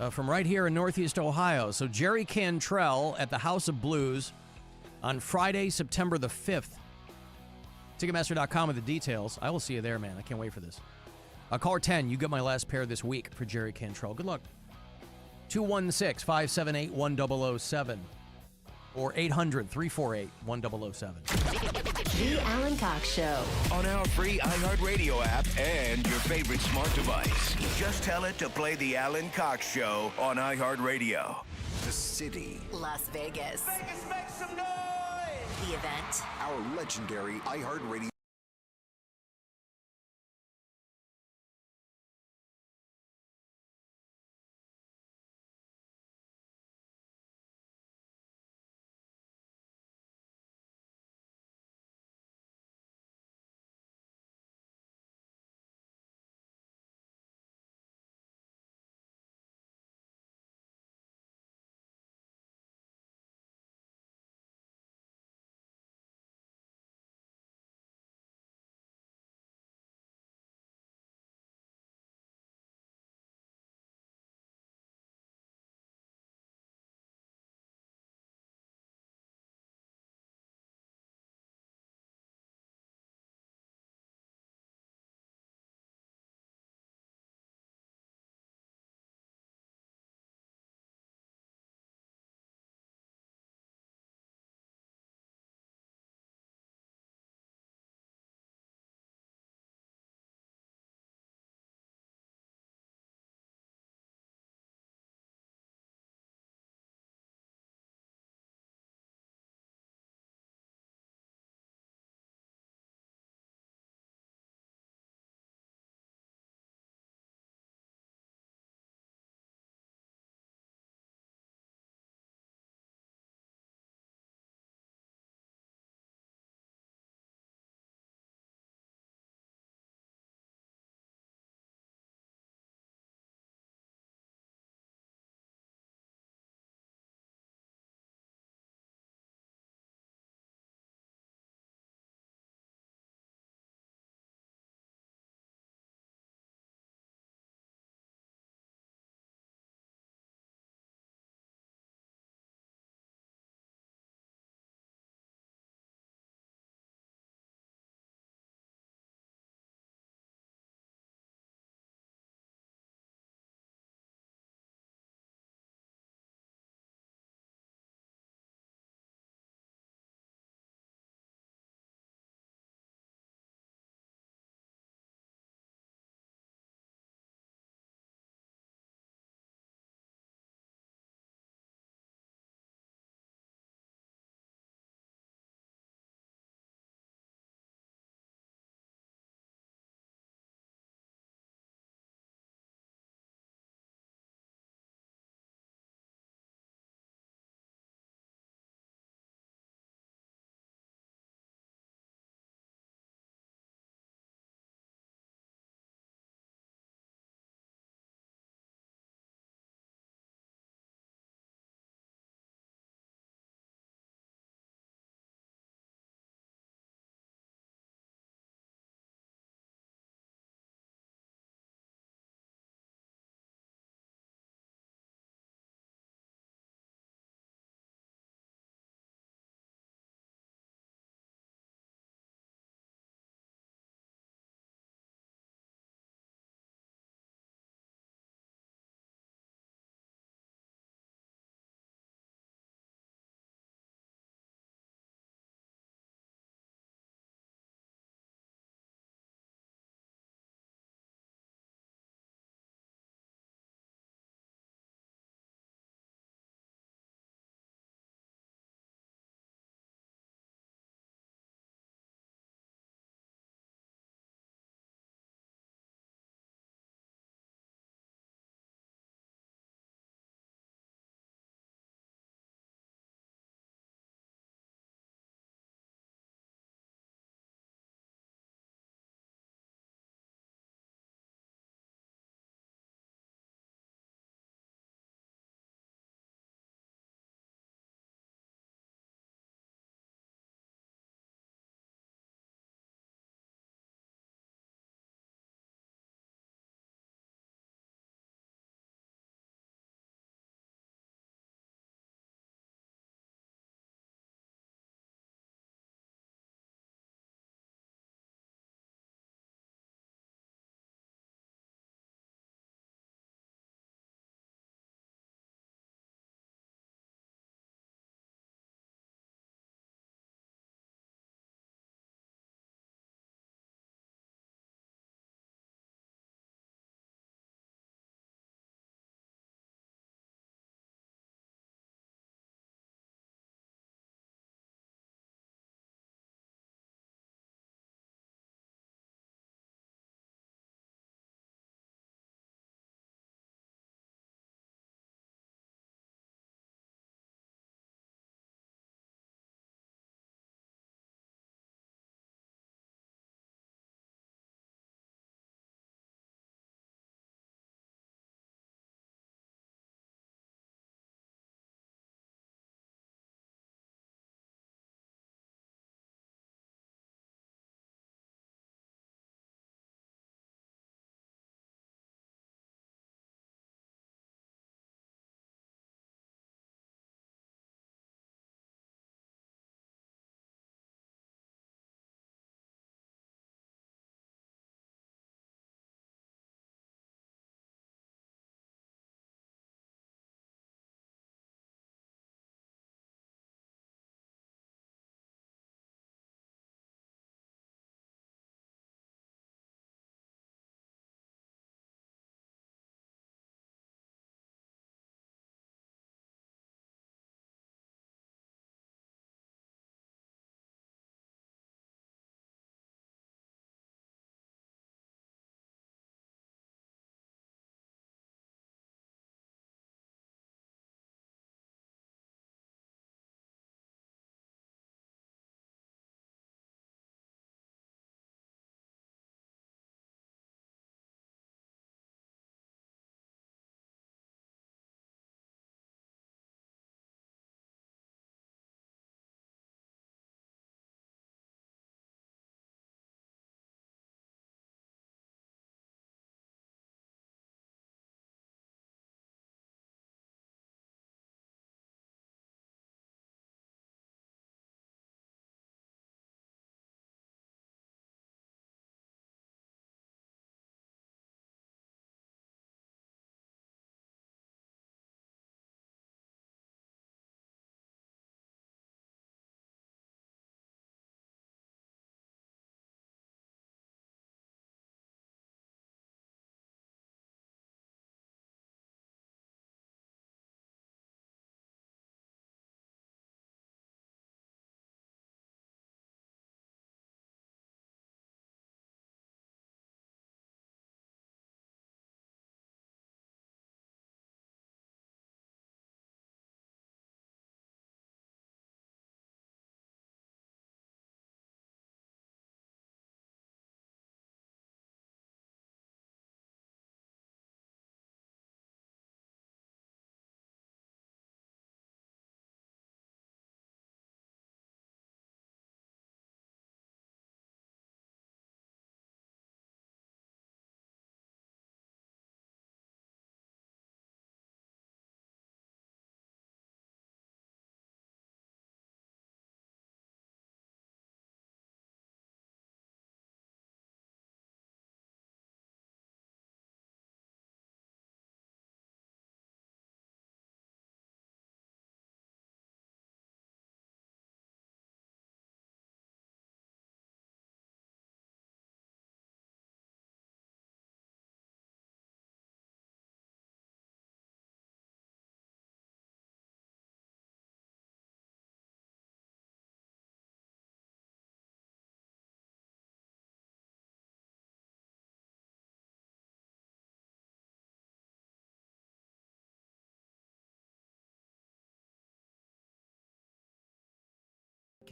from right here in Northeast Ohio. So Jerry Cantrell at the House of Blues on Friday, September the 5th. Ticketmaster.com with the details. I will see you there, man. I can't wait for this. Caller 10, you get my last pair this week for Jerry Cantrell. Good luck. 216-578-1007 or 800-348-1007. The Alan Cox Show. On our free iHeartRadio app and your favorite smart device. Just tell it to play the Alan Cox Show on iHeartRadio. The city. Las Vegas. Vegas, make some noise! The event. Our legendary iHeartRadio.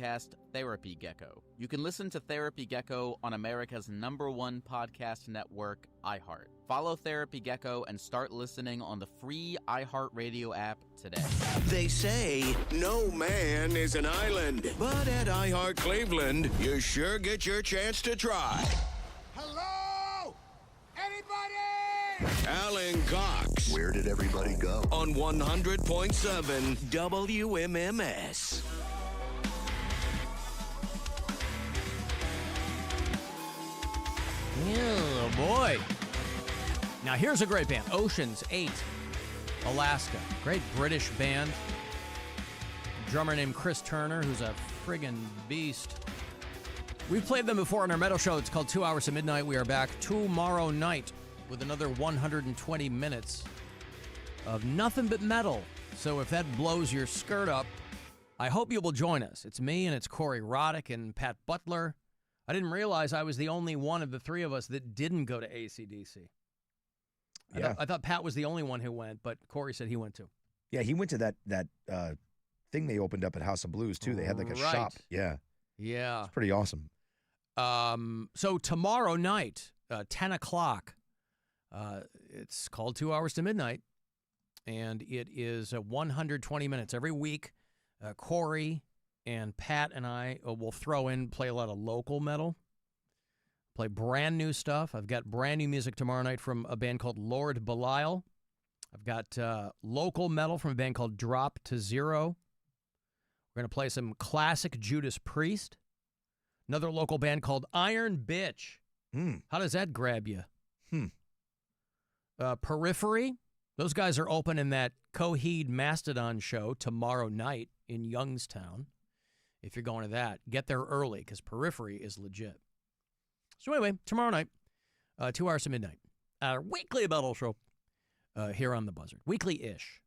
podcast, Therapy Gecko. You can listen to Therapy Gecko on America's #1 podcast network, iHeart. Follow Therapy Gecko and start listening on the free iHeartRadio app today. They say no man is an island, but at iHeart Cleveland, you sure get your chance to try. Hello? Anybody? Alan Cox. Where did everybody go? On 100.7 WMMS. Oh, boy. Now, here's a great band. Ocean's 8, Alaska. Great British band. Drummer named Chris Turner, who's a friggin' beast. We've played them before on our metal show. It's called 2 Hours to Midnight. We are back tomorrow night with another 120 minutes of nothing but metal. So if that blows your skirt up, I hope you will join us. It's me and it's Corey Roddick and Pat Butler. I didn't realize I was the only one of the three of us that didn't go to AC/DC. Yeah. I thought Pat was the only one who went, but Corey said he went too. Yeah, he went to that thing they opened up at House of Blues, too. They had like a Right. shop. Yeah. Yeah. It's pretty awesome. So tomorrow night, 10 o'clock, it's called 2 Hours to Midnight, and it is 120 minutes. Every week, Corey and Pat and I will play a lot of local metal, play brand new stuff. I've got brand new music tomorrow night from a band called Lord Belial. I've got local metal from a band called Drop to Zero. We're going to play some classic Judas Priest. Another local band called Iron Bitch. How does that grab you? Periphery. Those guys are opening that Coheed Mastodon show tomorrow night in Youngstown. If you're going to that, get there early because Periphery is legit. So anyway, tomorrow night, 2 Hours to Midnight, our weekly metal show here on the Buzzard. Weekly-ish.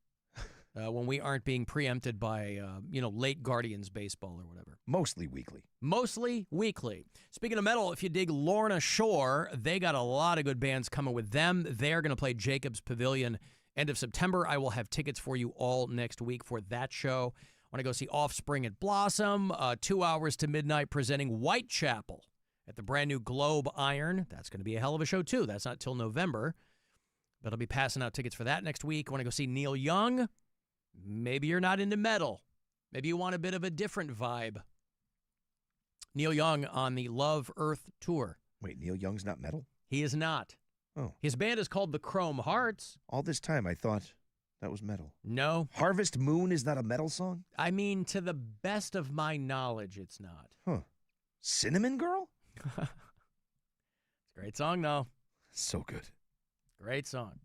When we aren't being preempted by, late Guardians baseball or whatever. Mostly weekly. Mostly weekly. Speaking of metal, if you dig Lorna Shore, they got a lot of good bands coming with them. They're going to play Jacob's Pavilion end of September. I will have tickets for you all next week for that show. I want to go see Offspring at Blossom, 2 Hours to Midnight presenting Whitechapel at the brand new Globe Iron. That's going to be a hell of a show, too. That's not till November. But I'll be passing out tickets for that next week. I want to go see Neil Young. Maybe you're not into metal. Maybe you want a bit of a different vibe. Neil Young on the Love Earth Tour. Wait, Neil Young's not metal? He is not. Oh. His band is called the Chrome Hearts. All this time I thought that was metal. No. Harvest Moon is not a metal song? I mean, to the best of my knowledge, it's not. Huh. Cinnamon Girl? It's a great song, though. So good. Great song.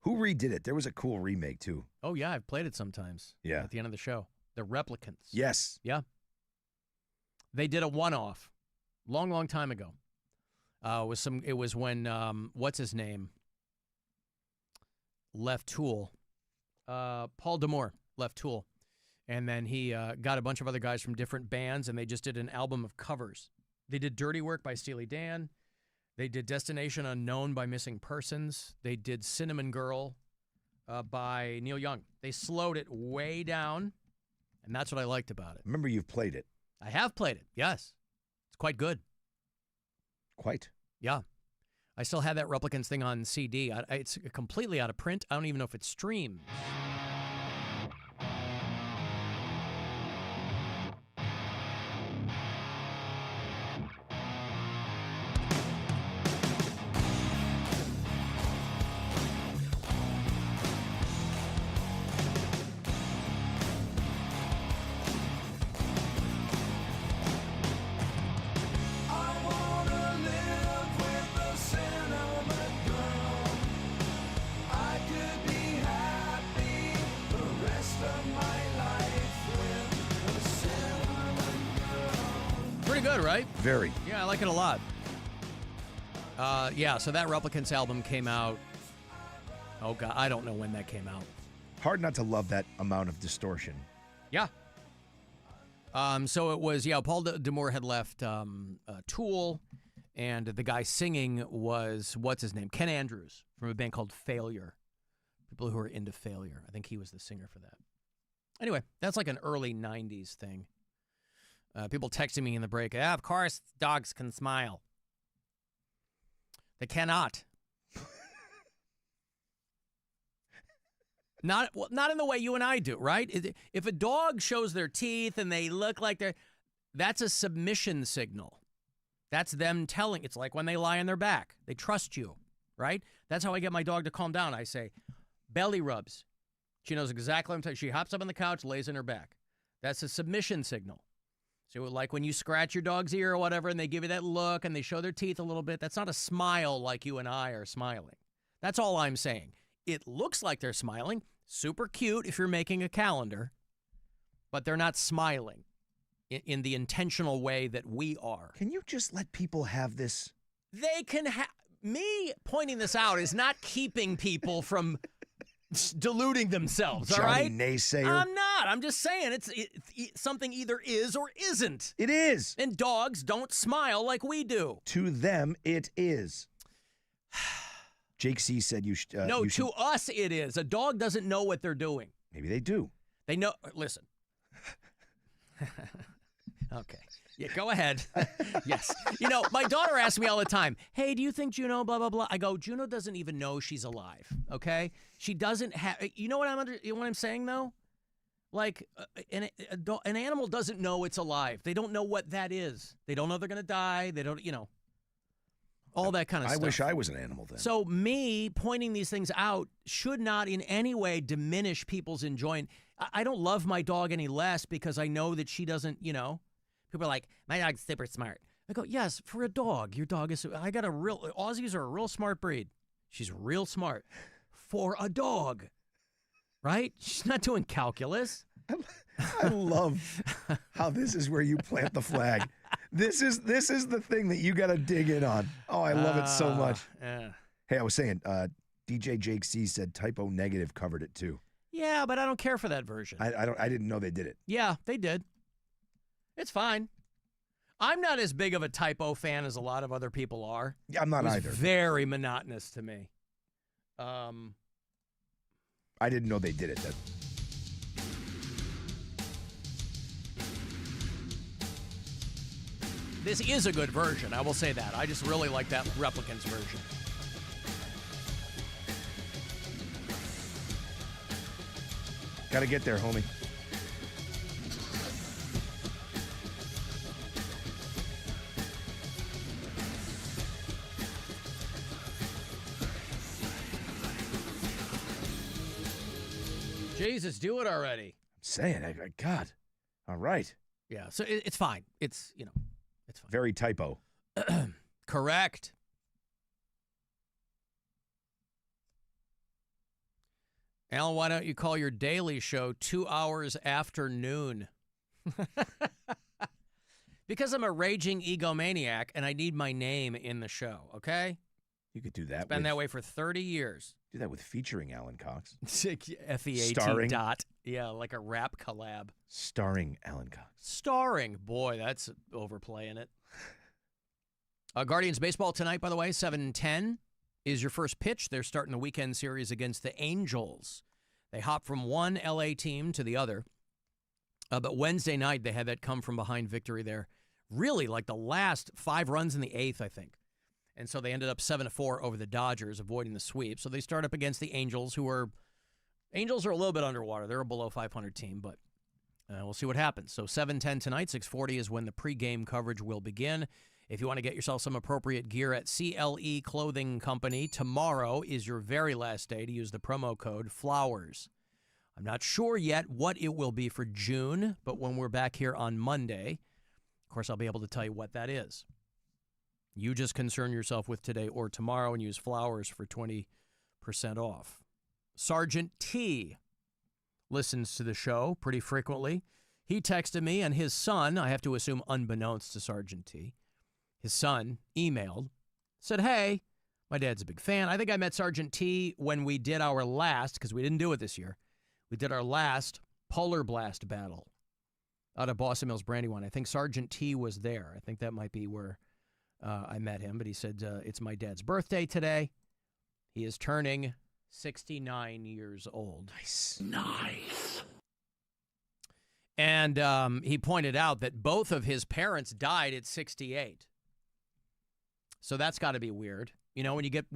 Who redid it? There was a cool remake, too. Oh, yeah, I've played it sometimes. Yeah. At the end of the show. The Replicants. Yes. Yeah. They did a one-off long, long time ago. It was when, what's his name? Left Tool. Paul D'Amour left Tool. And then he got a bunch of other guys from different bands, and they just did an album of covers. They did Dirty Work by Steely Dan. They did Destination Unknown by Missing Persons. They did Cinnamon Girl by Neil Young. They slowed it way down, and that's what I liked about it. Remember, you've played it. I have played it, yes. It's quite good. Quite? Yeah. I still have that Replicants thing on CD. It's completely out of print. I don't even know if it streams. Good, right? Very. Yeah, I like it a lot. So that Replicants album came out. Oh, God, I don't know when that came out. Hard not to love that amount of distortion. Yeah. So it was, Paul D'Amour had left Tool, and the guy singing was, what's his name? Ken Andrews from a band called Failure. People who are into Failure. I think he was the singer for that. Anyway, that's like an early 90s thing. People texting me in the break, of course dogs can smile. They cannot. Not in the way you and I do, right? If a dog shows their teeth and they look like that's a submission signal. That's them telling. It's like when they lie on their back. They trust you, right? That's how I get my dog to calm down. I say, belly rubs. She knows exactly what I'm talking. She hops up on the couch, lays on her back. That's a submission signal. So like when you scratch your dog's ear or whatever and they give you that look and they show their teeth a little bit, that's not a smile like you and I are smiling. That's all I'm saying. It looks like they're smiling. Super cute if you're making a calendar, but they're not smiling in the intentional way that we are. Can you just let people have this? They can have. Me pointing this out is not keeping people from deluding themselves, all right? Johnny naysayer. I'm not. I'm just saying it's something either is or isn't. It is. And dogs don't smile like we do. To them, it is. Jake C. said you should. No, to us it is. A dog doesn't know what they're doing. Maybe they do. They know. Listen. Okay. Yeah, go ahead. Yes. You know, my daughter asks me all the time, hey, do you think Juno, blah, blah, blah? I go, Juno doesn't even know she's alive, okay? She doesn't have, you know what I'm saying, though? Like, an animal doesn't know it's alive. They don't know what that is. They don't know they're going to die. They don't, all that kind of stuff. I wish I was an animal then. So me pointing these things out should not in any way diminish people's enjoyment. I don't love my dog any less because I know that she doesn't, People are like, my dog's super smart. I go, yes, for a dog. Your dog is, Aussies are a real smart breed. She's real smart. For a dog, right? She's not doing calculus. I love how this is where you plant the flag. This is the thing that you got to dig in on. Oh, I love it so much. Yeah. Hey, I was saying, DJ Jake C said typo negative covered it too. Yeah, but I don't care for that version. I didn't know they did it. Yeah, they did. It's fine. I'm not as big of a typo fan as a lot of other people are. Yeah, I'm not either. Very monotonous to me. I didn't know they did it. This is a good version, I will say that. I just really like that Replicants version. Got to get there, homie. Jesus, do it already. I'm saying, God. All right. Yeah, so it's fine. It's fine. Very typo. Correct. Alan, why don't you call your daily show 2 hours after noon? Because I'm a raging egomaniac and I need my name in the show, okay? You could do that. It's been that way for 30 years. Do that with featuring Alan Cox. F-E-A-T Starring. dot. Yeah, like a rap collab. Starring Alan Cox. Starring. Boy, that's overplaying it. Guardians baseball tonight, by the way, 7:10 is your first pitch. They're starting the weekend series against the Angels. They hop from one L.A. team to the other. But Wednesday night, they had that come-from-behind victory there. Really, like the last 5 runs in the 8th, I think. And so they ended up 7-4 over the Dodgers, avoiding the sweep. So they start up against the Angels, Angels are a little bit underwater. They're a below 500 team, but we'll see what happens. So 7:10 tonight, 6:40 is when the pregame coverage will begin. If you want to get yourself some appropriate gear at CLE Clothing Company, tomorrow is your very last day to use the promo code FLOWERS. I'm not sure yet what it will be for June, but when we're back here on Monday, of course, I'll be able to tell you what that is. You just concern yourself with today or tomorrow and use flowers for 20% off. Sergeant T listens to the show pretty frequently. He texted me, and his son, I have to assume unbeknownst to Sergeant T, his son emailed, said, hey, my dad's a big fan. I think I met Sergeant T when we did our last, because we didn't do it this year, we did our last Polar Blast battle out of Boston Mills Brandywine. I think Sergeant T was there. I think that might be where I met him, but he said, it's my dad's birthday today. He is turning 69 years old. Nice. And he pointed out that both of his parents died at 68. So that's got to be weird. You know, when you get,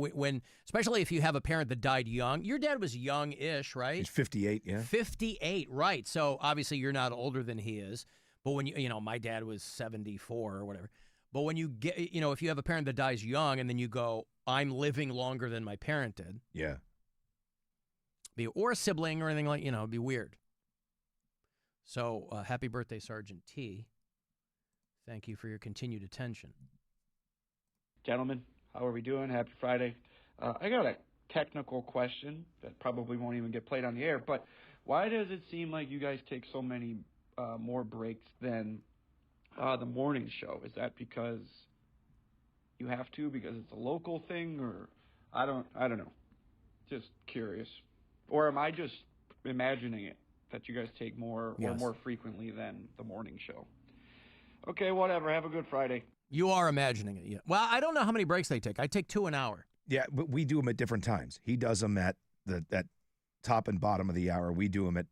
especially if you have a parent that died young. Your dad was young-ish, right? He's 58, yeah. 58, right. So obviously you're not older than he is. But when you know, my dad was 74 or whatever. But when you get, you know, if you have a parent that dies young and then you go, I'm living longer than my parent did. Yeah. Or a sibling or anything like, you know, it'd be weird. So happy birthday, Sergeant T. Thank you for your continued attention. Gentlemen, how are we doing? Happy Friday. I got a technical question that probably won't even get played on the air, but why does it seem like you guys take so many more breaks than the morning show? Is that because you have to, because it's a local thing, or I don't know. Just curious. Or am I just imagining it, that you guys take more or more frequently than the morning show? Okay, whatever. Have a good Friday. You are imagining it, yeah. Well, I don't know how many breaks they take. I take 2 an hour. Yeah, but we do them at different times. He does them at the top and bottom of the hour. We do them at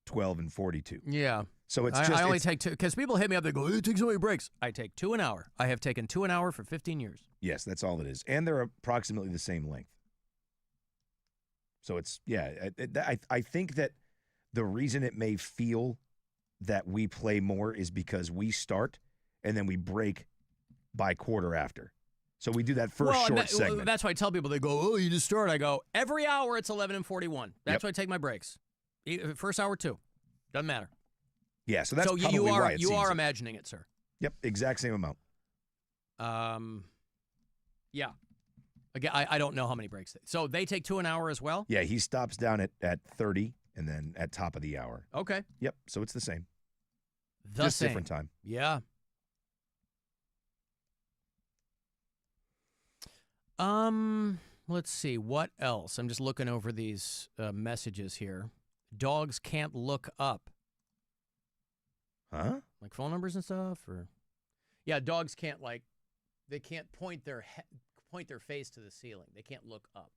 12 and 42. Yeah. So it's I only take 2, because people hit me up, they go, it takes so many breaks. I take 2 an hour. I have taken 2 an hour for 15 years. Yes, that's all it is. And they're approximately the same length. So it's, yeah, I think that the reason it may feel that we play more is because we start and then we break by quarter after. So we do that first segment. That's why I tell people, they go, oh, you just start. I go, every hour it's 11 and 41. That's why I take my breaks. First hour, 2. Doesn't matter. Yeah, so that's probably why it you seems are it. imagining it, sir. Yep, exact same amount. Yeah. Again, I don't know how many breaks. So they take 2 an hour as well? Yeah, he stops down at 30 and then at top of the hour. Okay. Yep, so it's the same. Just same. Different time. Yeah. Let's see. What else? I'm just looking over these messages here. Dogs can't look up. Huh? Like phone numbers and stuff? Or yeah, dogs can't, they can't point their face to the ceiling. They can't look up.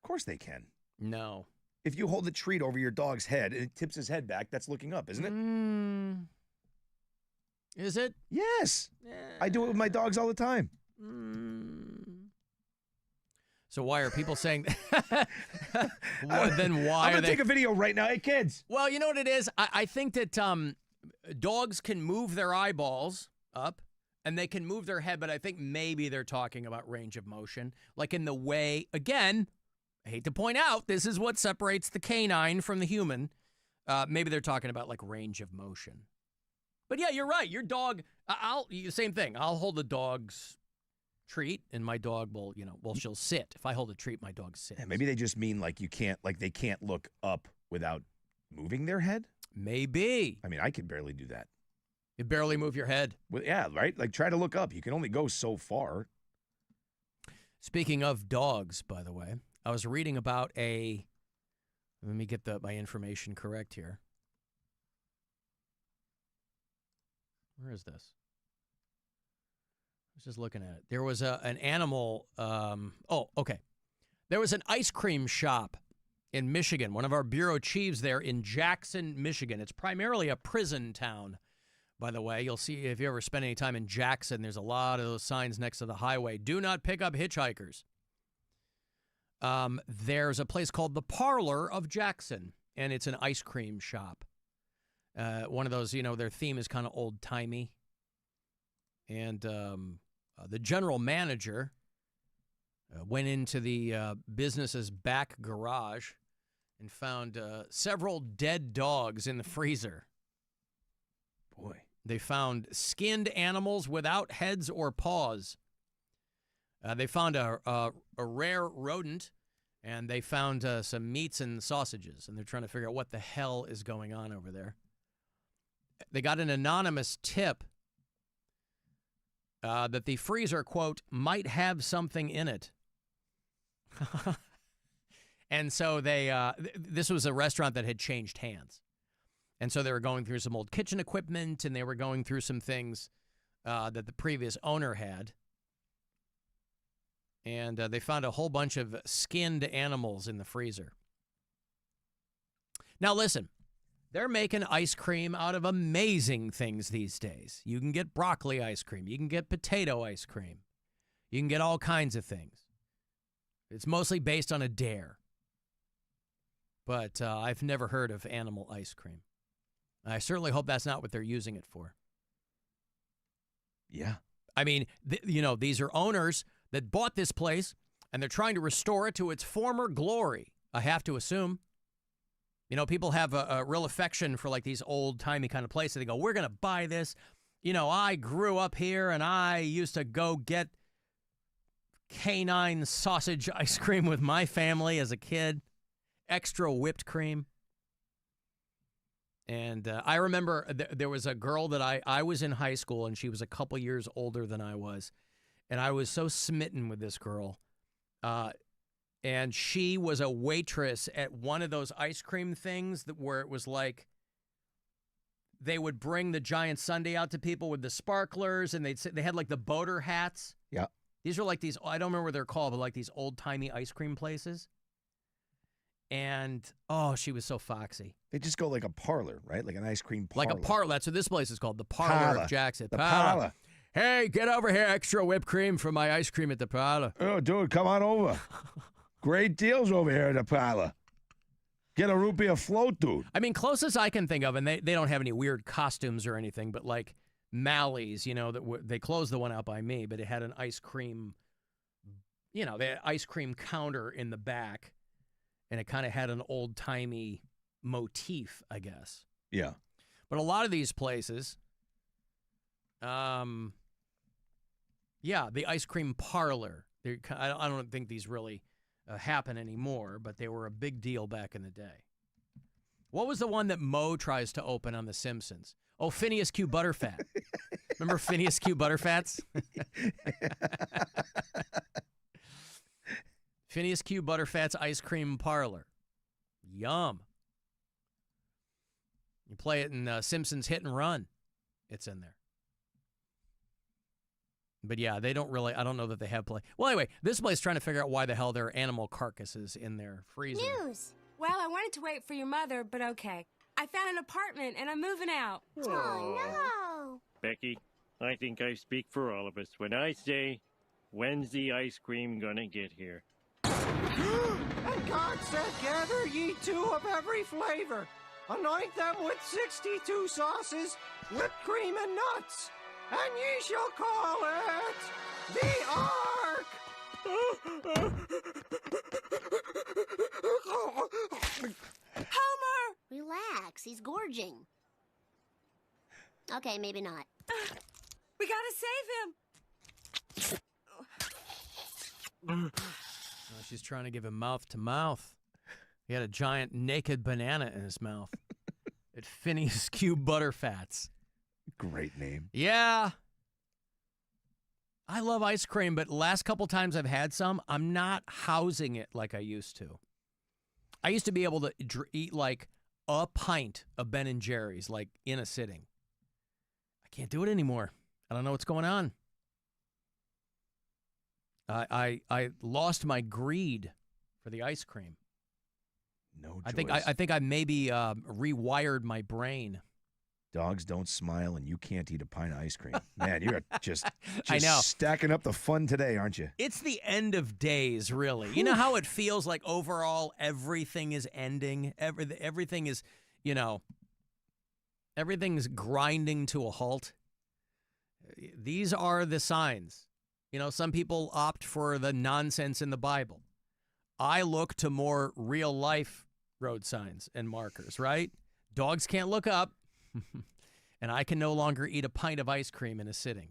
Of course they can. No. If you hold the treat over your dog's head and it tips his head back, that's looking up, isn't it? Is it? Yes. I do it with my dogs all the time. So why are people saying then why I'm are gonna they take a video right now. Hey, kids. Well, you know what it is? I think that dogs can move their eyeballs up and they can move their head, but I think maybe they're talking about range of motion. Like in the way, again, I hate to point out, this is what separates the canine from the human. Maybe they're talking about like range of motion. But yeah, you're right. Your dog, same thing. I'll hold the dog's treat and my dog will, she'll sit. If I hold a treat, my dog sits. Yeah, maybe they just mean they can't look up without moving their head. Maybe. I mean, I can barely do that. You barely move your head. Well, yeah, right? Like try to look up. You can only go so far. Speaking of dogs, by the way, I was reading about let me get my information correct here. Where is this? I was just looking at it. There was an animal. Okay. There was an ice cream shop in Michigan. One of our bureau chiefs there in Jackson, Michigan. It's primarily a prison town, by the way. You'll see if you ever spend any time in Jackson, there's a lot of those signs next to the highway. Do not pick up hitchhikers. There's a place called the Parlor of Jackson, and it's an ice cream shop. One of those, their theme is kind of old-timey. And the general manager went into the business's back garage and found several dead dogs in the freezer. Boy. They found skinned animals without heads or paws. They found a rare rodent, and they found some meats and sausages, and they're trying to figure out what the hell is going on over there. They got an anonymous tip that the freezer, quote, might have something in it. And so this was a restaurant that had changed hands. And so they were going through some old kitchen equipment, and they were going through some things that the previous owner had. And they found a whole bunch of skinned animals in the freezer. Now, listen, They're making ice cream out of amazing things these days. You can get broccoli ice cream. You can get potato ice cream. You can get all kinds of things. It's mostly based on a dare. But I've never heard of animal ice cream. I certainly hope that's not what they're using it for. Yeah. I mean, these are owners that bought this place, and they're trying to restore it to its former glory, I have to assume. People have a real affection for, like, these old-timey kind of places. They go, we're going to buy this. I grew up here, and I used to go get canine sausage ice cream with my family as a kid. Extra whipped cream. And I remember there was a girl that I was in high school, and she was a couple years older than I was. And I was so smitten with this girl. And she was a waitress at one of those ice cream things where it was like they would bring the giant sundae out to people with the sparklers, and they had like the boater hats. Yeah. These are like these, I don't remember what they're called, but like these old-timey ice cream places. And, she was so foxy. They just go like a parlor, right? Like an ice cream parlor. Like a parlor. That's what this place is called, the Parlor of Jackson. The parlor. Hey, get over here, extra whipped cream for my ice cream at the parlor. Oh, dude, come on over. Great deals over here at the parlor. Get a root beer float, dude. I mean, closest I can think of, and they don't have any weird costumes or anything, but like Mally's, they closed the one out by me, but it had an ice cream, they had ice cream counter in the back, and it kind of had an old-timey motif, I guess. Yeah. But a lot of these places, the ice cream parlor, I don't think these really happen anymore, but they were a big deal back in the day. What was the one that Moe tries to open on The Simpsons? Oh, Phineas Q. Butterfat. Remember Phineas Q. Butterfats? Phineas Q. Butterfat's ice cream parlor. Yum. You play it in Simpsons Hit and Run. It's in there. But yeah, they don't really, I don't know that they have play. Well, anyway, this place is trying to figure out why the hell there are animal carcasses in their freezer. News! Well, I wanted to wait for your mother, but okay. I found an apartment and I'm moving out. Oh, no! Becky, I think I speak for all of us when I say, when's the ice cream gonna get here? And God said, gather ye two of every flavor. Anoint them with 62 sauces, whipped cream and nuts. And ye shall call it the Ark! Homer! Relax, he's gorging. Okay, maybe not. We gotta save him! She's trying to give him mouth to mouth. He had a giant naked banana in his mouth. At Phineas Q. Butterfats. Great name. Yeah. I love ice cream, but last couple times I've had some, I'm not housing it like I used to. I used to be able to eat like a pint of Ben & Jerry's, like in a sitting. I can't do it anymore. I don't know what's going on. I lost my greed for the ice cream. No I choice. think I maybe rewired my brain. Dogs don't smile, and you can't eat a pint of ice cream. Man, you're just I know. stacking up the fun today, aren't you? It's the end of days, really. You know how it feels like overall everything is ending? Everything is, everything's grinding to a halt. These are the signs. Some people opt for the nonsense in the Bible. I look to more real-life road signs and markers, right? Dogs can't look up. And I can no longer eat a pint of ice cream in a sitting.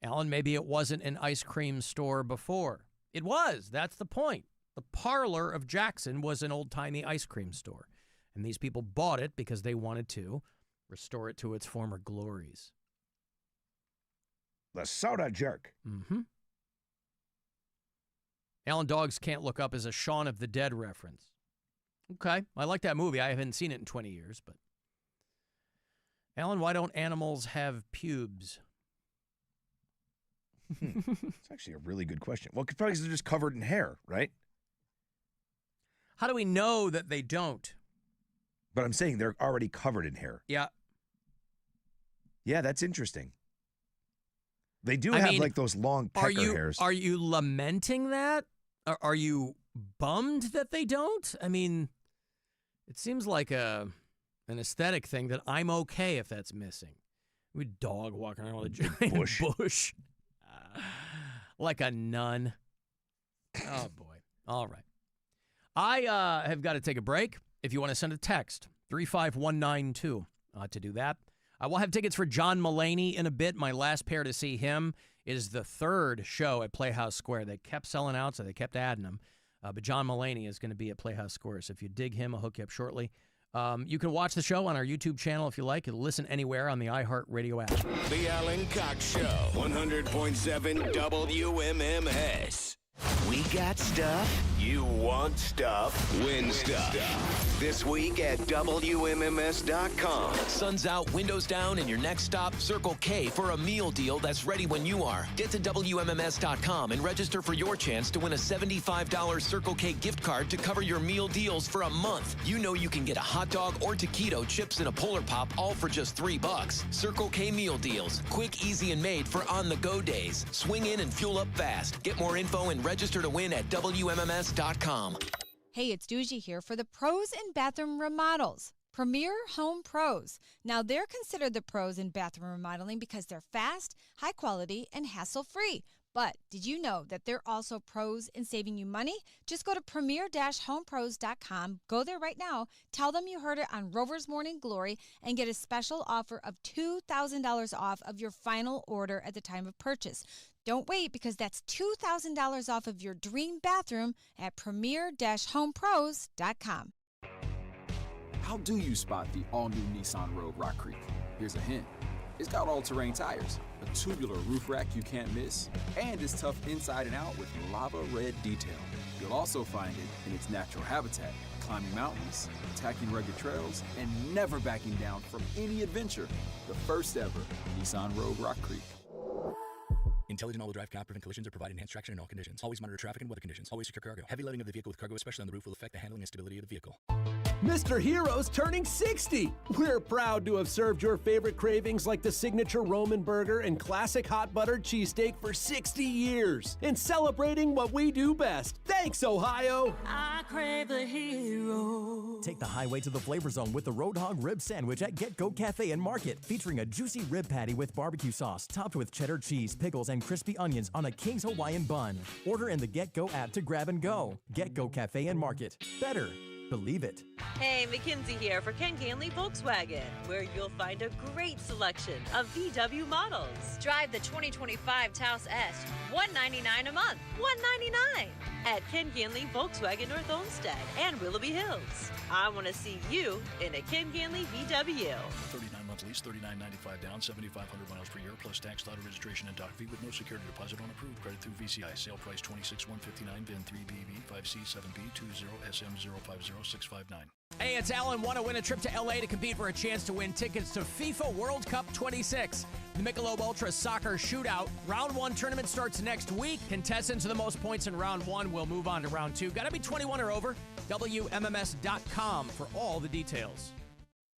Alan, maybe it wasn't an ice cream store before. It was. That's the point. The Parlor of Jackson was an old-timey ice cream store. And these people bought it because they wanted to restore it to its former glories. The soda jerk. Mm-hmm. Alan, Dogs Can't Look Up is a Shaun of the Dead reference. Okay, I like that movie. I haven't seen it in 20 years, but... Alan, why don't animals have pubes? It's actually a really good question. Well, probably because they're just covered in hair, right? How do we know that they don't? But I'm saying they're already covered in hair. Yeah. Yeah, that's interesting. They do have like those long pecker hairs. Are you lamenting that? Are you bummed that they don't? I mean, it seems like an aesthetic thing that I'm okay if that's missing. We dog walking around with a giant bush. Like a nun. Oh, boy. All right. I have got to take a break. If you want to send a text, 35192 to do that. I will have tickets for John Mulaney in a bit. My last pair to see him is the third show at Playhouse Square. They kept selling out, so they kept adding them. But John Mulaney is going to be at Playhouse Square. So if you dig him, I'll hook you up shortly. You can watch the show on our YouTube channel if you like. You'll listen anywhere on the iHeartRadio app. The Alan Cox Show, 100.7 WMMS. We got stuff. You want stuff. Win stuff. This week at WMMS.com. Sun's out, windows down, and your next stop, Circle K, for a meal deal that's ready when you are. Get to WMMS.com and register for your chance to win a $75 Circle K gift card to cover your meal deals for a month. You know you can get a hot dog or taquito, chips, and a Polar Pop, all for just $3. Circle K meal deals. Quick, easy, and made for on-the-go days. Swing in and fuel up fast. Get more info and register to win at WMMS.com. Hey, it's Doogie here for the pros in bathroom remodels. Premier Home Pros. Now, they're considered the pros in bathroom remodeling because they're fast, high quality, and hassle-free. But did you know that they're also pros in saving you money? Just go to premier-homepros.com. Go there right now. Tell them you heard it on Rover's Morning Glory and get a special offer of $2,000 off of your final order at the time of purchase. Don't wait, because that's $2,000 off of your dream bathroom at premier-homepros.com. How do you spot the all-new Nissan Rogue Rock Creek? Here's a hint. It's got all-terrain tires, a tubular roof rack you can't miss, and it's tough inside and out with lava red detail. You'll also find it in its natural habitat, climbing mountains, attacking rugged trails, and never backing down from any adventure. The first ever Nissan Rogue Rock Creek. Intelligent all-wheel drive cannot prevent collisions or provide enhanced traction in all conditions. Always monitor traffic and weather conditions. Always secure cargo. Heavy loading of the vehicle with cargo, especially on the roof, will affect the handling and stability of the vehicle. Mr. Hero's turning 60. We're proud to have served your favorite cravings like the signature Roman burger and classic hot buttered cheesesteak for 60 years. And celebrating what we do best. Thanks, Ohio. I crave a hero. Take the highway to the Flavor Zone with the Roadhog Rib Sandwich at Get Go Cafe and Market, featuring a juicy rib patty with barbecue sauce, topped with cheddar cheese, pickles, and crispy onions on a King's Hawaiian bun. Order in the Get Go app to grab and go. Get Go Cafe and Market. Better. Believe it. Hey, Mackenzie here for Ken Ganley Volkswagen, where you'll find a great selection of VW models. Drive the 2025 Taos S, $199 a month, $199 at Ken Ganley Volkswagen North Olmsted and Willoughby Hills. I want to see you in a Ken Ganley VW. 39-month lease, $39.95 down, 7,500 miles per year, plus tax, title, registration, and dock fee with no security deposit on approved credit through VCI. Sale price $26,159, VIN 3BB 5C7B 20SM050659. Hey, it's Alan. Want to win a trip to L.A. to compete for a chance to win tickets to FIFA World Cup 26. The Michelob Ultra Soccer Shootout. Round 1 tournament starts next week. Contestants with the most points in Round 1 will move on to Round 2. Got to be 21 or over. WMMS.com for all the details.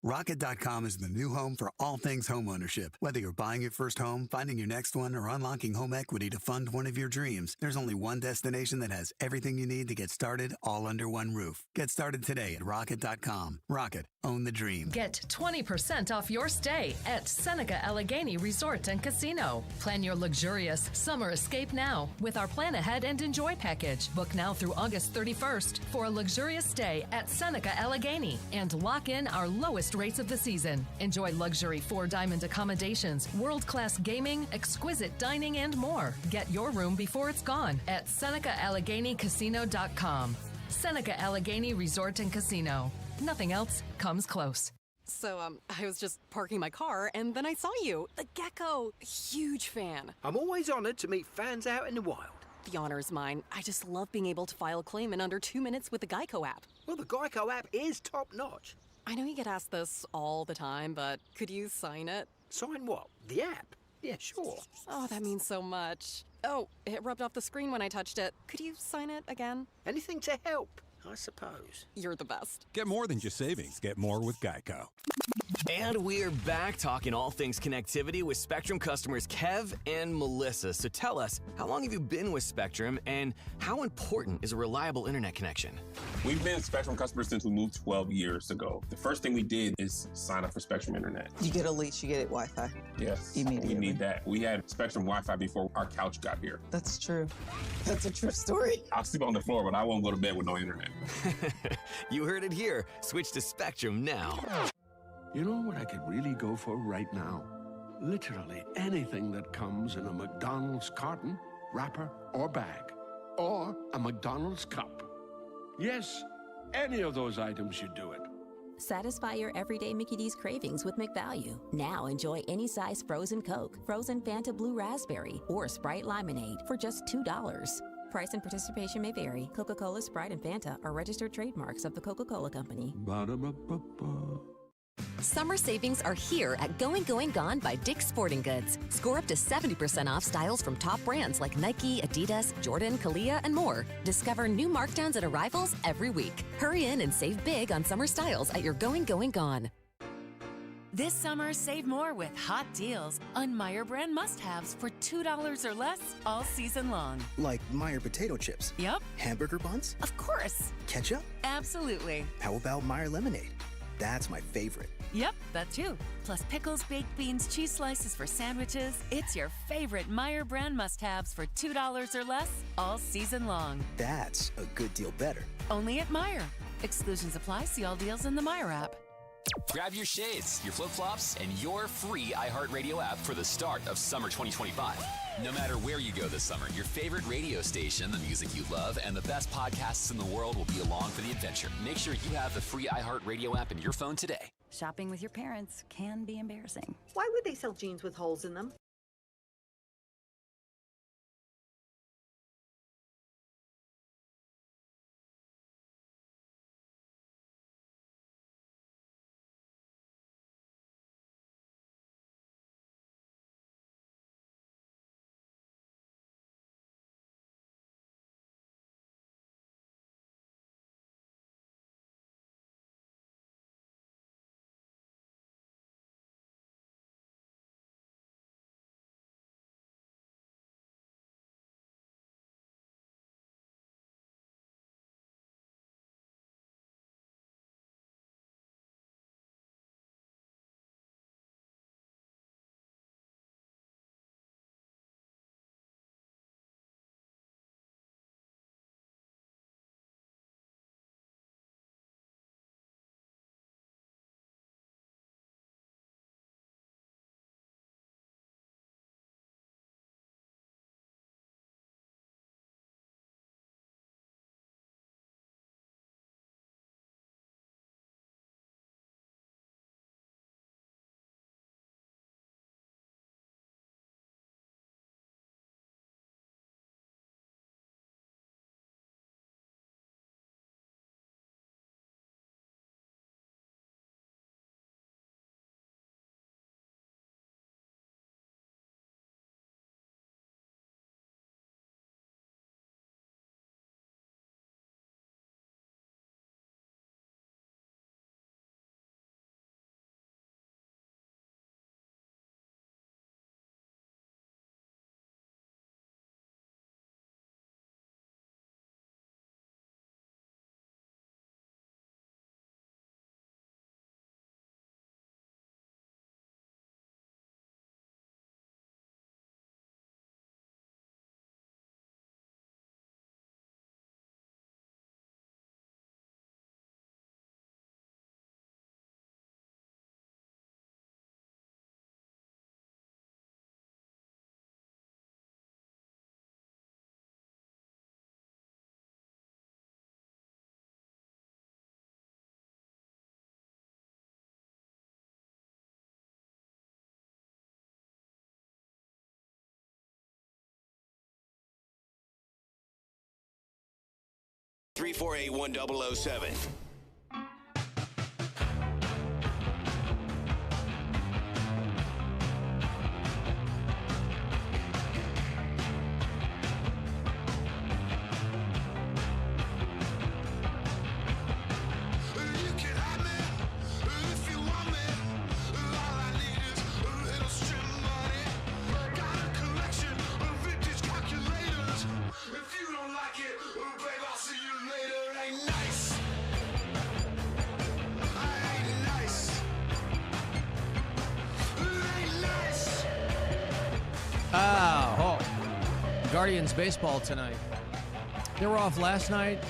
Rocket.com is the new home for all things home ownership. Whether you're buying your first home, finding your next one, or unlocking home equity to fund one of your dreams, there's only one destination that has everything you need to get started all under one roof. Get started today at Rocket.com. Rocket. Own the dream. Get 20% off your stay at Seneca Allegheny Resort and Casino. Plan your luxurious summer escape now with our Plan Ahead and Enjoy package. Book now through August 31st for a luxurious stay at Seneca Allegheny and lock in our lowest rates of the season. Enjoy luxury 4-diamond accommodations, world-class gaming, exquisite dining, and more. Get your room before it's gone at SenecaAlleghenyCasino.com. Seneca Allegheny Resort and Casino. Nothing else comes close. So, I was just parking my car, and then I saw you. The gecko. Huge fan. I'm always honored to meet fans out in the wild. The honor is mine. I just love being able to file a claim in under 2 minutes with the Geico app. Well, the Geico app is top-notch. I know you get asked this all the time, but could you sign it? Sign what? The app? Yeah, sure. Oh, that means so much. Oh, it rubbed off the screen when I touched it. Could you sign it again? Anything to help. I suppose. You're the best. Get more than just savings. Get more with Geico. And we're back talking all things connectivity with Spectrum customers Kev and Melissa. So tell us, how long have you been with Spectrum, and how important is a reliable internet connection? We've been Spectrum customers since we moved 12 years ago. The first thing we did is sign up for Spectrum Internet. You get a lease, you get it Wi-Fi. Yes, immediately. We need that. We had Spectrum Wi-Fi before our couch got here. That's true. That's a true story. I'll sleep on the floor, but I won't go to bed with no internet. You heard it here. Switch to Spectrum now. You know what I could really go for right now? Literally anything that comes in a McDonald's carton, wrapper, or bag. Or a McDonald's cup. Yes, any of those items should do it. Satisfy your everyday Mickey D's cravings with McValue. Now enjoy any size frozen Coke, frozen Fanta Blue Raspberry, or Sprite Limonade for just $2. Price and participation may vary. Coca-Cola, Sprite, and Fanta are registered trademarks of the Coca-Cola Company. Ba-da-ba-ba-ba. Summer savings are here at Going Gone by Dick's Sporting Goods. Score up to 70% off styles from top brands like Nike, Adidas, Jordan, Kalia, and more. Discover new markdowns and arrivals every week. Hurry in and save big on summer styles at your Going Gone. This summer, save more with hot deals on Meijer brand must-haves for $2 or less all season long. Like Meijer potato chips? Yep. Hamburger buns? Of course. Ketchup? Absolutely. How about Meijer lemonade? That's my favorite. Yep, that too. Plus pickles, baked beans, cheese slices for sandwiches. It's your favorite Meijer brand must-haves for $2 or less all season long. That's a good deal better. Only at Meijer. Exclusions apply. See all deals in the Meijer app. Grab your shades, your flip-flops, and your free iHeartRadio app for the start of summer 2025. No matter where you go this summer, your favorite radio station, the music you love, and the best podcasts in the world will be along for the adventure. Make sure you have the free iHeartRadio app in your phone today. Shopping with your parents can be embarrassing. Why would they sell jeans with holes in them? Three 348-1007. Guardians baseball tonight. They were off last night.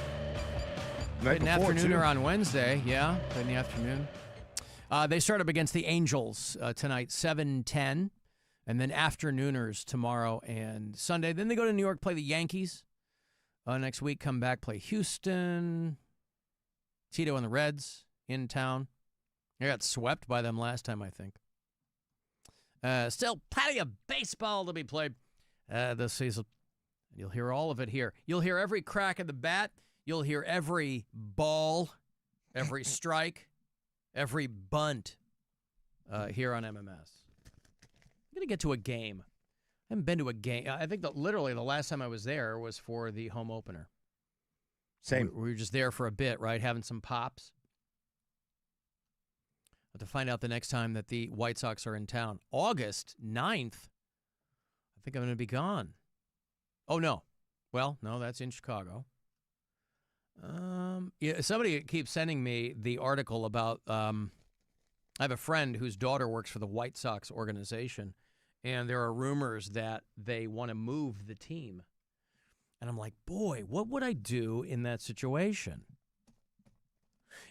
Night in the before, afternoon too. or on Wednesday. Yeah, in the afternoon. They start up against the Angels tonight, 7:10. And then afternooners tomorrow and Sunday. Then they go to New York, play the Yankees. Next week, come back, play Houston. Tito and the Reds in town. They got swept by them last time, I think. Still plenty of baseball to be played this season. You'll hear all of it here. You'll hear every crack of the bat. You'll hear every ball, every strike, every bunt here on MMS. I'm going to get to a game. I haven't been to a game. I think that literally the last time I was there was for the home opener. Same. We were just there for a bit, right? Having some pops. Have to find out the next time that the White Sox are in town. August 9th. I think I'm going to be gone. Oh, no. Well, no, that's in Chicago. Yeah, somebody keeps sending me the article about, I have a friend whose daughter works for the White Sox organization, and there are rumors that they want to move the team. And I'm like, boy, what would I do in that situation?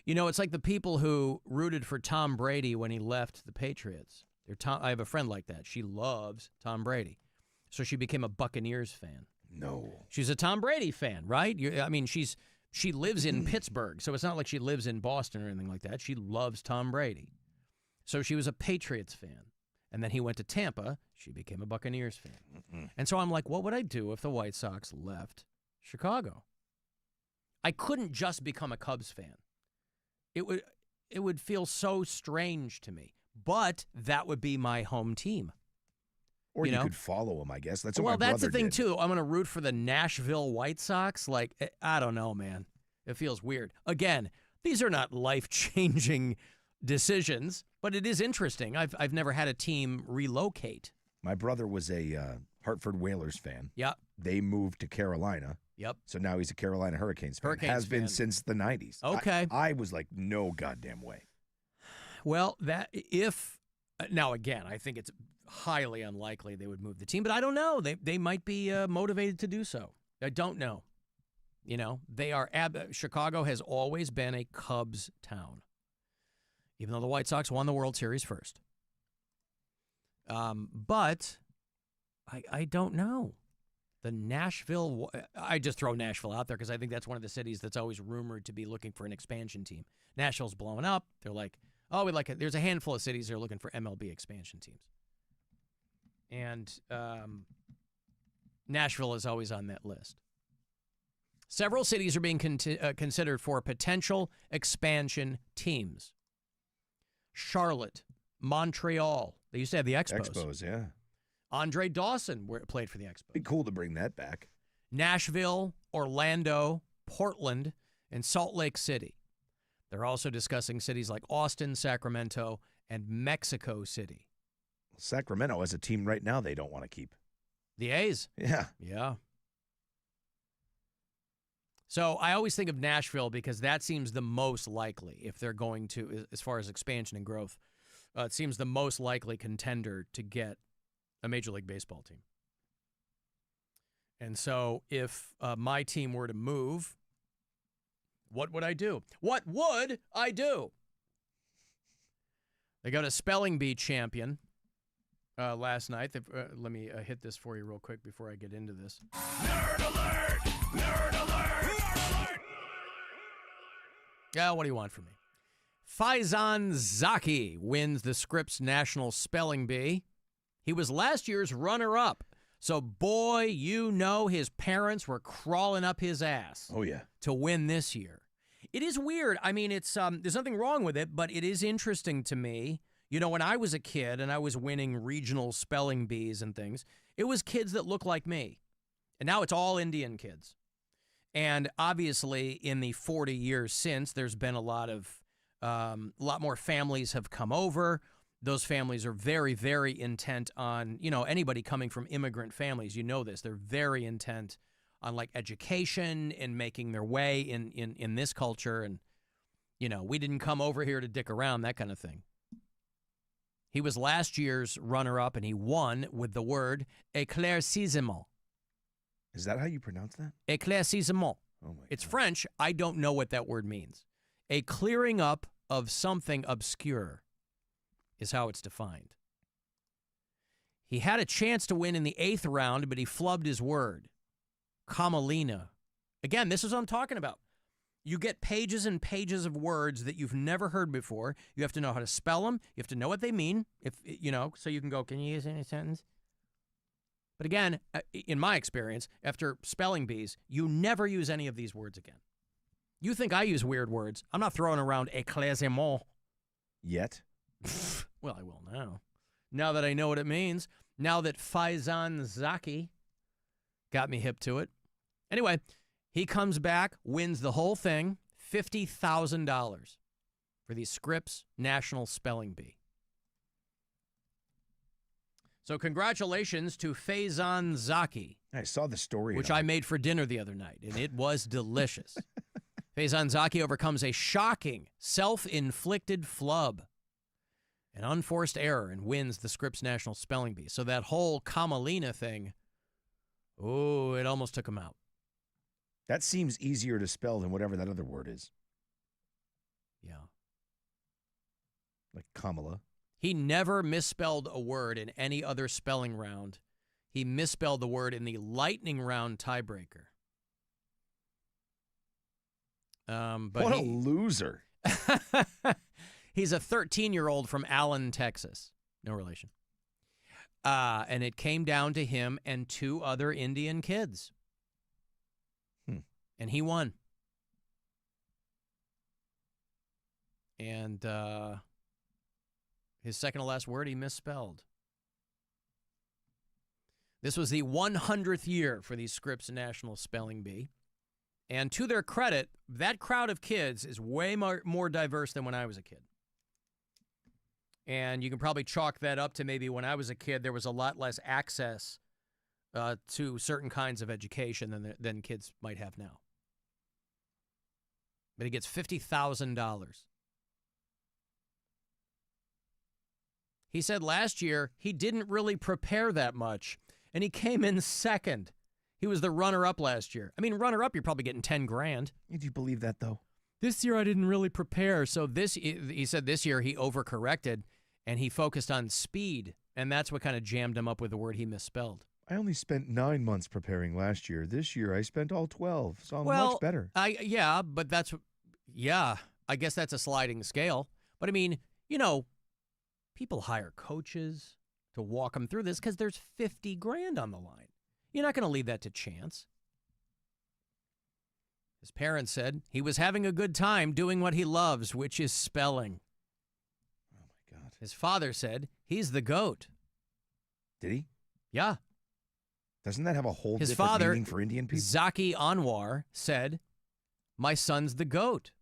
You know, it's like the people who rooted for Tom Brady when he left the Patriots. I have a friend like that. She loves Tom Brady. So she became a Buccaneers fan. No. She's a Tom Brady fan, right? She lives in Pittsburgh, so it's not like she lives in Boston or anything like that. She loves Tom Brady. So she was a Patriots fan. And then he went to Tampa. She became a Buccaneers fan. And so I'm like, what would I do if the White Sox left Chicago? I couldn't just become a Cubs fan. It would feel so strange to me. But that would be my home team. Or you could follow them, I guess. That's what well, my that's the brother thing, did. too. I'm going to root for the Nashville White Sox. Like, I don't know, man. It feels weird. Again, these are not life-changing decisions, but it is interesting. I've never had a team relocate. My brother was a Hartford Whalers fan. Yep. They moved to Carolina. Yep. So now he's a Carolina Hurricanes fan. Hurricanes Has been fan. since the 90s. Okay. I was like, no goddamn way. Well, now again, I think it's highly unlikely they would move the team, but I don't know. They might be motivated to do so. I don't know. You know, they are. Chicago has always been a Cubs town, even though the White Sox won the World Series first. But I don't know. The Nashville, I just throw Nashville out there because I think that's one of the cities that's always rumored to be looking for an expansion team. Nashville's blowing up. They're like, oh, we like it. There's a handful of cities that are looking for MLB expansion teams. And Nashville is always on that list. Several cities are being considered for potential expansion teams. Charlotte, Montreal. They used to have the Expos. Expos, yeah. Andre Dawson played for the Expos. Be cool to bring that back. Nashville, Orlando, Portland, and Salt Lake City. They're also discussing cities like Austin, Sacramento, and Mexico City. Sacramento has a team right now they don't want to keep. The A's? Yeah. Yeah. So I always think of Nashville because that seems the most likely if they're going to, as far as expansion and growth, it seems the most likely contender to get a Major League Baseball team. And so if my team were to move, what would I do? What would I do? They got a spelling bee champion last night. Let me hit this for you real quick before I get into this. Nerd alert! Nerd alert! Nerd alert! Yeah, what do you want from me? Faizan Zaki wins the Scripps National Spelling Bee. He was last year's runner-up. So, boy, you know his parents were crawling up his ass. Oh, yeah. To win this year. It is weird. I mean, it's there's nothing wrong with it, but it is interesting to me. You know, when I was a kid and I was winning regional spelling bees and things, it was kids that looked like me. And now it's all Indian kids. And obviously, in the 40 years since, there's been a lot more families have come over. Those families are very, very intent on, you know, anybody coming from immigrant families, you know this. They're very intent on, like, education and making their way in this culture. And, you know, we didn't come over here to dick around, that kind of thing. He was last year's runner-up, and he won with the word éclaircissement. Is that how you pronounce that? Éclaircissement. Oh my It's French. I don't know what that word means. A clearing up of something obscure is how it's defined. He had a chance to win in the 8th round, but he flubbed his word. Camelina. Again, this is what I'm talking about. You get pages and pages of words that you've never heard before. You have to know how to spell them. You have to know what they mean, so you can go, can you use any sentence? But again, in my experience, after spelling bees, you never use any of these words again. You think I use weird words. I'm not throwing around éclaircissement. Yet? Well, I will now. Now that I know what it means. Now that Faizan Zaki got me hip to it. Anyway, he comes back, wins the whole thing, $50,000 for the Scripps National Spelling Bee. So congratulations to Faizan Zaki. I saw the story. Which I made for dinner the other night, and it was delicious. Faizan Zaki overcomes a shocking, self-inflicted flub, an unforced error, and wins the Scripps National Spelling Bee. So that whole Camelina thing, it almost took him out. That seems easier to spell than whatever that other word is. Yeah. Like Kamala. He never misspelled a word in any other spelling round. He misspelled the word in the lightning round tiebreaker. But what a loser. He's a 13-year-old from Allen, Texas. No relation. And it came down to him and 2 other Indian kids. And he won. And his second to last word he misspelled. This was the 100th year for the Scripps National Spelling Bee. And to their credit, that crowd of kids is way more diverse than when I was a kid. And you can probably chalk that up to maybe when I was a kid, there was a lot less access to certain kinds of education than kids might have now. But he gets $50,000. He said last year he didn't really prepare that much, and he came in second. He was the runner-up last year. I mean, runner-up, you're probably getting $10,000. Did you believe that, though? This year I didn't really prepare. So he said this year he overcorrected, and he focused on speed, and that's what kind of jammed him up with the word he misspelled. I only spent 9 months preparing last year. This year I spent all 12, so I'm much better. I guess that's a sliding scale. But I mean, people hire coaches to walk them through this because there's $50,000 on the line. You're not going to leave that to chance. His parents said he was having a good time doing what he loves, which is spelling. Oh, my God. His father said he's the GOAT. Did he? Yeah. Doesn't that have a whole His different father, meaning for Indian people? Zaki Anwar, said, my son's the GOAT.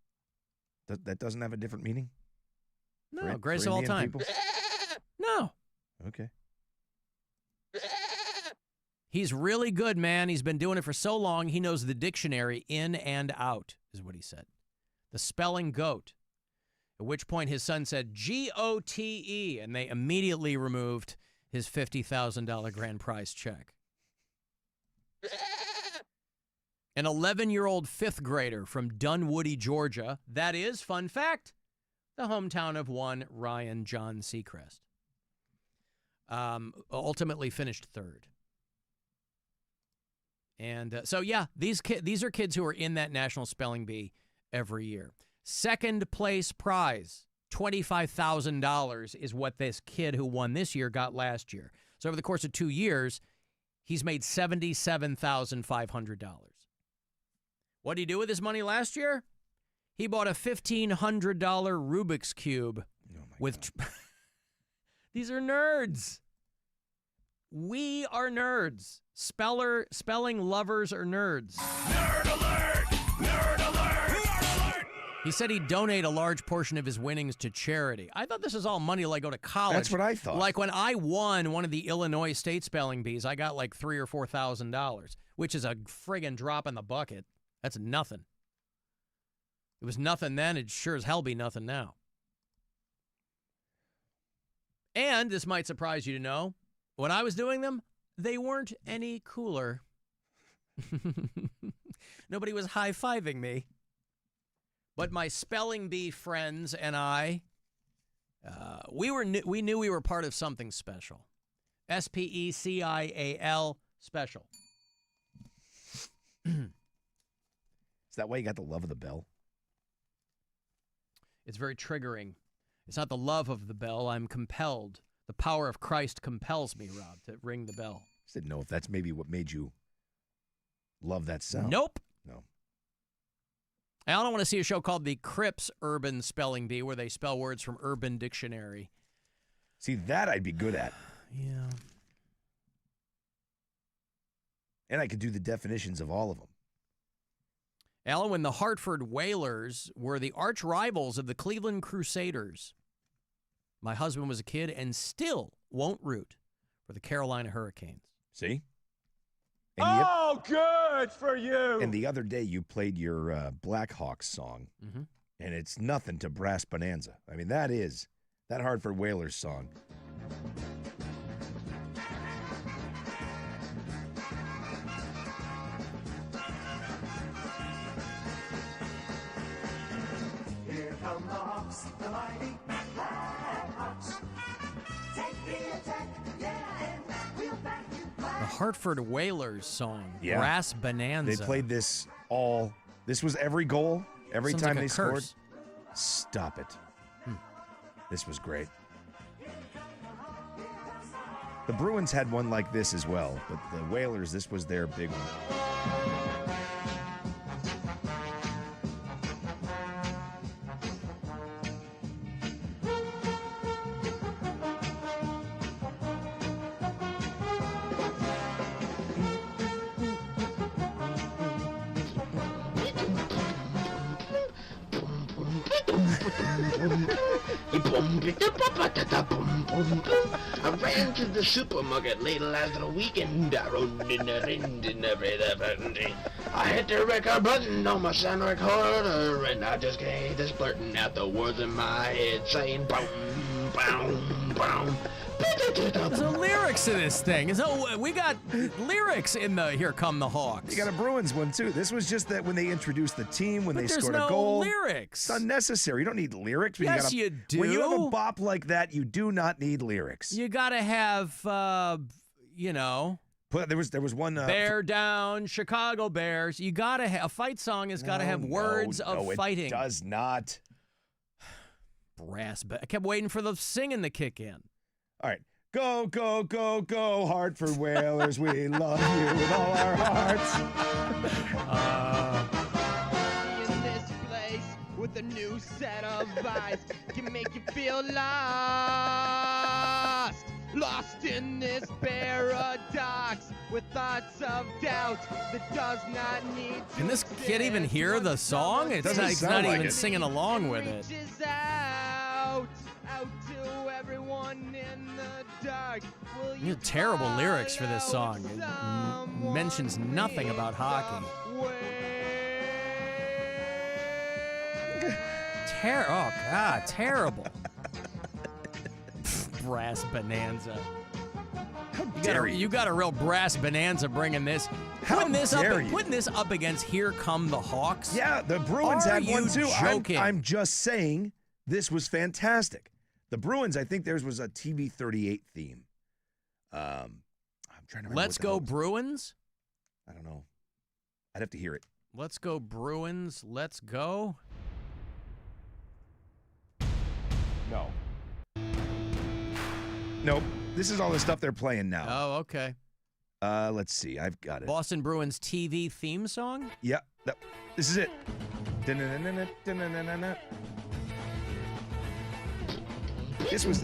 That doesn't have a different meaning? No, greatest of all time. No. Okay. He's really good, man. He's been doing it for so long, he knows the dictionary in and out, is what he said. The spelling GOAT. At which point his son said GOTE, and they immediately removed his $50,000 grand prize check. An 11-year-old 5th grader from Dunwoody, Georgia, that is, fun fact, the hometown of one Ryan John Seacrest, ultimately finished 3rd. And these are kids who are in that National Spelling Bee every year. Second place prize, $25,000, is what this kid who won this year got last year. So over the course of 2 years, he's made $77,500. What did he do with his money last year? He bought a $1,500 Rubik's Cube. Oh my with These are nerds. We are nerds. Spelling lovers are nerds. Nerd alert! Nerd alert! Nerd alert! He said he'd donate a large portion of his winnings to charity. I thought this was all money like go to college. That's what I thought. Like when I won one of the Illinois state spelling bees, I got like $3,000 or $4,000, which is a friggin' drop in the bucket. That's nothing. It was nothing then. It sure as hell be nothing now. And this might surprise you to know, when I was doing them, they weren't any cooler. Nobody was high-fiving me. But my spelling bee friends and I, we knew we were part of something special. SPECIAL special. Is that why you got the love of the bell? It's very triggering. It's not the love of the bell. I'm compelled. The power of Christ compels me, Rob, to ring the bell. I didn't know if that's maybe what made you love that sound. Nope. No. I don't want to see a show called the Crips Urban Spelling Bee where they spell words from Urban Dictionary. See, that I'd be good at. Yeah. And I could do the definitions of all of them. Alan, when the Hartford Whalers were the arch rivals of the Cleveland Crusaders, my husband was a kid and still won't root for the Carolina Hurricanes. See? And good for you. And the other day you played your Blackhawks song, and it's nothing to Brass Bonanza. I mean, that Hartford Whalers song. Here come the Hawks, the mighty Blackhawks. Take the attack, yeah, and we'll back you back. The Hartford Whalers song, Yeah. Brass Bonanza. They played this this was every goal, every Sounds time like a they scored. curse. Stop it. This was great. The Bruins had one like this as well, but the Whalers, this was their big one. I ran to the supermarket late last weekend. I rode in the wind in every day. I hit the record button on my sound recorder, and I just can't just blurting out the words in my head, saying boom, boom, boom. There's no lyrics to this thing. We got lyrics in the Here Come the Hawks. You got a Bruins one, too. This was just that when they introduced the team, when they scored a goal. There's no lyrics. It's unnecessary. You don't need lyrics. Yes, you do. When you have a bop like that, you do not need lyrics. You got to have, But there was one. Bear down, Chicago Bears. You got to have, a fight song has got to have words of fighting. It does not. I kept waiting for the singing to kick in. All right. Go, go, go, go, Hartford Whalers. We love you with all our hearts. In this place with a new set of eyes can make you feel lost. Lost in this paradox with thoughts of doubt that does not need to. Can this kid even hear the song? He's not even singing along with it. Out to everyone in the dark. You have terrible lyrics for this song. It mentions nothing about hockey. Oh, God, terrible. Brass Bonanza. You got a real Brass Bonanza bringing this. Putting this up against Here Come the Hawks. Yeah, the Bruins had one too. I'm just saying this was fantastic. The Bruins, I think theirs was a TV 38 theme. I'm trying to remember. Let's Go Bruins? I don't know. I'd have to hear it. Let's Go Bruins. Let's go. No. Nope. This is all the stuff they're playing now. Oh, okay. Let's see. I've got it. Boston Bruins TV theme song? Yeah. This is it. This was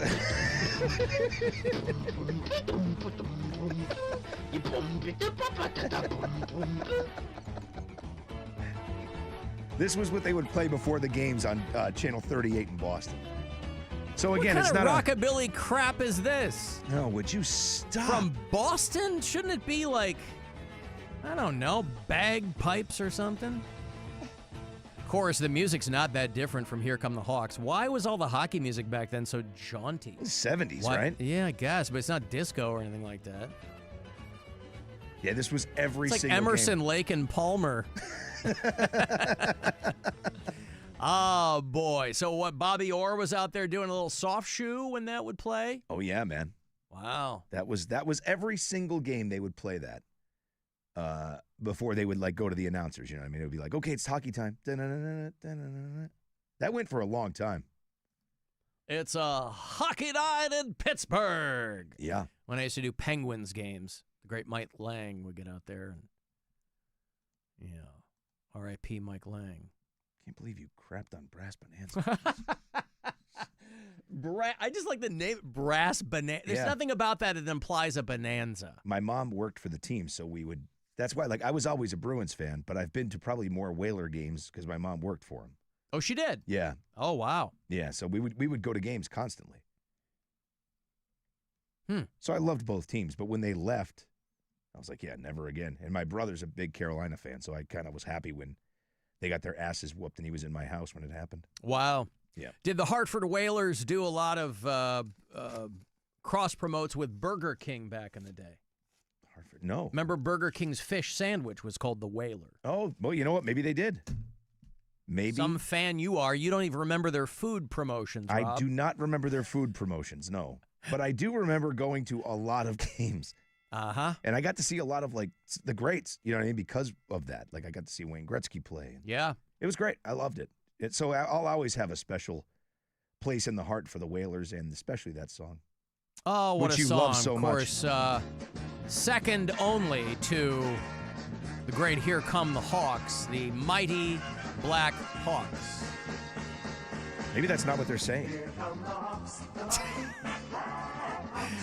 This was what they would play before the games on Channel 38 in Boston. So again, what it's kind not of rockabilly crap is this? No, would you stop? From Boston? Shouldn't it be like, I don't know, bagpipes or something? course, the music's not that different from Here Come the Hawks. Why was all the hockey music back then so jaunty? 70s, Why? right? Yeah, I guess, but it's not disco or anything like that. Yeah, this was every It's like single Emerson, game. Lake, and Palmer. Oh, boy. So what, Bobby Orr was out there doing a little soft shoe when that would play? Oh, yeah, man. Wow. That was every single game they would play that before they would, like, go to the announcers. You know what I mean? It would be like, okay, it's hockey time. That went for a long time. It's a hockey night in Pittsburgh. Yeah. When I used to do Penguins games, the great Mike Lang would get out there. And, yeah. R.I.P. Mike Lang. Can't believe you crapped on Brass Bonanza. I just like the name Brass Bonanza. There's nothing about that implies a bonanza. My mom worked for the team, so we would. That's why, like, I was always a Bruins fan, but I've been to probably more Whaler games because my mom worked for them. Oh, she did? Yeah. Oh, wow. Yeah, so we would go to games constantly. So I loved both teams, but when they left, I was like, yeah, never again. And my brother's a big Carolina fan, so I kind of was happy when they got their asses whooped and he was in my house when it happened. Wow. Yeah. Did the Hartford Whalers do a lot of cross promotes with Burger King back in the day? Hartford, no. Remember Burger King's fish sandwich was called the Whaler. Oh, well, you know what? Maybe they did. Maybe. Some fan you are. You don't even remember their food promotions, Rob. I do not remember their food promotions, no. But I do remember going to a lot of games. Uh-huh. And I got to see a lot of, like, the greats, you know what I mean, because of that. Like, I got to see Wayne Gretzky play. Yeah. It was great. I loved it. So I'll always have a special place in the heart for the Whalers, and especially that song. Oh, what which a you song. love so of much. course, second only to the great Here Come the Hawks, the mighty Black Hawks. Maybe that's not what they're saying.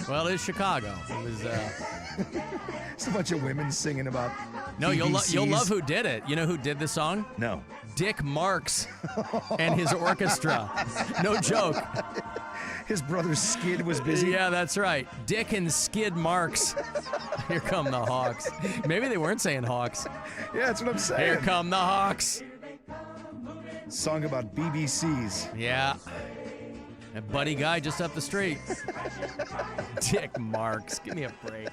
Well, it is Chicago. It was. It's a bunch of women singing about. No, you'll PVCs. love who did it. You know who did the song? No. Dick Marks and his orchestra. No joke. His brother Skid was busy. Yeah, that's right. Dick and Skid Marks. Here come the Hawks. Maybe they weren't saying Hawks. Yeah, that's what I'm saying. Here come the Hawks. Song about BBCs. Yeah. That buddy guy just up the street. Dick Marks. Give me a break.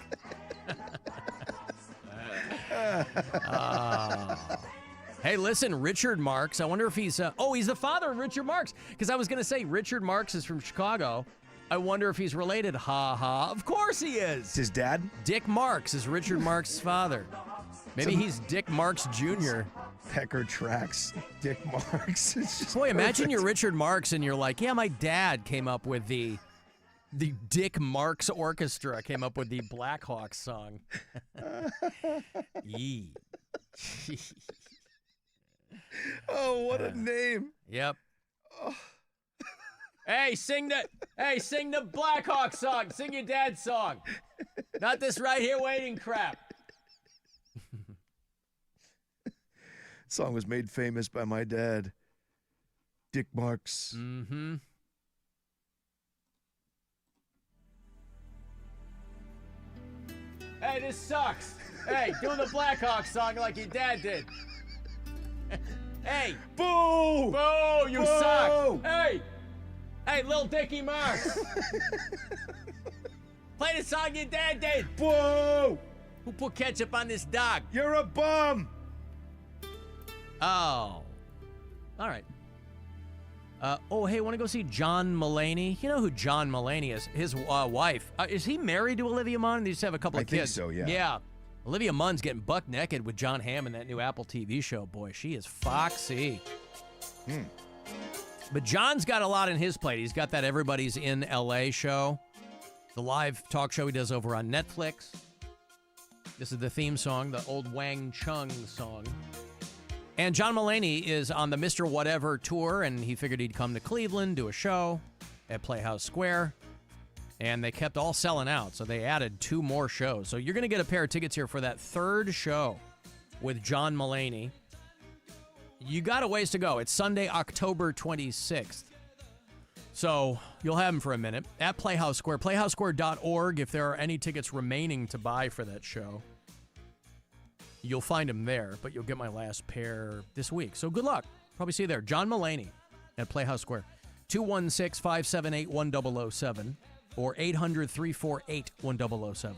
Hey, listen, Richard Marks. I wonder if he's... he's the father of Richard Marks. Because I was going to say, Richard Marks is from Chicago. I wonder if he's related. Ha ha. Of course he is. It's his dad? Dick Marks is Richard Marks' father. Maybe he's Dick Marks Jr. Pecker tracks Dick Marks. It's just Boy, imagine perfect. you're Richard Marks and you're like, yeah, my dad came up with the Dick Marks Orchestra came up with the Black Hawks song. Yee. Oh, what a name. Yep. Oh. Hey, sing the Black Hawks song. Sing your dad's song. Not this right here waiting crap. Song was made famous by my dad, Dick Marks. Mm-hmm. Hey, this sucks. Hey, do the Black Hawks song like your dad did. Hey. Boo! Boo, you Boo! suck. Hey, Lil Dickie Marks. Play the song your dad did. Boo! Who put ketchup on this dog? You're a bum. Oh. All right. Hey, want to go see John Mulaney? You know who John Mulaney is? His wife. Is he married to Olivia Munn? They just have a couple of kids. I think so, yeah. Yeah. Olivia Munn's getting buck naked with John Hamm in that new Apple TV show. Boy, she is foxy. But John's got a lot in his plate. He's got that Everybody's in L.A. show, the live talk show he does over on Netflix. This is the theme song, the old Wang Chung song. And John Mulaney is on the Mr. Whatever tour, and he figured he'd come to Cleveland, do a show at Playhouse Square. And they kept all selling out, so they added 2 more shows. So you're going to get a pair of tickets here for that 3rd show with John Mulaney. You got a ways to go. It's Sunday, October 26th. So you'll have them for a minute at Playhouse Square. PlayhouseSquare.org if there are any tickets remaining to buy for that show. You'll find them there, but you'll get my last pair this week. So good luck. Probably see you there. John Mulaney at Playhouse Square. 216-578-1007 or 800-348-1007.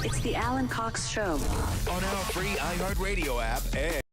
It's the Alan Cox Show. On our free iHeartRadio app and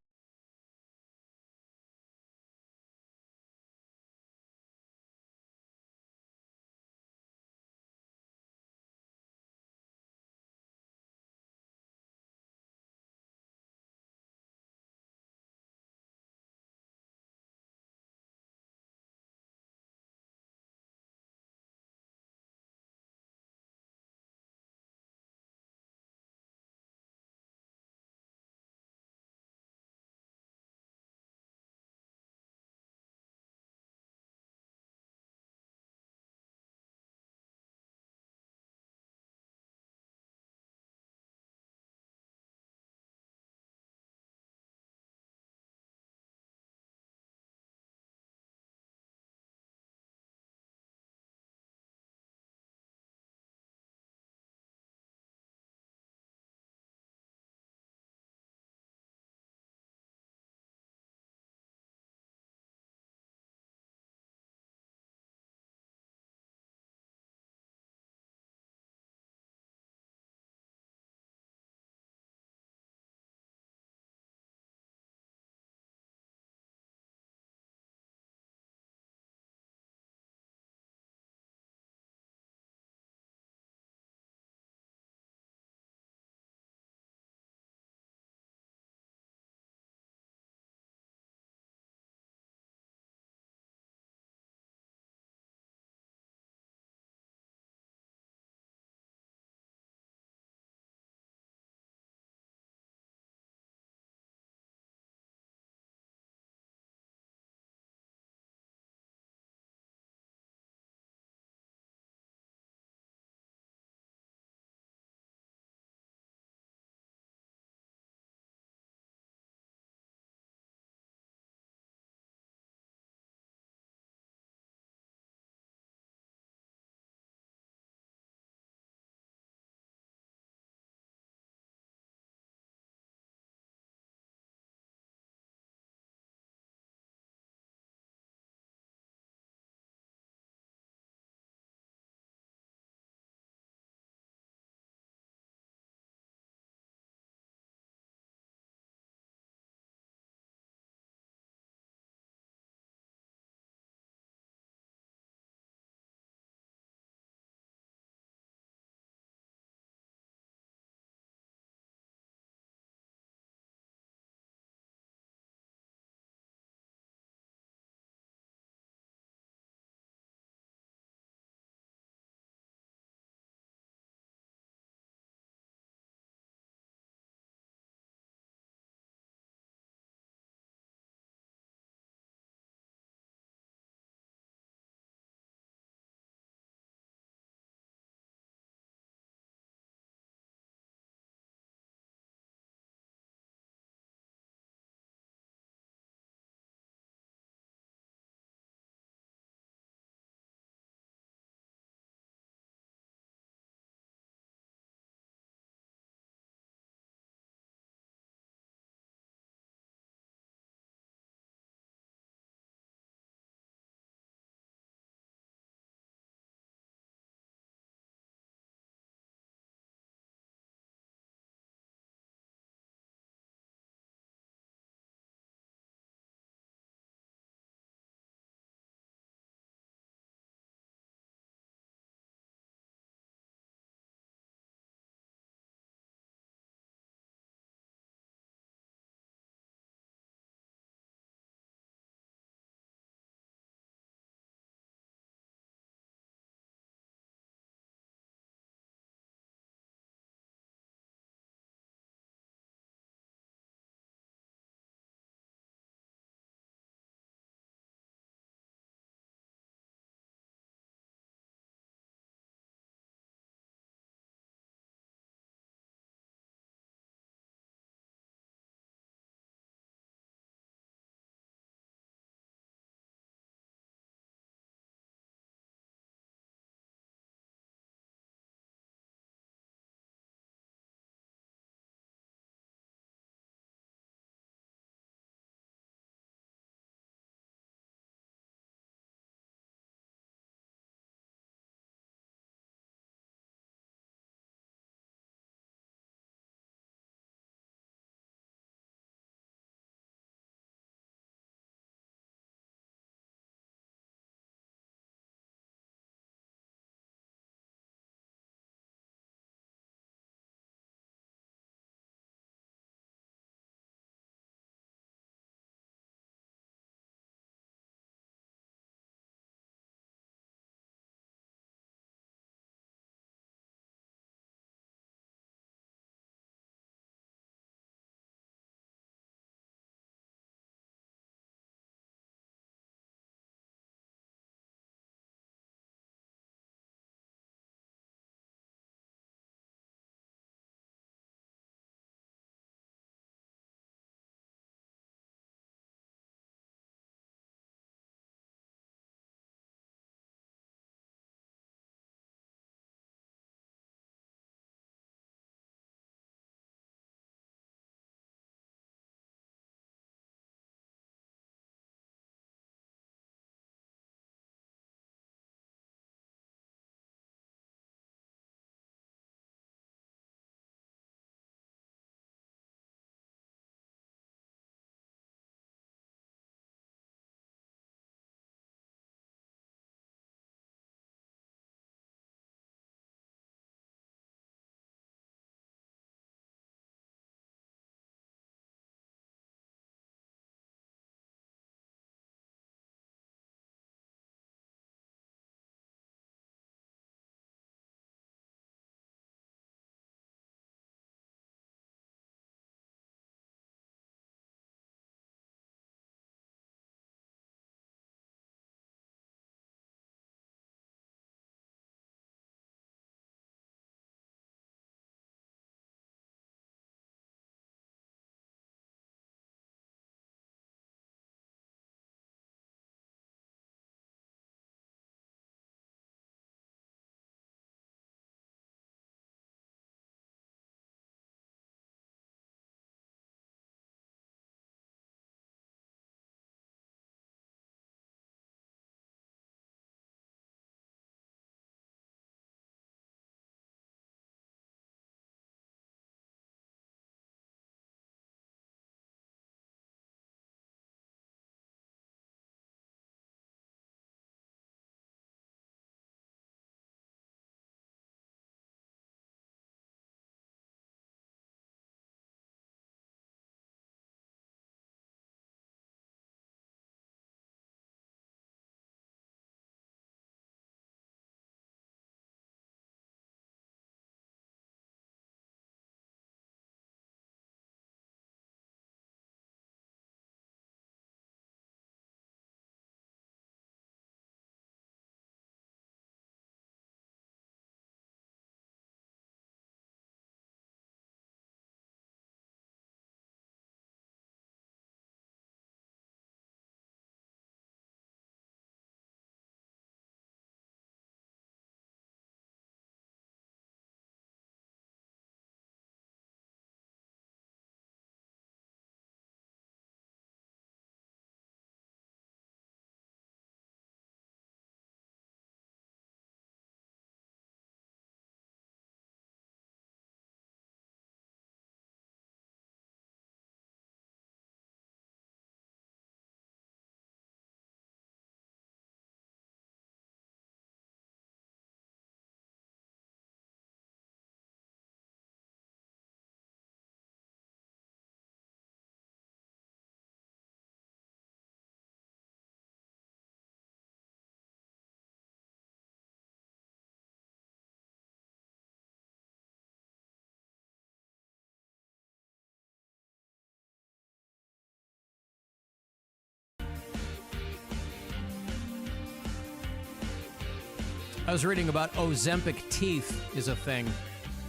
I was reading about Ozempic teeth is a thing.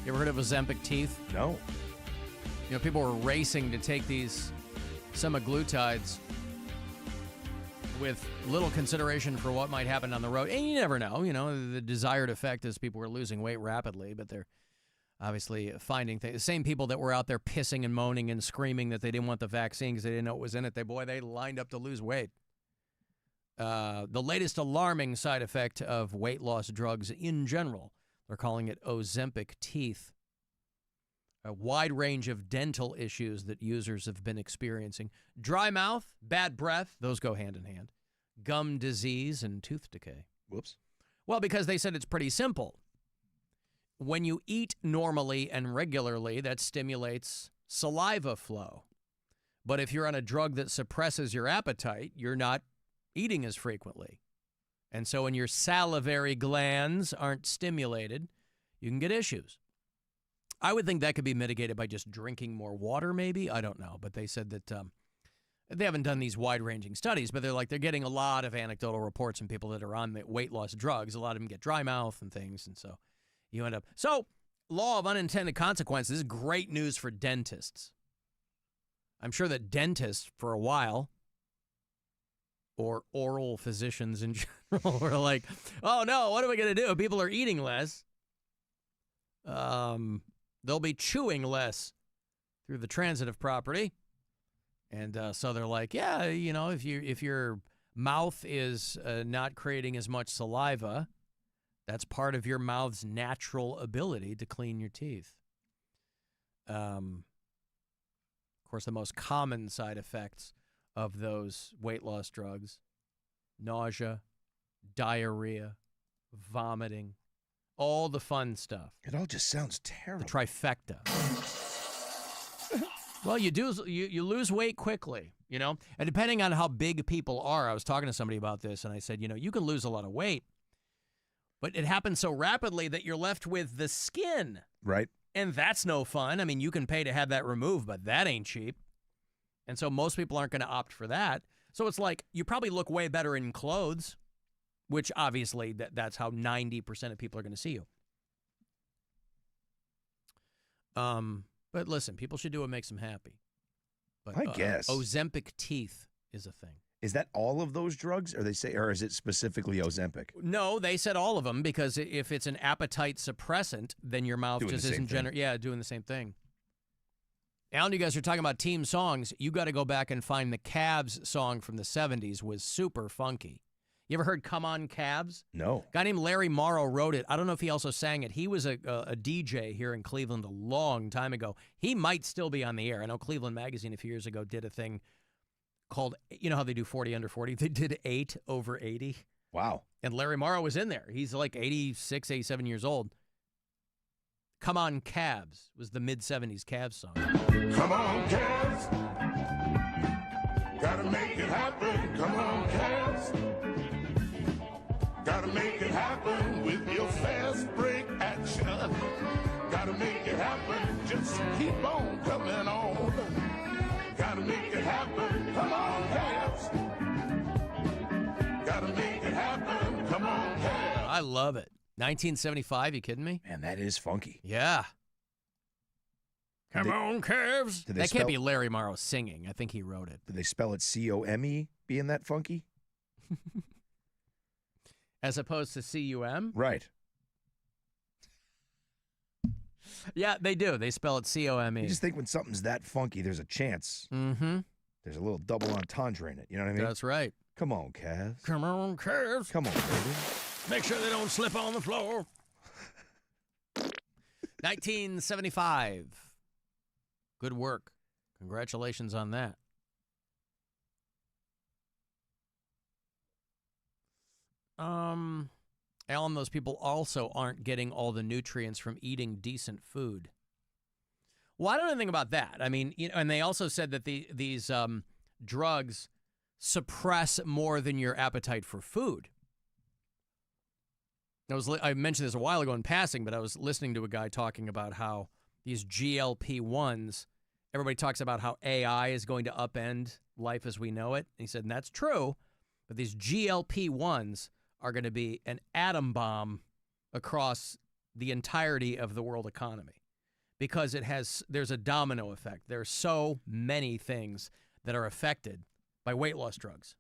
You ever heard of Ozempic teeth? No. You know, people were racing to take these semaglutides with little consideration for what might happen on the road. And you never know. You know, the desired effect is people were losing weight rapidly, but they're obviously finding things. The same people that were out there pissing and moaning and screaming that they didn't want the vaccine because they didn't know what was in it, they lined up to lose weight. The latest alarming side effect of weight loss drugs in general, they're calling it Ozempic teeth. A wide range of dental issues that users have been experiencing. Dry mouth, bad breath, those go hand in hand. Gum disease and tooth decay. Whoops. Well, because they said it's pretty simple. When you eat normally and regularly, that stimulates saliva flow. But if you're on a drug that suppresses your appetite, you're not eating as frequently. And so when your salivary glands aren't stimulated, you can get issues. I would think that could be mitigated by just drinking more water, maybe. I don't know. But they said that they haven't done these wide-ranging studies, but they're getting a lot of anecdotal reports from people that are on the weight loss drugs. A lot of them get dry mouth and things, and so you end up. So, law of unintended consequences is great news for dentists. I'm sure that dentists, for a while, or oral physicians in general, were like, oh no, what are we going to do? People are eating less. They'll be chewing less through the transitive property. And so they're like, yeah, you know, if your mouth is not creating as much saliva, that's part of your mouth's natural ability to clean your teeth. Of course, the most common side effects of those weight loss drugs, nausea, diarrhea, vomiting, all the fun stuff. It all just sounds terrible. The trifecta. Well, you lose weight quickly, you know? And depending on how big people are, I was talking to somebody about this, and I said, you know, you can lose a lot of weight, but it happens so rapidly that you're left with the skin. Right. And that's no fun. I mean, you can pay to have that removed, but that ain't cheap. And so most people aren't going to opt for that. So it's like you probably look way better in clothes, which obviously that's how 90% of people are going to see you. But listen, people should do what makes them happy. But I guess Ozempic teeth is a thing. Is that all of those drugs, or is it specifically Ozempic? No, they said all of them because if it's an appetite suppressant, then your mouth just isn't doing the same thing. Alan, you guys are talking about team songs. You got to go back and find the Cavs song from the 70s was super funky. You ever heard Come On Cavs? No. A guy named Larry Morrow wrote it. I don't know if he also sang it. He was a DJ here in Cleveland a long time ago. He might still be on the air. I know Cleveland Magazine a few years ago did a thing called, you know how they do 40 under 40? They did 8 over 80. Wow. And Larry Morrow was in there. He's like 86, 87 years old. Come On Cavs was the mid-70s Cavs song. Come on, Cavs. Gotta make it happen. Come on, Cavs. Gotta make it happen with your fast break action. Gotta make it happen. Just keep on coming on. Gotta make it happen. Come on, Cavs. Gotta make it happen. Come on, Cavs. I love it. 1975, you kidding me? Man, that is funky. Yeah. Come on, Cavs. That spell- can't be Larry Morrow singing. I think he wrote it. Did they spell it C-O-M-E, being that funky? As opposed to C-U-M? Right. Yeah, they do. They spell it C-O-M-E. You just think when something's that funky, there's a chance. Mm-hmm. There's a little double entendre in it. You know what I mean? That's right. Come on, Cavs. Come on, Cavs. Come on, baby. Make sure they don't slip on the floor. 1975. Good work. Congratulations on that. Alan, those people also aren't getting all the nutrients from eating decent food. Well, I don't know anything about that. I mean, you know, and they also said that these drugs suppress more than your appetite for food. I mentioned this a while ago in passing, but I was listening to a guy talking about how these GLP-1s, everybody talks about how AI is going to upend life as we know it. And he said, and that's true, but these GLP-1s are going to be an atom bomb across the entirety of the world economy because there's a domino effect. There's so many things that are affected by weight loss drugs.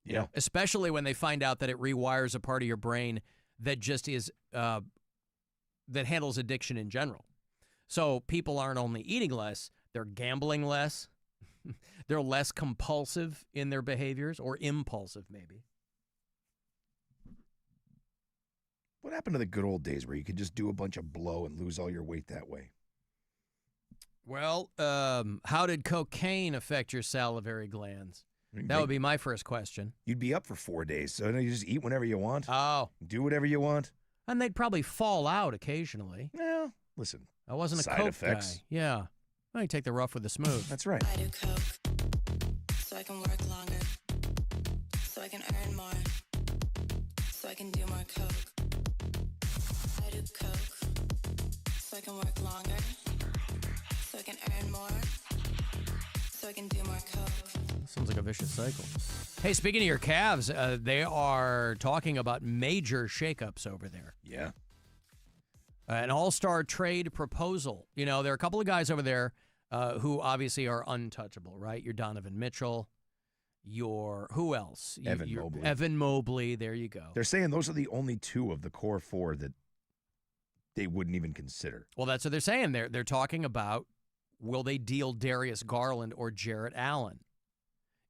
You know, especially when they find out that it rewires a part of your brain that just is that handles addiction in general. So people aren't only eating less, they're gambling less. They're less compulsive in their behaviors, or impulsive maybe. What happened to the good old days where you could just do a bunch of blow and lose all your weight that way? Well, how did cocaine affect your salivary glands? That would be my first question. You'd be up for 4 days, so you just eat whenever you want. Oh. Do whatever you want. And they'd probably fall out occasionally. Well, listen. I wasn't a side coke effects. guy. Yeah. I take the rough with the smooth. That's right. I do coke so I can work longer, so I can earn more, so I can do more coke. I do coke so I can work longer, so I can earn more, so I can do more coke. Sounds like a vicious cycle. Hey, speaking of your Cavs, they are talking about major shakeups over there. Yeah. An all-star trade proposal. You know, there are a couple of guys over there who obviously are untouchable, right? Your Donovan Mitchell, who else? Evan Mobley. Evan Mobley, there you go. They're saying those are the only two of the core four that they wouldn't even consider. Well, that's what they're saying. They're talking about, will they deal Darius Garland or Jarrett Allen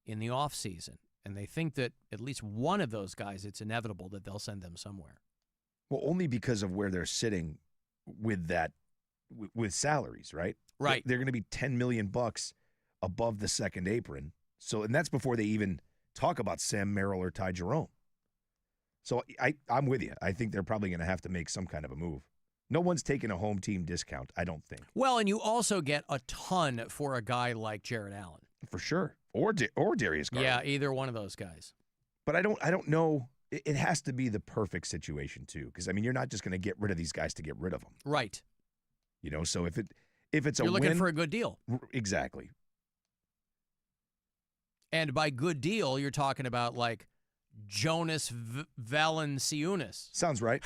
in the offseason? And they think that at least one of those guys, it's inevitable that they'll send them somewhere. Well, only because of where they're sitting with that, with salaries, right? Right. They're going to be $10 million above the second apron. So, and that's before they even talk about Sam Merrill or Ty Jerome. So I'm with you. I think they're probably going to have to make some kind of a move. No one's taking a home team discount, I don't think. Well, and you also get a ton for a guy like Jarrett Allen. For sure. Or Darius Garland. Yeah, either one of those guys. But I don't know. It has to be the perfect situation, too. Because, I mean, you're not just going to get rid of these guys to get rid of them. Right. You know, so if it's You're a looking win, for a good deal. Exactly. And by good deal, you're talking about like Jonas Valanciunas. Sounds right.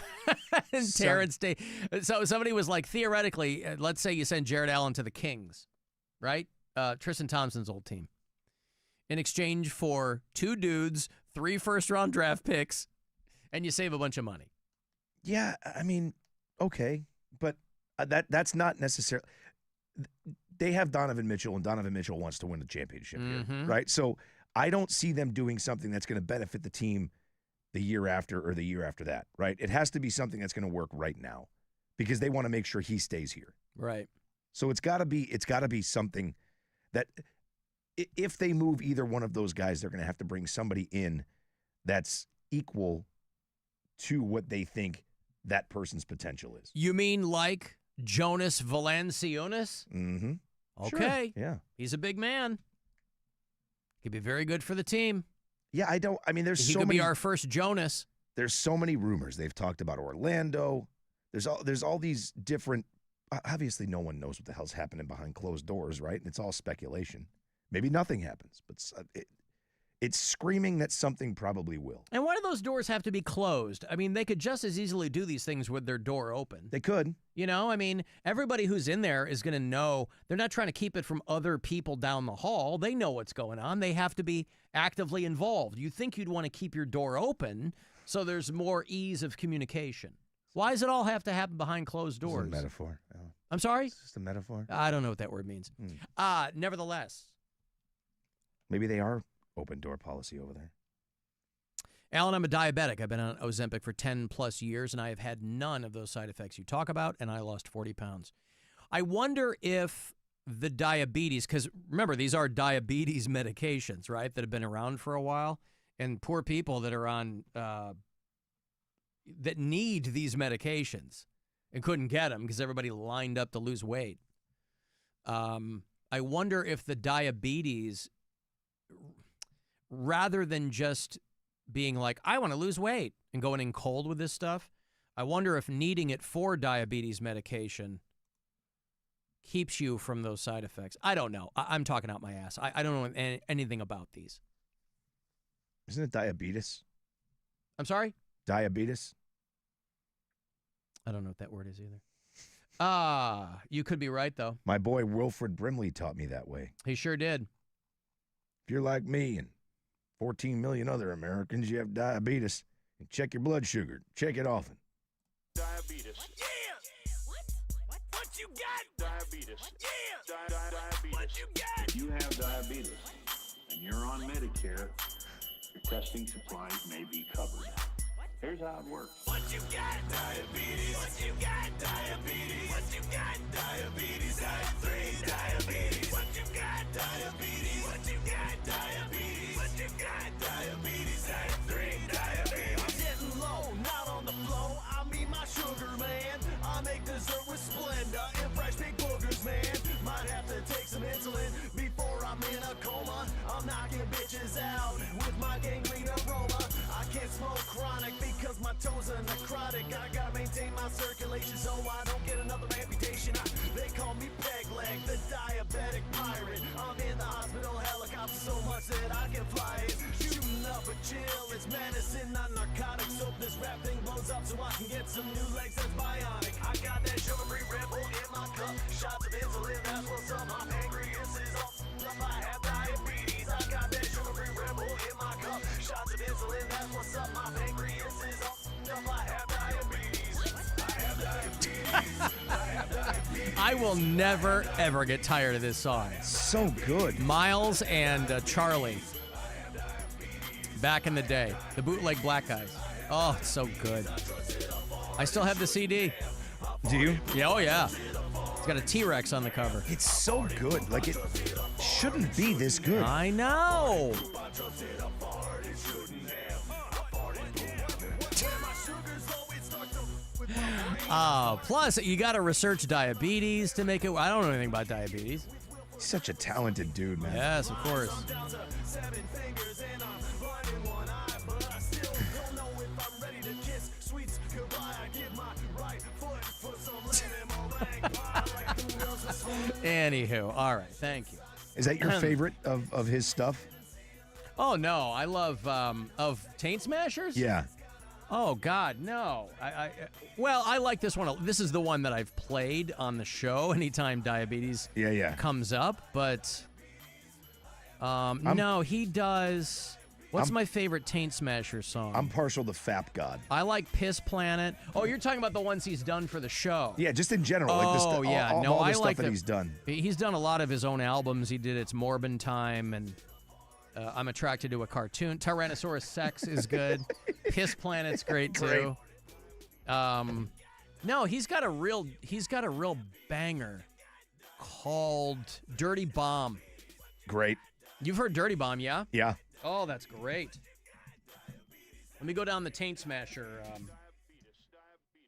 And Terrence Day. So somebody was like, theoretically, let's say you send Jarrett Allen to the Kings, right? Tristan Thompson's old team. In exchange for 2 dudes, 3 first-round draft picks, and you save a bunch of money. Yeah, I mean, okay. But that's not necessarily – they have Donovan Mitchell, and Donovan Mitchell wants to win the championship here, right? So I don't see them doing something that's going to benefit the team the year after or the year after that, right? It has to be something that's going to work right now because they want to make sure he stays here. Right. So it's got to be something that if they move either one of those guys, they're going to have to bring somebody in that's equal to what they think that person's potential is. You mean like Jonas Valanciunas? Mm-hmm. Okay. Sure. Yeah. He's a big man. Could be very good for the team. Yeah, he could be our first Jonas. There's so many rumors. They've talked about Orlando. There's all these different. Obviously, no one knows what the hell's happening behind closed doors, right? And it's all speculation. Maybe nothing happens, but it's screaming that something probably will. And why do those doors have to be closed? I mean, they could just as easily do these things with their door open. They could. You know, I mean, everybody who's in there is going to know. They're not trying to keep it from other people down the hall. They know what's going on. They have to be actively involved. You think you'd want to keep your door open so there's more ease of communication. Why does it all have to happen behind closed doors? It's a metaphor. Oh. I'm sorry? It's just a metaphor. I don't know what that word means. Nevertheless. Maybe they are open door policy over there. Alan, I'm a diabetic. I've been on Ozempic for 10 plus years, and I have had none of those side effects you talk about, and I lost 40 pounds. I wonder if the diabetes, because remember, these are diabetes medications, right, that have been around for a while, and poor people that are on, that need these medications and couldn't get them because everybody lined up to lose weight. I wonder if the diabetes, rather than just being like, I want to lose weight and going in cold with this stuff, I wonder if needing it for diabetes medication keeps you from those side effects. I don't know. I'm talking out my ass. I don't know anything about these. Isn't it diabetes? I'm sorry? Diabetes? I don't know what that word is either. You could be right, though. My boy Wilfred Brimley taught me that way. He sure did. If you're like me and 14 million other Americans, you have diabetes, and check your blood sugar. Check it often. Diabetes. Yeah. What you got? Diabetes. Yeah. Diabetes. What you got? If you have diabetes and you're on Medicare, your testing supplies may be covered. Here's how it works. What you got? Diabetes. What you got? Diabetes. What you got? Diabetes. Type 3 diabetes. What you got? Diabetes. What you got? Diabetes. What you got? Diabetes. Type 3 diabetes. I'm getting low, not on the flow. I mean my sugar, man. I make dessert with Splenda and fresh big boogers, man. Might have to take some insulin before I'm in a coma. I'm knocking bitches out with my gangrene aroma. I can't smoke chronic because my toes are necrotic. I gotta maintain my circulation so I don't get another amputation. They call me peg leg, the diabetic pirate. I'm in the hospital helicopter so much that I can fly it. Shooting up a chill, it's medicine, not narcotics. Hope this rap thing blows up so I can get some new legs that's bionic. I got that sugar-free Red Bull in my cup. Shots of insulin, that's what's up. My pancreas is all up. I have diabetes. I got that sugar-free Red Bull in my cup. Shots of insulin, that's what's up. My pancreas is all up. I have diabetes. I have diabetes. I have diabetes. I will never, ever get tired of this song. So good. Miles and Charlie. Back in the day. The bootleg black guys. Oh, it's so good. I still have the CD. Do you? Yeah, oh yeah. It's got a T-Rex on the cover. It's so good. Like, it shouldn't be this good. I know. Plus, you got to research diabetes to make it. I don't know anything about diabetes. He's such a talented dude, man. Yes, of course. Anywho, all right, thank you. Is that your favorite of his stuff? Oh no, I love of Taint Smashers. Yeah. Oh God, no. Well, I like this one. This is the one that I've played on the show anytime diabetes comes up. But no, he does. What's my favorite Taint Smasher song? I'm partial to Fap God. I like Piss Planet. Oh, you're talking about the ones he's done for the show. Yeah, just in general. Oh, like this, yeah. all No, the I stuff like that he's done. He's done a lot of his own albums. He did It's Morbin Time and I'm Attracted to a Cartoon. Tyrannosaurus Sex is good. Piss Planet's great too. No, he's got a real banger called Dirty Bomb. Great. You've heard Dirty Bomb, yeah? Yeah. Oh, that's great. Let me go down the Taint Smasher.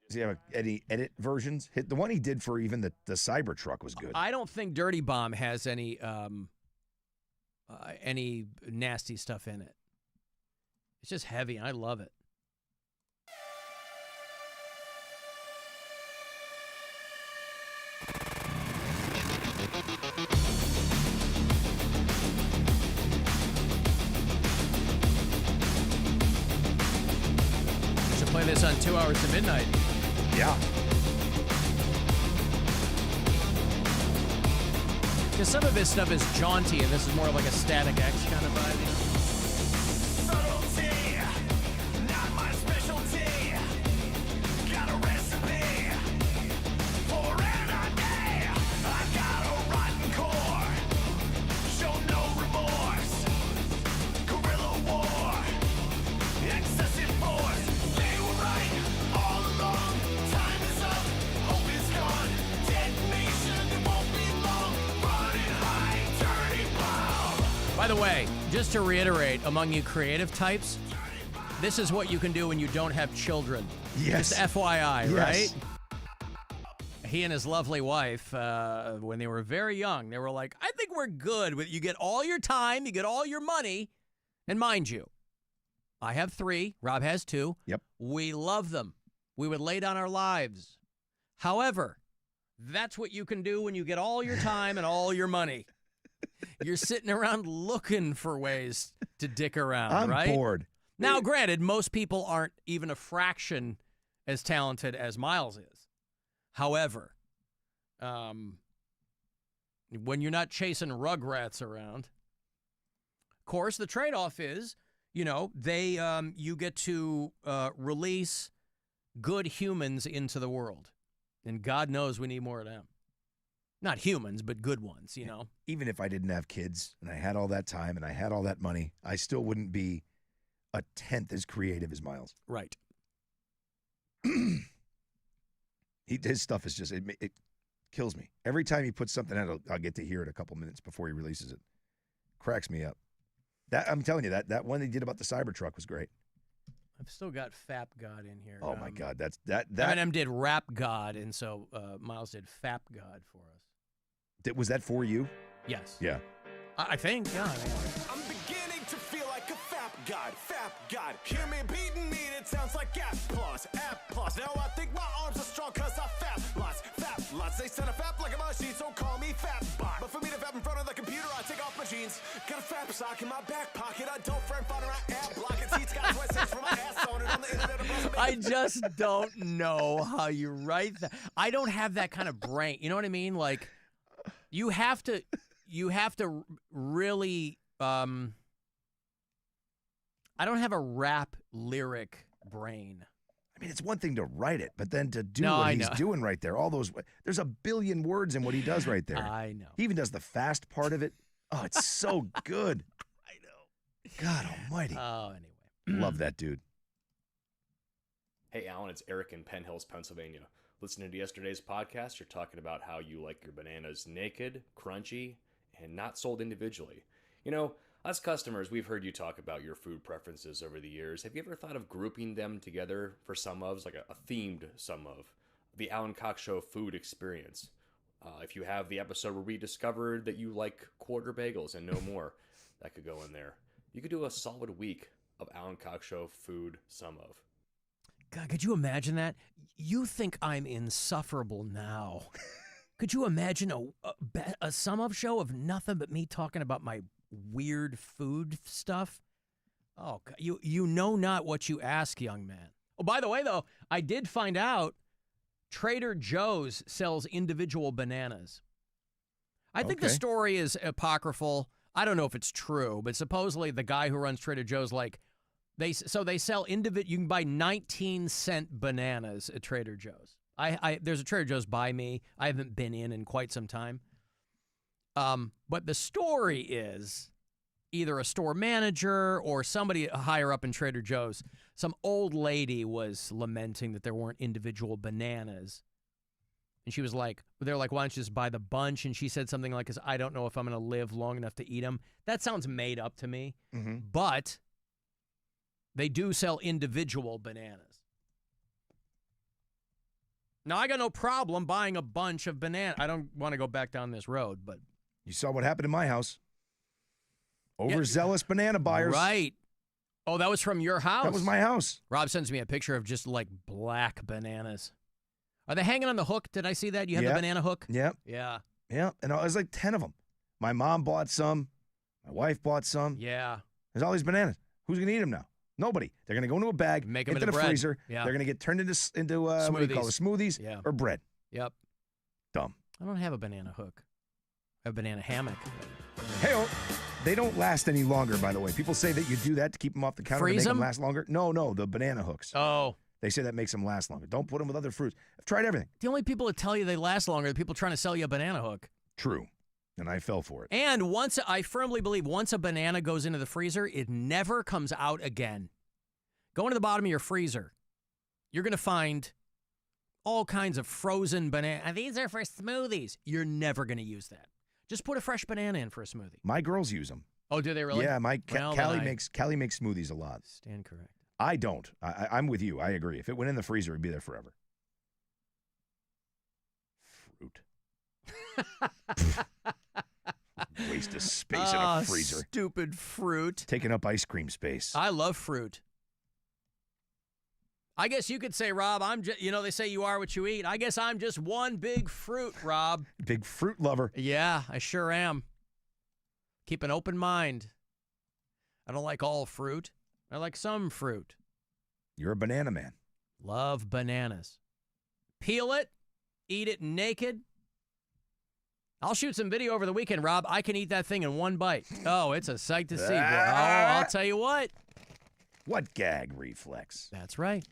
Does he have any edit versions? The one he did for even the Cybertruck was good. I don't think Dirty Bomb has any nasty stuff in it. It's just heavy, and I love it. Should play this on 2 Hours to Midnight. Yeah. Because some of his stuff is jaunty, and this is more of like a Static X kind of vibe. Subtlety, not my specialty. Got a recipe for anarchy. I got a rotten core. Show no remorse. Guerrilla war. Excessive force. They were right all along. Time is up. Hope is gone. Detonation, it won't be long. Running high, turning bomb. By the way, just to reiterate, among you creative types, this is what you can do when you don't have children. Yes. Just FYI, Yes. right? He and his lovely wife, when they were very young, they were like, I think we're good. You get all your time, you get all your money. And mind you, I have 3. Rob has 2. Yep. We love them. We would lay down our lives. However, that's what you can do when you get all your time and all your money. You're sitting around looking for ways to dick around, I'm right? bored. Now, granted, most people aren't even a fraction as talented as Miles is. However, when you're not chasing rugrats around, of course, the trade-off is, you get to release good humans into the world. And God knows we need more of them. Not humans, but good ones, Even if I didn't have kids and I had all that time and I had all that money, I still wouldn't be a tenth as creative as Miles. Right. His stuff is just, it kills me. Every time he puts something out, I'll get to hear it a couple minutes before he releases it. Cracks me up. I'm telling you, that one they did about the Cybertruck was great. I've still got Fap God in here. Oh my God, that Eminem did Rap God, and so Miles did Fap God for us. Was that for you? Yes. Yeah. I think, yeah. I'm beginning to feel like a Fap God. Hear me beating it, it sounds like applause. Now I think my arms are strong cause I fap lots. They send a fap like a machine, so call me Fap Bot. But for me to fap in front of the computer, I take off my jeans. Got a fap sock in my back pocket. I don't friend fun around app block it. Seats got sweat for my ass on it on the internet. I just don't know how you write that. I don't have that kind of brain. You know what I mean? Like, you have to really, I don't have a rap lyric brain. I mean, it's one thing to write it, but then to do what he's doing right there, all those, there's a billion words in what he does right there. I know. He even does the fast part of it. Oh, it's so good. I know. God almighty. Oh, anyway. Love that dude. Hey, Alan, it's Eric in Penn Hills, Pennsylvania. Listening to yesterday's podcast, you're talking about how you like your bananas naked, crunchy, and not sold individually. Us customers, we've heard you talk about your food preferences over the years. Have you ever thought of grouping them together for some ofs, like a themed some of? The Alan Cox Show food experience. If you have the episode where we discovered that you like quarter bagels and no more, that could go in there. You could do a solid week of Alan Cox Show food some of. God, could you imagine that? You think I'm insufferable now. Could you imagine a sum of show of nothing but me talking about my weird food stuff? Oh, God, you know not what you ask, young man. Oh, by the way, though, I did find out Trader Joe's sells individual bananas. I think the story is apocryphal. I don't know if it's true, but supposedly the guy who runs Trader Joe's, they sell individual. You can buy 19-cent bananas at Trader Joe's. There's a Trader Joe's by me. I haven't been in quite some time. But the story is either a store manager or somebody higher up in Trader Joe's. Some old lady was lamenting that there weren't individual bananas. And she was like, they're like, why don't you just buy the bunch? And she said something like, because I don't know if I'm going to live long enough to eat them. That sounds made up to me. Mm-hmm. But they do sell individual bananas. Now, I got no problem buying a bunch of bananas. I don't want to go back down this road, but... You saw what happened in my house. Overzealous banana buyers. Right. Oh, that was from your house? That was my house. Rob sends me a picture of just, black bananas. Are they hanging on the hook? Did I see that? You have the banana hook? Yep. Yeah. Yeah, and it was like 10 of them. My mom bought some. My wife bought some. Yeah. There's all these bananas. Who's going to eat them now? Nobody. They're going to go into a bag, make them into into the bread. freezer. Yeah. They're going to get turned into what do you call it, smoothies or bread. Yep. Dumb. I don't have a banana hook. I have a banana hammock. Hey, they don't last any longer, by the way. People say that you do that to keep them off the counter to make them last longer. No, the banana hooks. Oh. They say that makes them last longer. Don't put them with other fruits. I've tried everything. The only people that tell you they last longer are the people trying to sell you a banana hook. True. And I fell for it. And I firmly believe once a banana goes into the freezer, it never comes out again. Go into the bottom of your freezer. You're going to find all kinds of frozen banana. These are for smoothies. You're never going to use that. Just put a fresh banana in for a smoothie. My girls use them. Oh, do they really? Yeah, Callie makes smoothies a lot. Stand correct. I don't. I'm with you. I agree. If it went in the freezer, it'd be there forever. Fruit. Waste of space in a freezer. Stupid fruit. Taking up ice cream space. I love fruit. I guess you could say, Rob, I'm just, they say you are what you eat. I guess I'm just one big fruit, Rob. Big fruit lover. Yeah, I sure am. Keep an open mind. I don't like all fruit. I like some fruit. You're a banana man. Love bananas. Peel it, eat it naked. I'll shoot some video over the weekend, Rob. I can eat that thing in one bite. Oh, it's a sight to see. Oh, I'll tell you what. What gag reflex? That's right.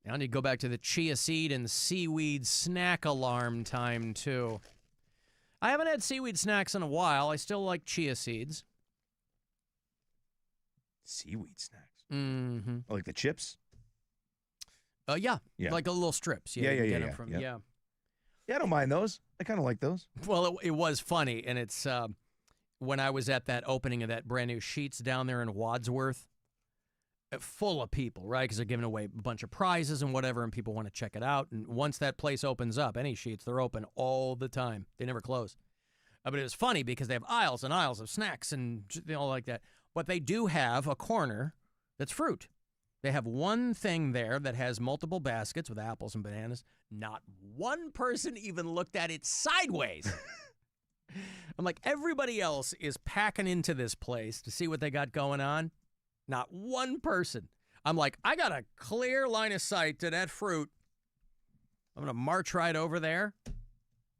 Now I need to go back to the chia seed and seaweed snack alarm time, too. I haven't had seaweed snacks in a while. I still like chia seeds. Seaweed snacks? Mm-hmm. Like the chips? Yeah. Like a little strips. Yeah. Yeah, I don't mind those. I kind of like those. Well, it was funny, and it's when I was at that opening of that brand new Sheetz down there in Wadsworth, full of people, right? Because they're giving away a bunch of prizes and whatever, and people want to check it out. And once that place opens up, any Sheetz, they're open all the time. They never close. But it was funny because they have aisles and aisles of snacks and all like that. But they do have a corner that's fruit. They have one thing there that has multiple baskets with apples and bananas. Not one person even looked at it sideways. I'm like, everybody else is packing into this place to see what they got going on. Not one person. I'm like, I got a clear line of sight to that fruit. I'm going to march right over there,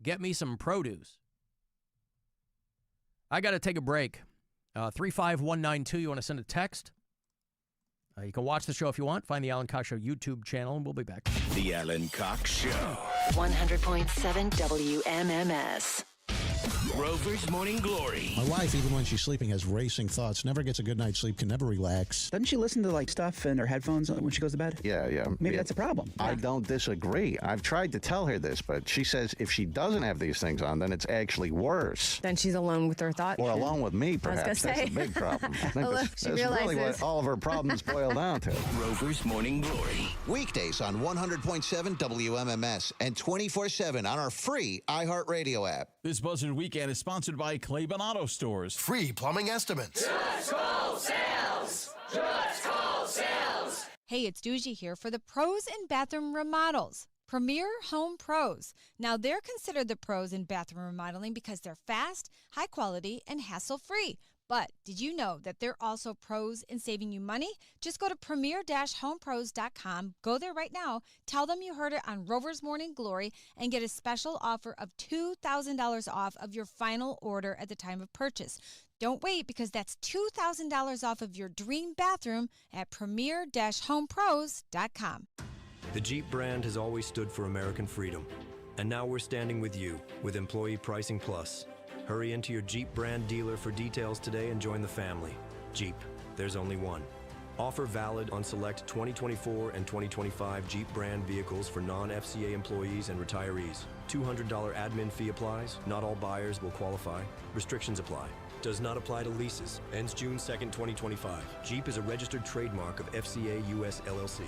get me some produce. I got to take a break. 35192, you want to send a text? You can watch the show if you want. Find the Alan Cox Show YouTube channel, and we'll be back. The Alan Cox Show. 100.7 WMMS. Rover's Morning Glory. My wife, even when she's sleeping, has racing thoughts, never gets a good night's sleep, can never relax. Doesn't she listen to like stuff in her headphones when she goes to bed? Yeah. Maybe that's a problem. I don't disagree. I've tried to tell her this, but she says if she doesn't have these things on, then it's actually worse. Then she's alone with her thoughts. Or alone with me, perhaps. I was gonna That's say. a big problem. I think Well, that's she really realizes. what all of her problems boil down to. Rover's Morning Glory. Weekdays on 100.7 WMMS and 24/7 on our free iHeartRadio app. This Buzzard Weekend is sponsored by Claiborne Auto Stores. Free plumbing estimates. Just call sales! Just call sales! Hey, it's Doogie here for the Pros in Bathroom Remodels. Premier Home Pros. Now, they're considered the pros in bathroom remodeling because they're fast, high quality, and hassle-free. But did you know that they're also pros in saving you money? Just go to premier-homepros.com. Go there right now. Tell them you heard it on Rover's Morning Glory and get a special offer of $2,000 off of your final order at the time of purchase. Don't wait because that's $2,000 off of your dream bathroom at premier-homepros.com. The Jeep brand has always stood for American freedom. And now we're standing with you with Employee Pricing Plus. Hurry into your Jeep brand dealer for details today and join the family. Jeep, there's only one. Offer valid on select 2024 and 2025 Jeep brand vehicles for non-FCA employees and retirees. $200 admin fee applies. Not all buyers will qualify. Restrictions apply. Does not apply to leases. Ends June 2nd, 2025. Jeep is a registered trademark of FCA US LLC.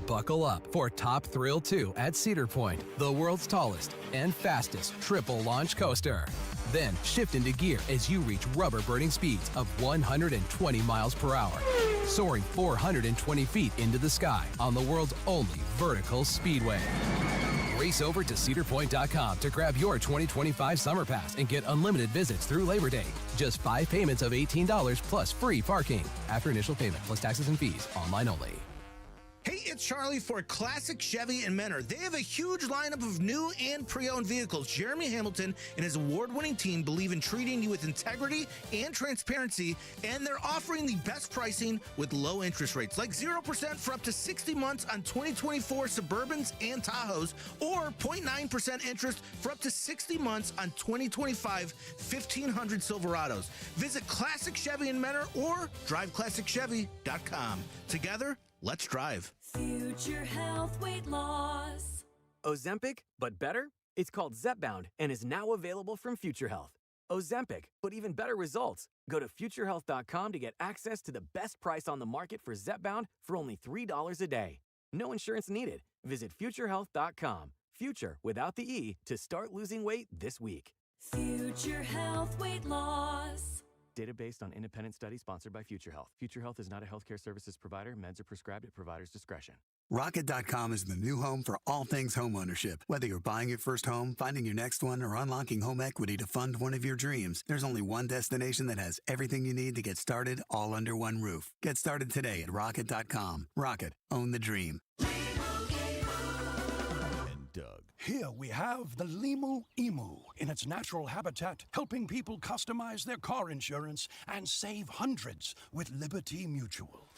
Buckle up for Top Thrill 2 at Cedar Point, the world's tallest and fastest triple launch coaster. Then shift into gear as you reach rubber-burning speeds of 120 miles per hour, soaring 420 feet into the sky on the world's only vertical speedway. Race over to cedarpoint.com to grab your 2025 Summer Pass and get unlimited visits through Labor Day. Just 5 payments of $18 plus free parking. After initial payment plus taxes and fees. Online only. Hey, it's Charlie for Classic Chevy and Mentor. They have a huge lineup of new and pre-owned vehicles. Jeremy Hamilton and his award-winning team believe in treating you with integrity and transparency, and they're offering the best pricing with low interest rates, like 0% for up to 60 months on 2024 Suburbans and Tahoes, or 0.9% interest for up to 60 months on 2025 1500 Silverados. Visit Classic Chevy and Mentor or driveclassicchevy.com. Together, let's drive. Future health, weight loss. Ozempic, but better? It's called Zepbound and is now available from Future Health. Ozempic, but even better results. Go to futurehealth.com to get access to the best price on the market for Zepbound for only $3 a day. No insurance needed. Visit futurehealth.com. Future without the E to start losing weight this week. Future health, weight loss. Data based on independent study sponsored by Future Health. Future Health is not a healthcare services provider. Meds are prescribed at provider's discretion. Rocket.com is the new home for all things home ownership. Whether you're buying your first home, finding your next one, or unlocking home equity to fund one of your dreams, there's only one destination that has everything you need to get started all under one roof. Get started today at Rocket.com. Rocket. Own the dream. Doug. Here we have the Limu Emu in its natural habitat, helping people customize their car insurance and save hundreds with Liberty Mutual.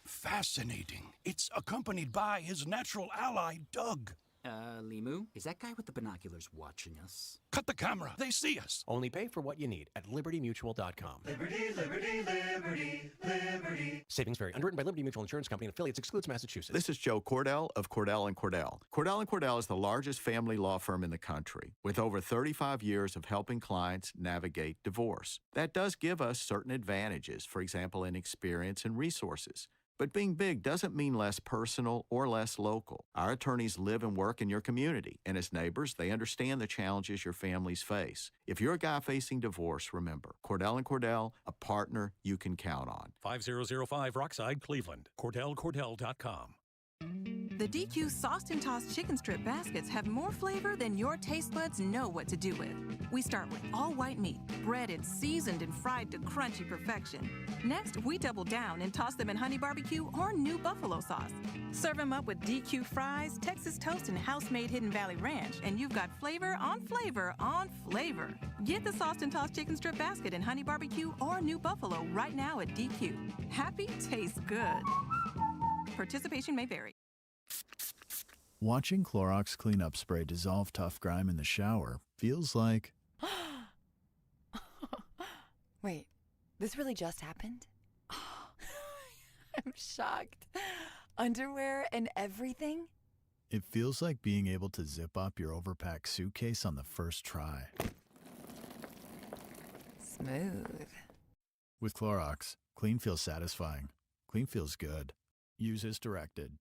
Fascinating. It's accompanied by his natural ally, Doug. Limu, is that guy with the binoculars watching us? Cut the camera. They see us. Only pay for what you need at libertymutual.com. Liberty, liberty, liberty, liberty. Savings vary. Underwritten by Liberty Mutual Insurance Company and affiliates. Excludes Massachusetts. This is Joe Cordell of Cordell & Cordell. Cordell & Cordell is the largest family law firm in the country, with over 35 years of helping clients navigate divorce. That does give us certain advantages, for example, in experience and resources. But being big doesn't mean less personal or less local. Our attorneys live and work in your community, and as neighbors, they understand the challenges your families face. If you're a guy facing divorce, remember, Cordell & Cordell, a partner you can count on. 5005 Rockside, Cleveland. CordellCordell.com. The DQ Sauced and Tossed Chicken Strip Baskets have more flavor than your taste buds know what to do with. We start with all white meat, breaded, seasoned, and fried to crunchy perfection. Next, we double down and toss them in honey barbecue or new buffalo sauce. Serve them up with DQ fries, Texas toast, and house-made Hidden Valley Ranch, and you've got flavor on flavor on flavor. Get the Sauced and Tossed Chicken Strip Basket in honey barbecue or new buffalo right now at DQ. Happy tastes good. Participation may vary. Watching Clorox cleanup spray dissolve tough grime in the shower feels like... Wait, this really just happened? I'm shocked. Underwear and everything? It feels like being able to zip up your overpacked suitcase on the first try. Smooth. With Clorox, clean feels satisfying. Clean feels good. Use as directed.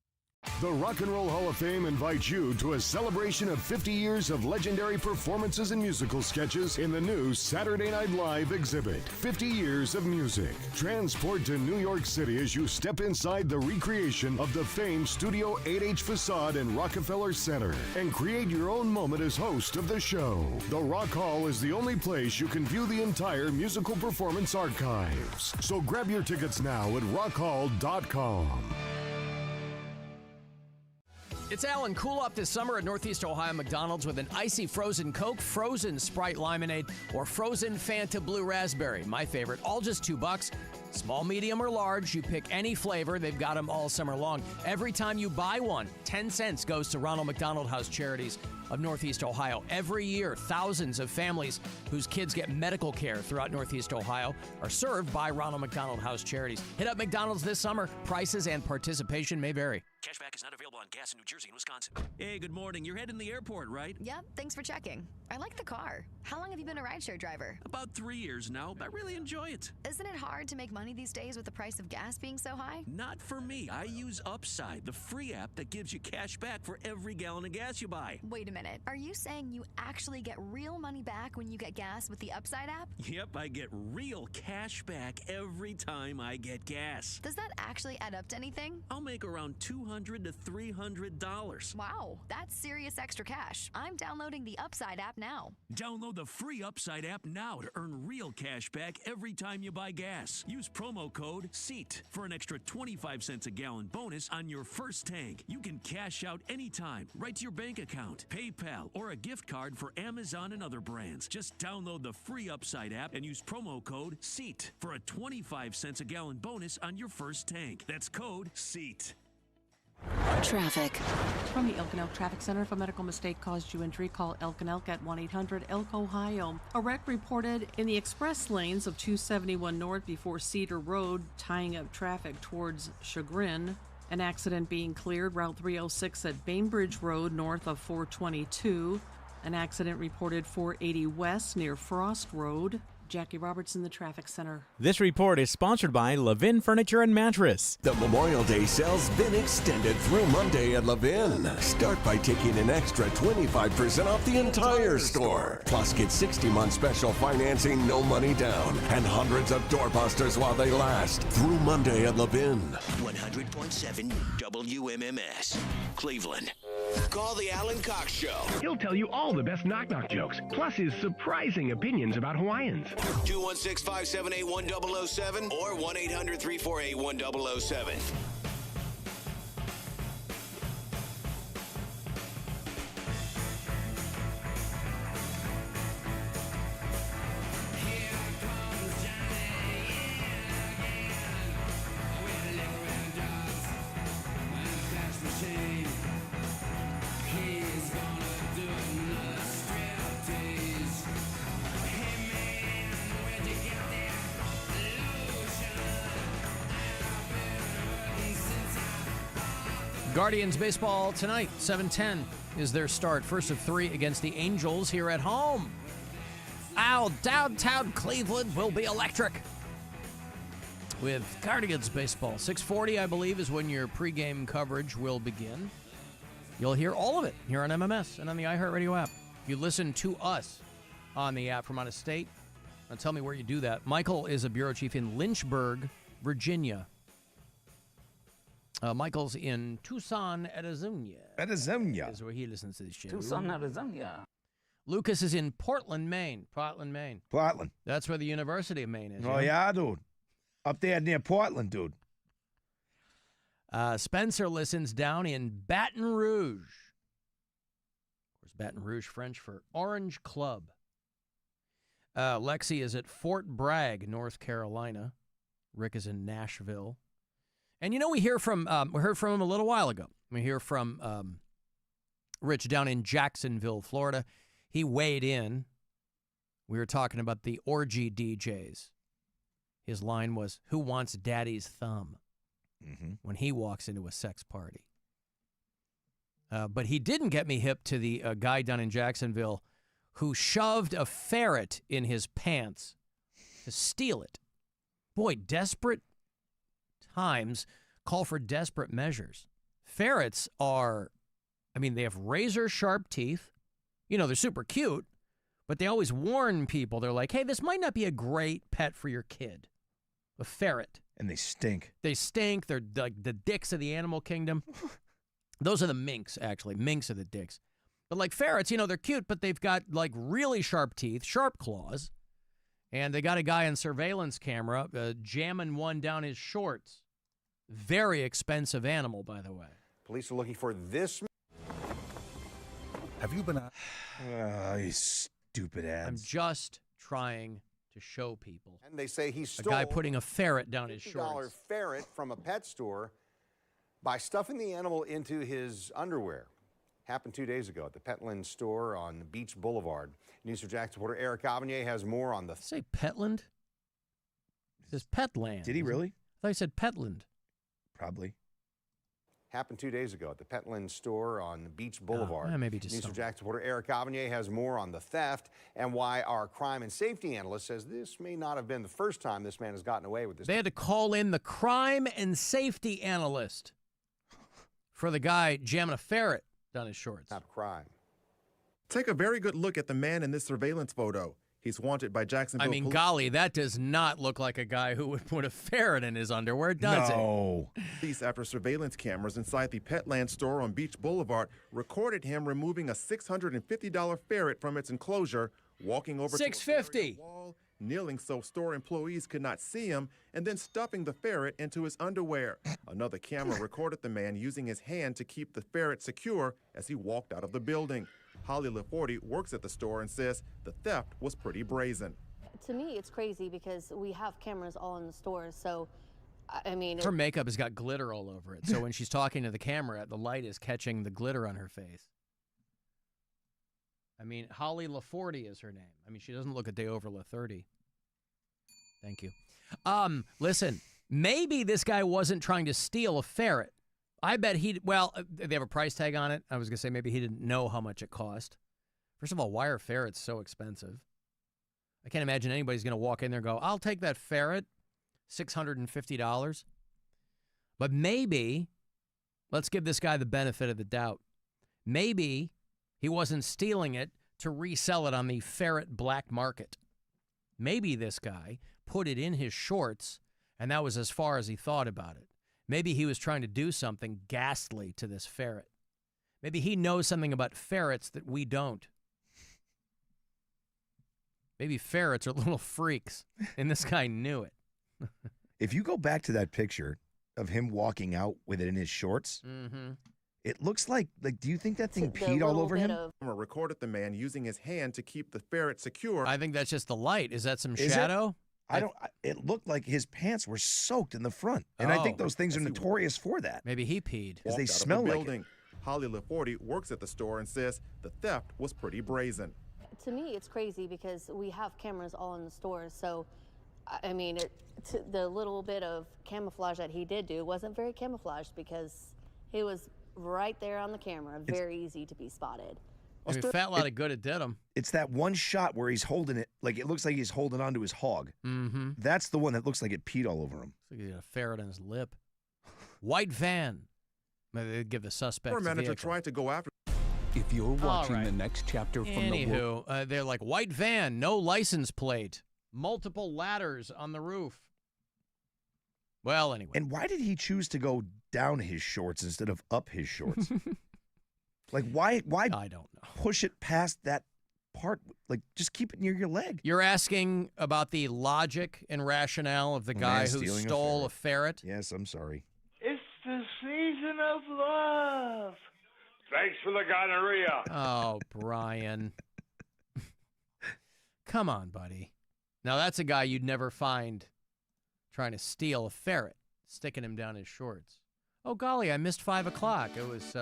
The Rock and Roll Hall of Fame invites you to a celebration of 50 years of legendary performances and musical sketches in the new Saturday Night Live exhibit, 50 Years of Music. Transport to New York City as you step inside the recreation of the famed Studio 8H facade in Rockefeller Center and create your own moment as host of the show. The Rock Hall is the only place you can view the entire musical performance archives. So grab your tickets now at rockhall.com. It's Alan. Cool off this summer at Northeast Ohio McDonald's with an icy frozen Coke, frozen Sprite Limonade, or frozen Fanta Blue Raspberry. My favorite, all just $2. Small, medium, or large, you pick any flavor. They've got them all summer long. Every time you buy one, 10 cents goes to Ronald McDonald House Charities of Northeast Ohio. Every year, thousands of families whose kids get medical care throughout Northeast Ohio are served by Ronald McDonald House Charities. Hit up McDonald's this summer. Prices and participation may vary. Cashback is not available on gas in New Jersey and Wisconsin. Hey, good morning. You're heading to the airport, right? Yep, thanks for checking. I like the car. How long have you been a rideshare driver? About 3 years now. I really enjoy it. Isn't it hard to make money these days with the price of gas being so high? Not for me. I use Upside, the free app that gives you cash back for every gallon of gas you buy. Wait a minute. Are you saying you actually get real money back when you get gas with the Upside app? Yep, I get real cash back every time I get gas. Does that actually add up to anything? I'll make around $200 to $300. Wow, that's serious extra cash. I'm downloading the Upside app now. Download the free Upside app now to earn real cash back every time you buy gas. Use promo code SEAT for an extra 25 cents a gallon bonus on your first tank. You can cash out anytime, right to your bank account, PayPal, or a gift card for Amazon and other brands. Just download the free Upside app and use promo code SEAT for a 25 cents a gallon bonus on your first tank. That's code SEAT. Traffic. From the Elk and Elk Traffic Center, if a medical mistake caused you injury, call Elk and Elk at 1-800-ELK, Ohio. A wreck reported in the express lanes of 271 North before Cedar Road, tying up traffic towards Chagrin. An accident being cleared, Route 306 at Bainbridge Road, north of 422. An accident reported 480 West near Frost Road. Jackie Roberts in the traffic center. This report is sponsored by Levin Furniture and Mattress. The Memorial Day sale's been extended through Monday at Levin. Start by taking an extra 25% off the entire store. Plus, get 60-month special financing, no money down, and hundreds of doorbusters while they last. Through Monday at Levin. 100.7 WMMS, Cleveland. Call the Alan Cox Show. He'll tell you all the best knock-knock jokes, plus his surprising opinions about Hawaiians. 216-578-1007 or 1-800-348-1007. Guardians baseball tonight, 7:10 is their start. First of 3 against the Angels here at home. Downtown Cleveland will be electric. With Guardians baseball, 6:40, I believe, is when your pregame coverage will begin. You'll hear all of it here on MMS and on the iHeartRadio app. If you listen to us on the app from out of state, now tell me where you do that. Michael is a bureau chief in Lynchburg, Virginia. Michael's in Tucson, Arizona. Arizona. Is where he listens to the show. Tucson, Arizona. Lucas is in Portland, Maine. Portland. That's where the University of Maine is. Oh, yeah, dude. Up there near Portland, dude. Spencer listens down in Baton Rouge. Of course, Baton Rouge, French for Orange Club. Lexi is at Fort Bragg, North Carolina. Rick is in Nashville. And, you know, we heard from him a little while ago. We hear from Rich down in Jacksonville, Florida. He weighed in. We were talking about the Orgy DJs. His line was, "Who wants daddy's thumb?" When he walks into a sex party. But he didn't get me hip to the guy down in Jacksonville who shoved a ferret in his pants to steal it. Boy, desperate times call for desperate measures. Ferrets are, they have razor-sharp teeth. You know, they're super cute, but they always warn people. They're like, hey, this might not be a great pet for your kid. A ferret. And they stink. They stink. They're like the dicks of the animal kingdom. Those are the minks, actually. Minks are the dicks. But like ferrets, they're cute, but they've got like really sharp teeth, sharp claws. And they got a guy on surveillance camera jamming one down his shorts. Very expensive animal, by the way. Police are looking for this. Have you been out? You stupid ads. I'm just trying to show people. And they say he stole a guy putting a ferret down his shorts. $50 ferret from a pet store by stuffing the animal into his underwear. Happened 2 days ago at the Petland store on Beach Boulevard. News4 Jax reporter Eric Avanier has more on the. Say Petland? It says Petland. Did he really? I thought he said Petland. Probably. Happened 2 days ago at the Petland store on Beach Boulevard. Maybe just News4 Jax reporter Eric Avanier has more on the theft and why our crime and safety analyst says this may not have been the first time this man has gotten away with this. They had to call in the crime and safety analyst for the guy jamming a ferret down his shorts. Not crime. Take a very good look at the man in this surveillance photo. He's wanted by Jacksonville police. Golly, that does not look like a guy who would put a ferret in his underwear, does it? No. Police, after surveillance cameras inside the Petland store on Beach Boulevard, recorded him removing a $650 ferret from its enclosure, walking over to a wall, kneeling so store employees could not see him, and then stuffing the ferret into his underwear. Another camera recorded the man using his hand to keep the ferret secure as he walked out of the building. Holly LaForte works at the store and says the theft was pretty brazen. To me, it's crazy because we have cameras all in the stores, so, Her makeup has got glitter all over it, so when she's talking to the camera, the light is catching the glitter on her face. Holly LaForte is her name. She doesn't look a day over LaThirty. Thank you. Listen, maybe this guy wasn't trying to steal a ferret. I bet they have a price tag on it. I was going to say maybe he didn't know how much it cost. First of all, why are ferrets so expensive? I can't imagine anybody's going to walk in there and go, I'll take that ferret, $650. But maybe, let's give this guy the benefit of the doubt. Maybe he wasn't stealing it to resell it on the ferret black market. Maybe this guy put it in his shorts, and that was as far as he thought about it. Maybe he was trying to do something ghastly to this ferret. Maybe he knows something about ferrets that we don't. Maybe ferrets are little freaks, and this guy knew it. If you go back to that picture of him walking out with it in his shorts, it looks like, do you think that thing peed all over him? Recorded the man using his hand to keep the ferret secure. I think that's just the light. Is that some Is shadow? It looked like his pants were soaked in the front. And I think those things are notorious for that. Maybe he peed. Because they smell like it. Holly LaForty works at the store and says the theft was pretty brazen. To me, it's crazy because we have cameras all in the stores. So, I mean, the little bit of camouflage that he did do wasn't very camouflaged because he was right there on the camera, very easy to be spotted. Maybe a fat lot of good it did him. It's that one shot where he's holding it, like it looks like he's holding onto his hog. Mm-hmm. That's the one that looks like it peed all over him. Looks like he got a ferret on his lip. White van. Maybe they'd give the suspect. Our manager tried to go after. If you're watching the next chapter from the world. They're like, white van, no license plate, multiple ladders on the roof. Well, anyway. And why did he choose to go down his shorts instead of up his shorts? Like, why I don't know. Push it past that part? Like, just keep it near your leg. You're asking about the logic and rationale of the guy who stole a ferret? Yes, I'm sorry. It's the season of love. Thanks for the gonorrhea. Oh, Brian. Come on, buddy. Now, that's a guy you'd never find trying to steal a ferret, sticking him down his shorts. Oh, golly, I missed 5 o'clock. It was,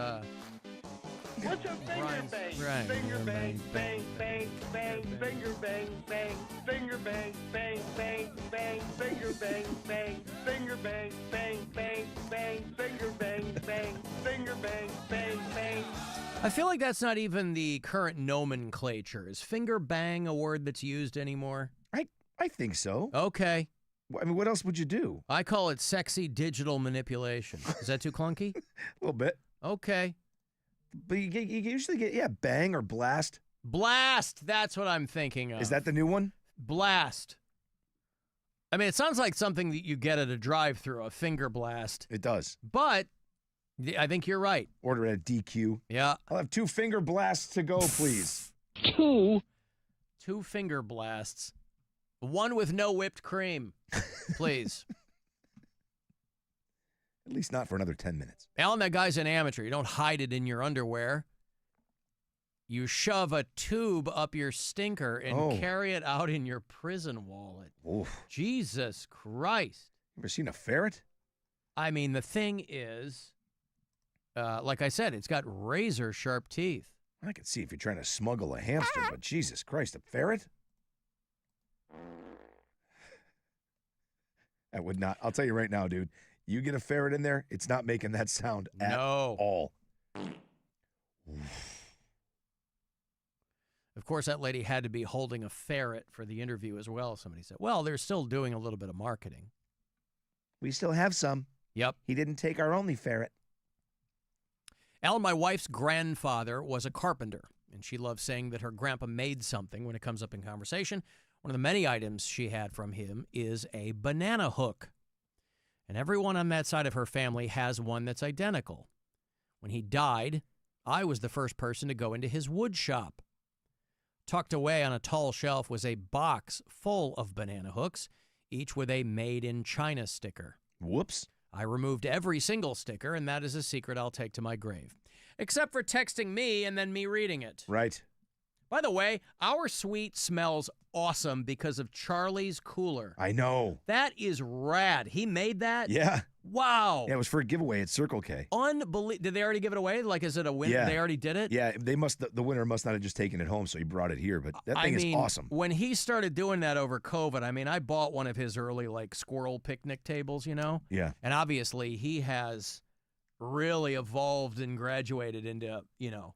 What's a finger bang? Right. Finger bang, bang, bang, bang, finger bang, bang, finger bang, bang, bang, bang, finger bang, bang, finger bang, bang, bang, bang, finger bang, bang, finger bang, bang, bang. I feel like that's not even the current nomenclature. Is finger bang a word that's used anymore? I think so. Okay. I mean, what else would you do? I call it sexy digital manipulation. Is that too clunky? A little bit. Okay. But you usually get bang or blast. Blast. That's what I'm thinking of. Is that the new one? Blast. I mean, it sounds like something that you get at a drive-thru, a finger blast. It does. But I think you're right. Order at DQ. Yeah. I'll have 2 finger blasts to go, please. 2 finger blasts. 1 with no whipped cream, please. At least not for another 10 minutes. Alan, that guy's an amateur. You don't hide it in your underwear. You shove a tube up your stinker and carry it out in your prison wallet. Oof. Jesus Christ. Ever seen a ferret? I mean, the thing is, like I said, it's got razor-sharp teeth. I can see if you're trying to smuggle a hamster, but Jesus Christ, a ferret? I would not. I'll tell you right now, dude. You get a ferret in there, it's not making that sound at all. Of course, that lady had to be holding a ferret for the interview as well, somebody said. Well, they're still doing a little bit of marketing. We still have some. Yep. He didn't take our only ferret. Alan, my wife's grandfather was a carpenter, and she loves saying that her grandpa made something when it comes up in conversation. One of the many items she had from him is a banana hook. And everyone on that side of her family has one that's identical. When he died, I was the first person to go into his wood shop. Tucked away on a tall shelf was a box full of banana hooks, each with a Made in China sticker. Whoops. I removed every single sticker, and that is a secret I'll take to my grave. Except for texting me and then me reading it. Right. By the way, our suite smells awesome because of Charlie's cooler. I know. That is rad. He made that? Yeah. Wow. Yeah, it was for a giveaway at Circle K. Unbelievable. Did they already give it away? Like, is it a win? Yeah. They already did it? Yeah, the winner must not have just taken it home, so he brought it here. But that thing is awesome. When he started doing that over COVID, I mean, I bought one of his early, like, squirrel picnic tables, you know? Yeah. And obviously, he has really evolved and graduated into, you know,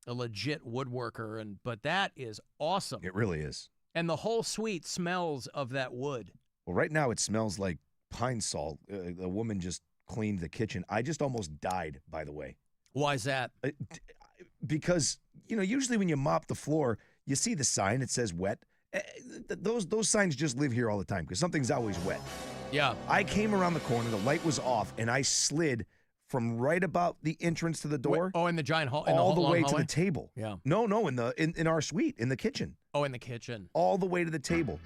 a legit woodworker. But that is awesome. It really is. And the whole suite smells of that wood. Well, right now it smells like pine salt. The woman just cleaned the kitchen. I just almost died, by the way. Why is that? Because, usually when you mop the floor, you see the sign that says wet. Those signs just live here all the time because something's always wet. Yeah. I came around the corner, the light was off, and I slid from right about the entrance to the door. In the giant hall, all the way hallway? to the table. Yeah. No, in our suite, in the kitchen. Oh, in the kitchen. All the way to the table.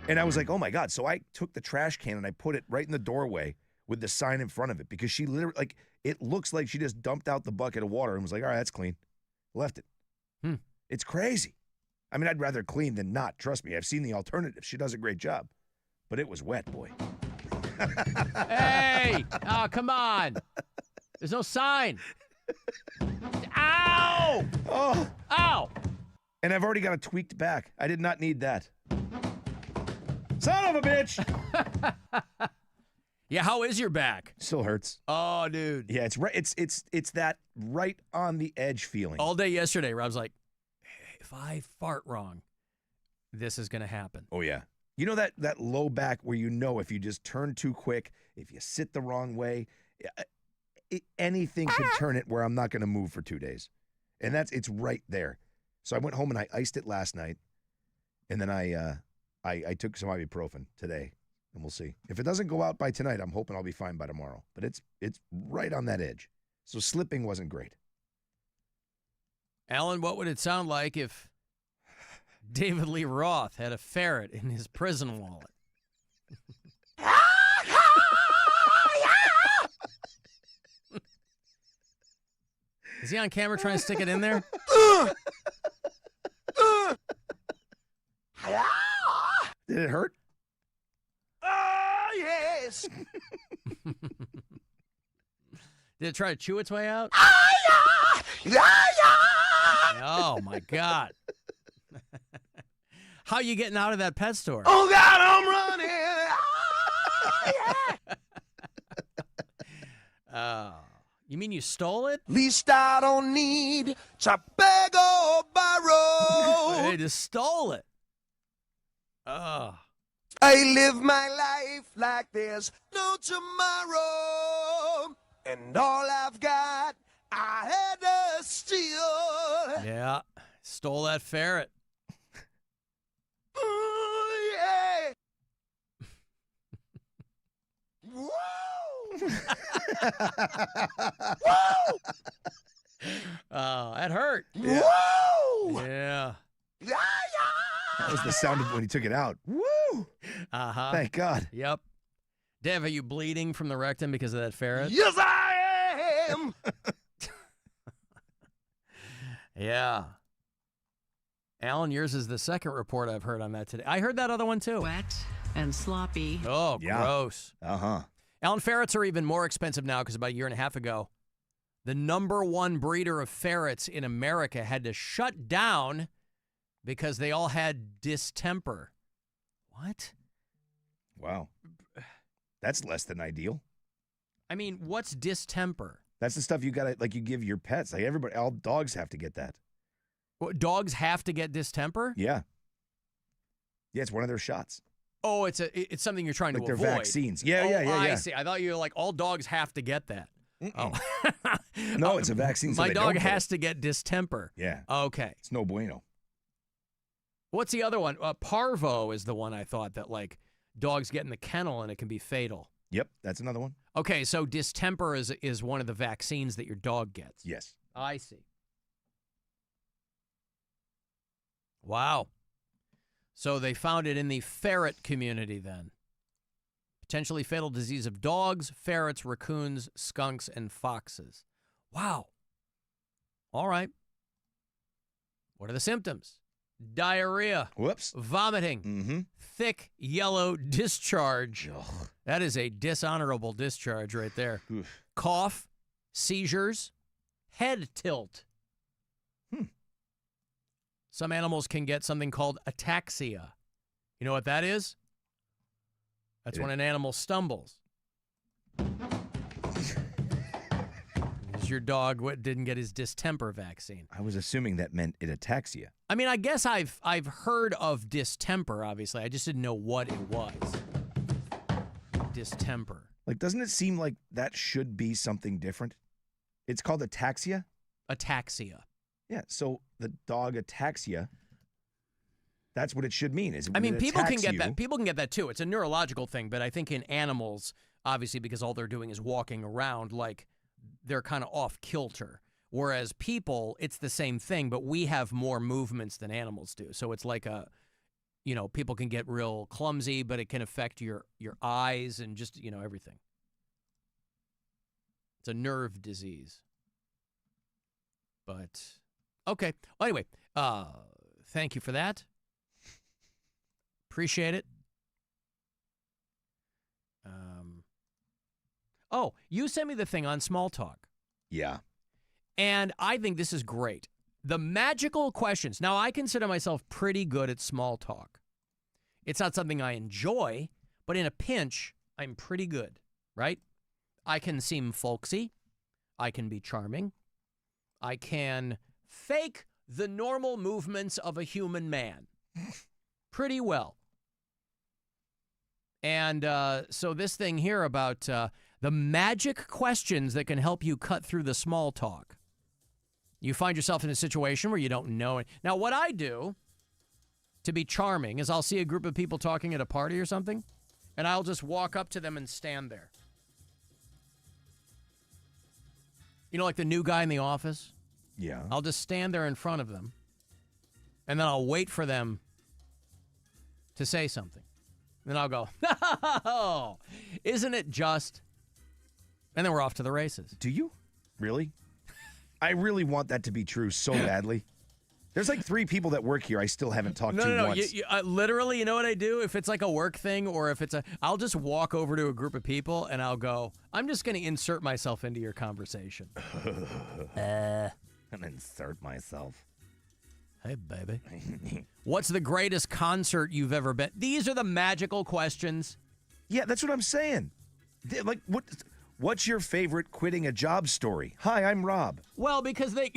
And I was like, oh my God. So I took the trash can and I put it right in the doorway with the sign in front of it because she literally, it looks like she just dumped out the bucket of water and was like, all right, that's clean. Left it. It's crazy. I mean, I'd rather clean than not. Trust me. I've seen the alternative. She does a great job. But it was wet, boy. Hey! Oh, come on. There's no sign. Ow! Oh. Ow! And I've already got a tweaked back. I did not need that. Son of a bitch! Yeah, how is your back? Still hurts. Oh, dude. Yeah, it's right. It's that right on the edge feeling. All day yesterday, Rob's like, hey, if I fart wrong, this is going to happen. Oh, yeah. You know that low back where if you just turn too quick, if you sit the wrong way, anything could turn it where I'm not going to move for 2 days. And it's right there. So I went home and I iced it last night. And then I took some ibuprofen today. And we'll see. If it doesn't go out by tonight, I'm hoping I'll be fine by tomorrow. But it's right on that edge. So slipping wasn't great. Alan, what would it sound like if David Lee Roth had a ferret in his prison wallet? Is he on camera trying to stick it in there? Did it hurt? Yes. Did it try to chew its way out? Yeah. Oh, my God. How you getting out of that pet store? Oh, God, I'm running. You mean you stole it? Least I don't need to beg or borrow. They just stole it. Oh. I live my life like there's no tomorrow. And all I've got, I had to steal. Yeah, stole that ferret. Ooh, yeah. Woo! Woo! Oh, that hurt. Woo! Yeah. Yeah. That was the sound of when he took it out. Woo! Uh-huh. Thank God. Yep. Dev, are you bleeding from the rectum because of that ferret? Yes, I am. Yeah. Alan, yours is the second report I've heard on that today. I heard that other one too. Wet and sloppy. Oh, gross. Uh-huh. Alan, ferrets are even more expensive now because about a year and a half ago, the #1 breeder of ferrets in America had to shut down because they all had distemper. What? Wow. That's less than ideal. I mean, what's distemper? That's the stuff you got to, you give your pets. All dogs have to get that. What, dogs have to get distemper? Yeah. Yeah, it's one of their shots. Oh, it's something you're trying to avoid. Their vaccines. Yeah. I see. I thought you were like, all dogs have to get that. Oh. No, it's a vaccine. So my they dog don't has to get distemper. Yeah. Okay. It's no bueno. What's the other one? Parvo is the one I thought that dogs get in the kennel and it can be fatal. Yep, that's another one. Okay, so distemper is one of the vaccines that your dog gets. Yes. I see. Wow. So they found it in the ferret community then. Potentially fatal disease of dogs, ferrets, raccoons, skunks, and foxes. Wow. All right. What are the symptoms? Diarrhea. Whoops. Vomiting. Thick yellow discharge. Ugh. That is a dishonorable discharge right there. Cough, seizures, head tilt. Some animals can get something called ataxia. You know what that is? That's when an animal stumbles. Is your dog didn't get his distemper vaccine. I was assuming that meant it attacks you. I mean, I guess I've heard of distemper, obviously. I just didn't know what it was. Distemper. Like, doesn't it seem like that should be something different? It's called ataxia? Ataxia. Yeah, so the dog ataxia, that's what it should mean. Is I mean, when it people can attacks get you- that. People can get that too. It's a neurological thing, but I think in animals, obviously, because all they're doing is walking around, like they're kind of off kilter. Whereas people, it's the same thing, but we have more movements than animals do. So it's like people can get real clumsy, but it can affect your eyes and just, everything. It's a nerve disease. But, okay. Well, anyway, thank you for that. Appreciate it. Oh, you sent me the thing on small talk. Yeah. And I think this is great. The magical questions. Now, I consider myself pretty good at small talk. It's not something I enjoy, but in a pinch, I'm pretty good, right? I can seem folksy. I can be charming. I can fake the normal movements of a human man pretty well. And so this thing here about the magic questions that can help you cut through the small talk. You find yourself in a situation where you don't know it. Now, what I do to be charming is I'll see a group of people talking at a party or something, and I'll just walk up to them and stand there. You know, like the new guy in the office? Yeah. I'll just stand there in front of them, and then I'll wait for them to say something. Then I'll go, oh, isn't it just? And then we're off to the races. Do you? Really? I really want that to be true so badly. There's like 3 people that work here I still haven't talked to No. once. Literally, you know what I do? If it's like a work thing or if it's I'll just walk over to a group of people and I'll go, I'm just going to insert myself into your conversation. And insert myself. Hey, baby. What's the greatest concert you've ever been? These are the magical questions. Yeah, that's what I'm saying. Like, what's your favorite quitting a job story? Hi, I'm Rob. Well, because they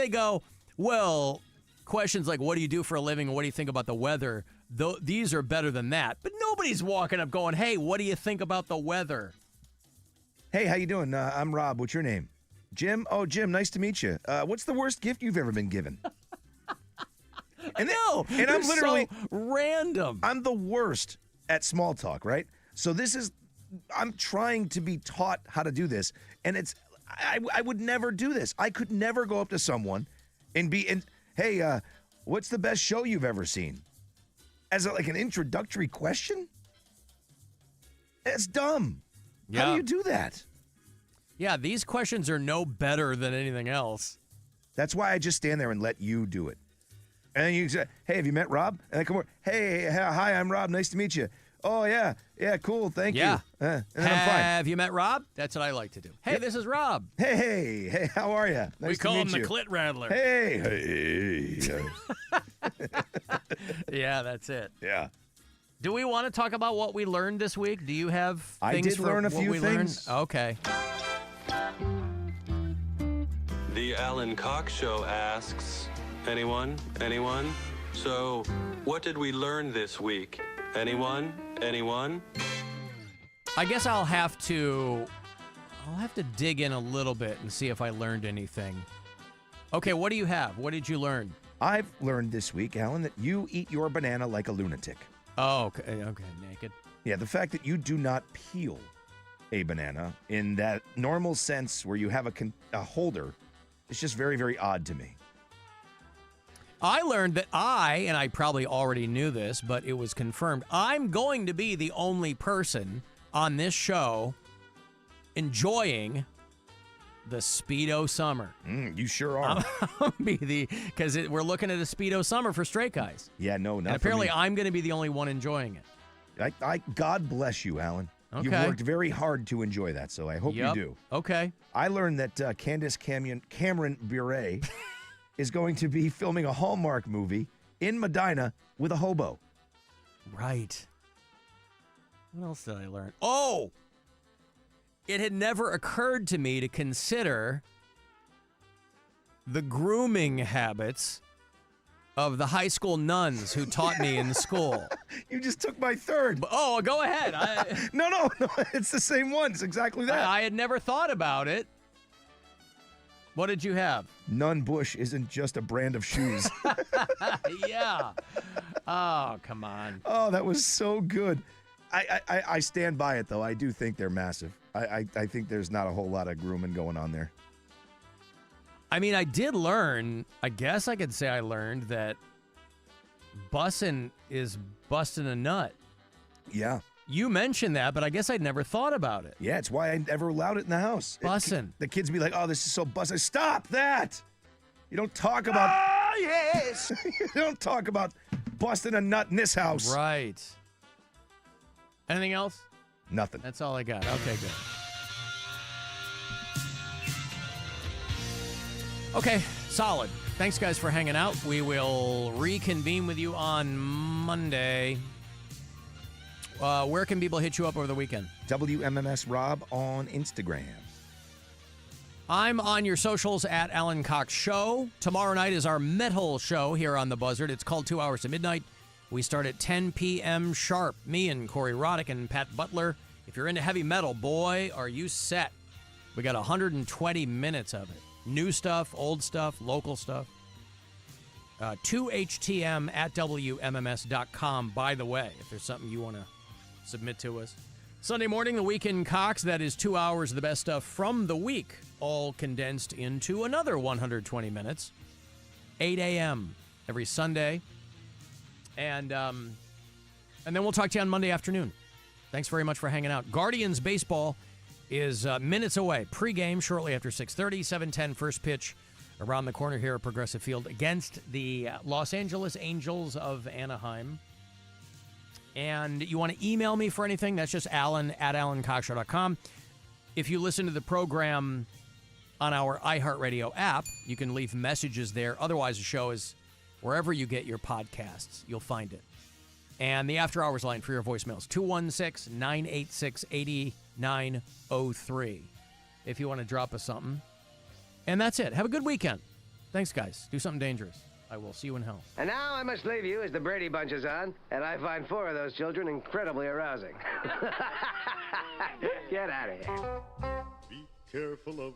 go, well, questions like, what do you do for a living? What do you think about the weather? These are better than that. But nobody's walking up going, hey, what do you think about the weather? Hey, how you doing? I'm Rob. What's your name? Jim? Oh, Jim, nice to meet you. What's the worst gift you've ever been given? And I'm literally so random. I'm the worst at small talk, right? So I'm trying to be taught how to do this, and I would never do this. I could never go up to someone and hey, what's the best show you've ever seen? As like an introductory question? It's dumb. Yeah. How do you do that? Yeah, these questions are no better than anything else. That's why I just stand there and let you do it. And then you say, hey, have you met Rob? And I come over, hey, hi, I'm Rob. Nice to meet you. Oh, yeah, cool, thank you. And then I'm fine. Have you met Rob? That's what I like to do. Hey, This is Rob. Hey, how are you? Nice we to call meet him the you. clit rattler. Hey. Yeah, that's it. Yeah. Do we want to talk about what we learned this week? Do you have I things did learn a what few we things. Learned? Okay. The Alan Cox Show asks, anyone? So, what did we learn this week? Anyone? I guess I'll have to dig in a little bit and see if I learned anything. Okay, what do you have? What did you learn? I've learned this week, Alan, that you eat your banana like a lunatic. Oh, okay, naked. Yeah, the fact that you do not peel a banana in that normal sense where you have a holder is just very, very odd to me. I learned that and I probably already knew this, but it was confirmed, I'm going to be the only person on this show enjoying the Speedo summer. You sure are. Because we're looking at a Speedo summer for straight guys. Yeah, no, not and apparently for me. I'm going to be the only one enjoying it. God bless you, Alan. Okay. You've worked very hard to enjoy that, so I hope you do. Okay. I learned that Cameron Bure is going to be filming a Hallmark movie in Medina with a hobo. Right. What else did I learn? Oh! it had never occurred to me to consider the grooming habits of the high school nuns who taught me in school. You just took my third. Oh, go ahead. No, it's the same one. It's exactly that. I had never thought about it. What did you have? Nun Bush isn't just a brand of shoes. Yeah. Oh, come on. Oh, that was so good. I stand by it, though. I do think they're massive. I think there's not a whole lot of grooming going on there. I mean, I did learn, I guess I could say I learned that bussin' is busting a nut. Yeah. You mentioned that, but I guess I'd never thought about it. Yeah, it's why I never allowed it in the house. Bussin'. The kids be like, oh, this is so bussin'. Stop that! You don't talk about... Oh, yes! You don't talk about busting a nut in this house. Right. Anything else? Nothing. That's all I got. Okay, good. Okay, solid. Thanks, guys, for hanging out. We will reconvene with you on Monday. Where can people hit you up over the weekend? WMMS Rob on Instagram. I'm on your socials at Alan Cox Show. Tomorrow night is our metal show here on the Buzzard. It's called 2 Hours to Midnight. We start at 10 p.m. sharp. Me and Corey Roddick and Pat Butler. If you're into heavy metal, boy, are you set. We got 120 minutes of it. New stuff, old stuff, local stuff. 2HTM at WMMS.com, by the way, if there's something you want to submit to us. Sunday morning, the Weekend Cox. That is 2 hours of the best stuff from the week, all condensed into another 120 minutes. 8 a.m. every Sunday. And then we'll talk to you on Monday afternoon. Thanks very much for hanging out. Guardians baseball is minutes away. Pre-game shortly after 6:30, 7:10 first pitch around the corner here at Progressive Field against the Los Angeles Angels of Anaheim. And you want to email me for anything, that's just Alan at AlanCoxShow.com. If you listen to the program on our iHeartRadio app, you can leave messages there. Otherwise, the show is wherever you get your podcasts. You'll find it. And the After Hours line for your voicemails, 216-986-8903, if you want to drop us something. And that's it. Have a good weekend. Thanks, guys. Do something dangerous. I will see you in hell. And now I must leave you as the Brady Bunch is on, and I find 4 of those children incredibly arousing. Get out of here. Be careful of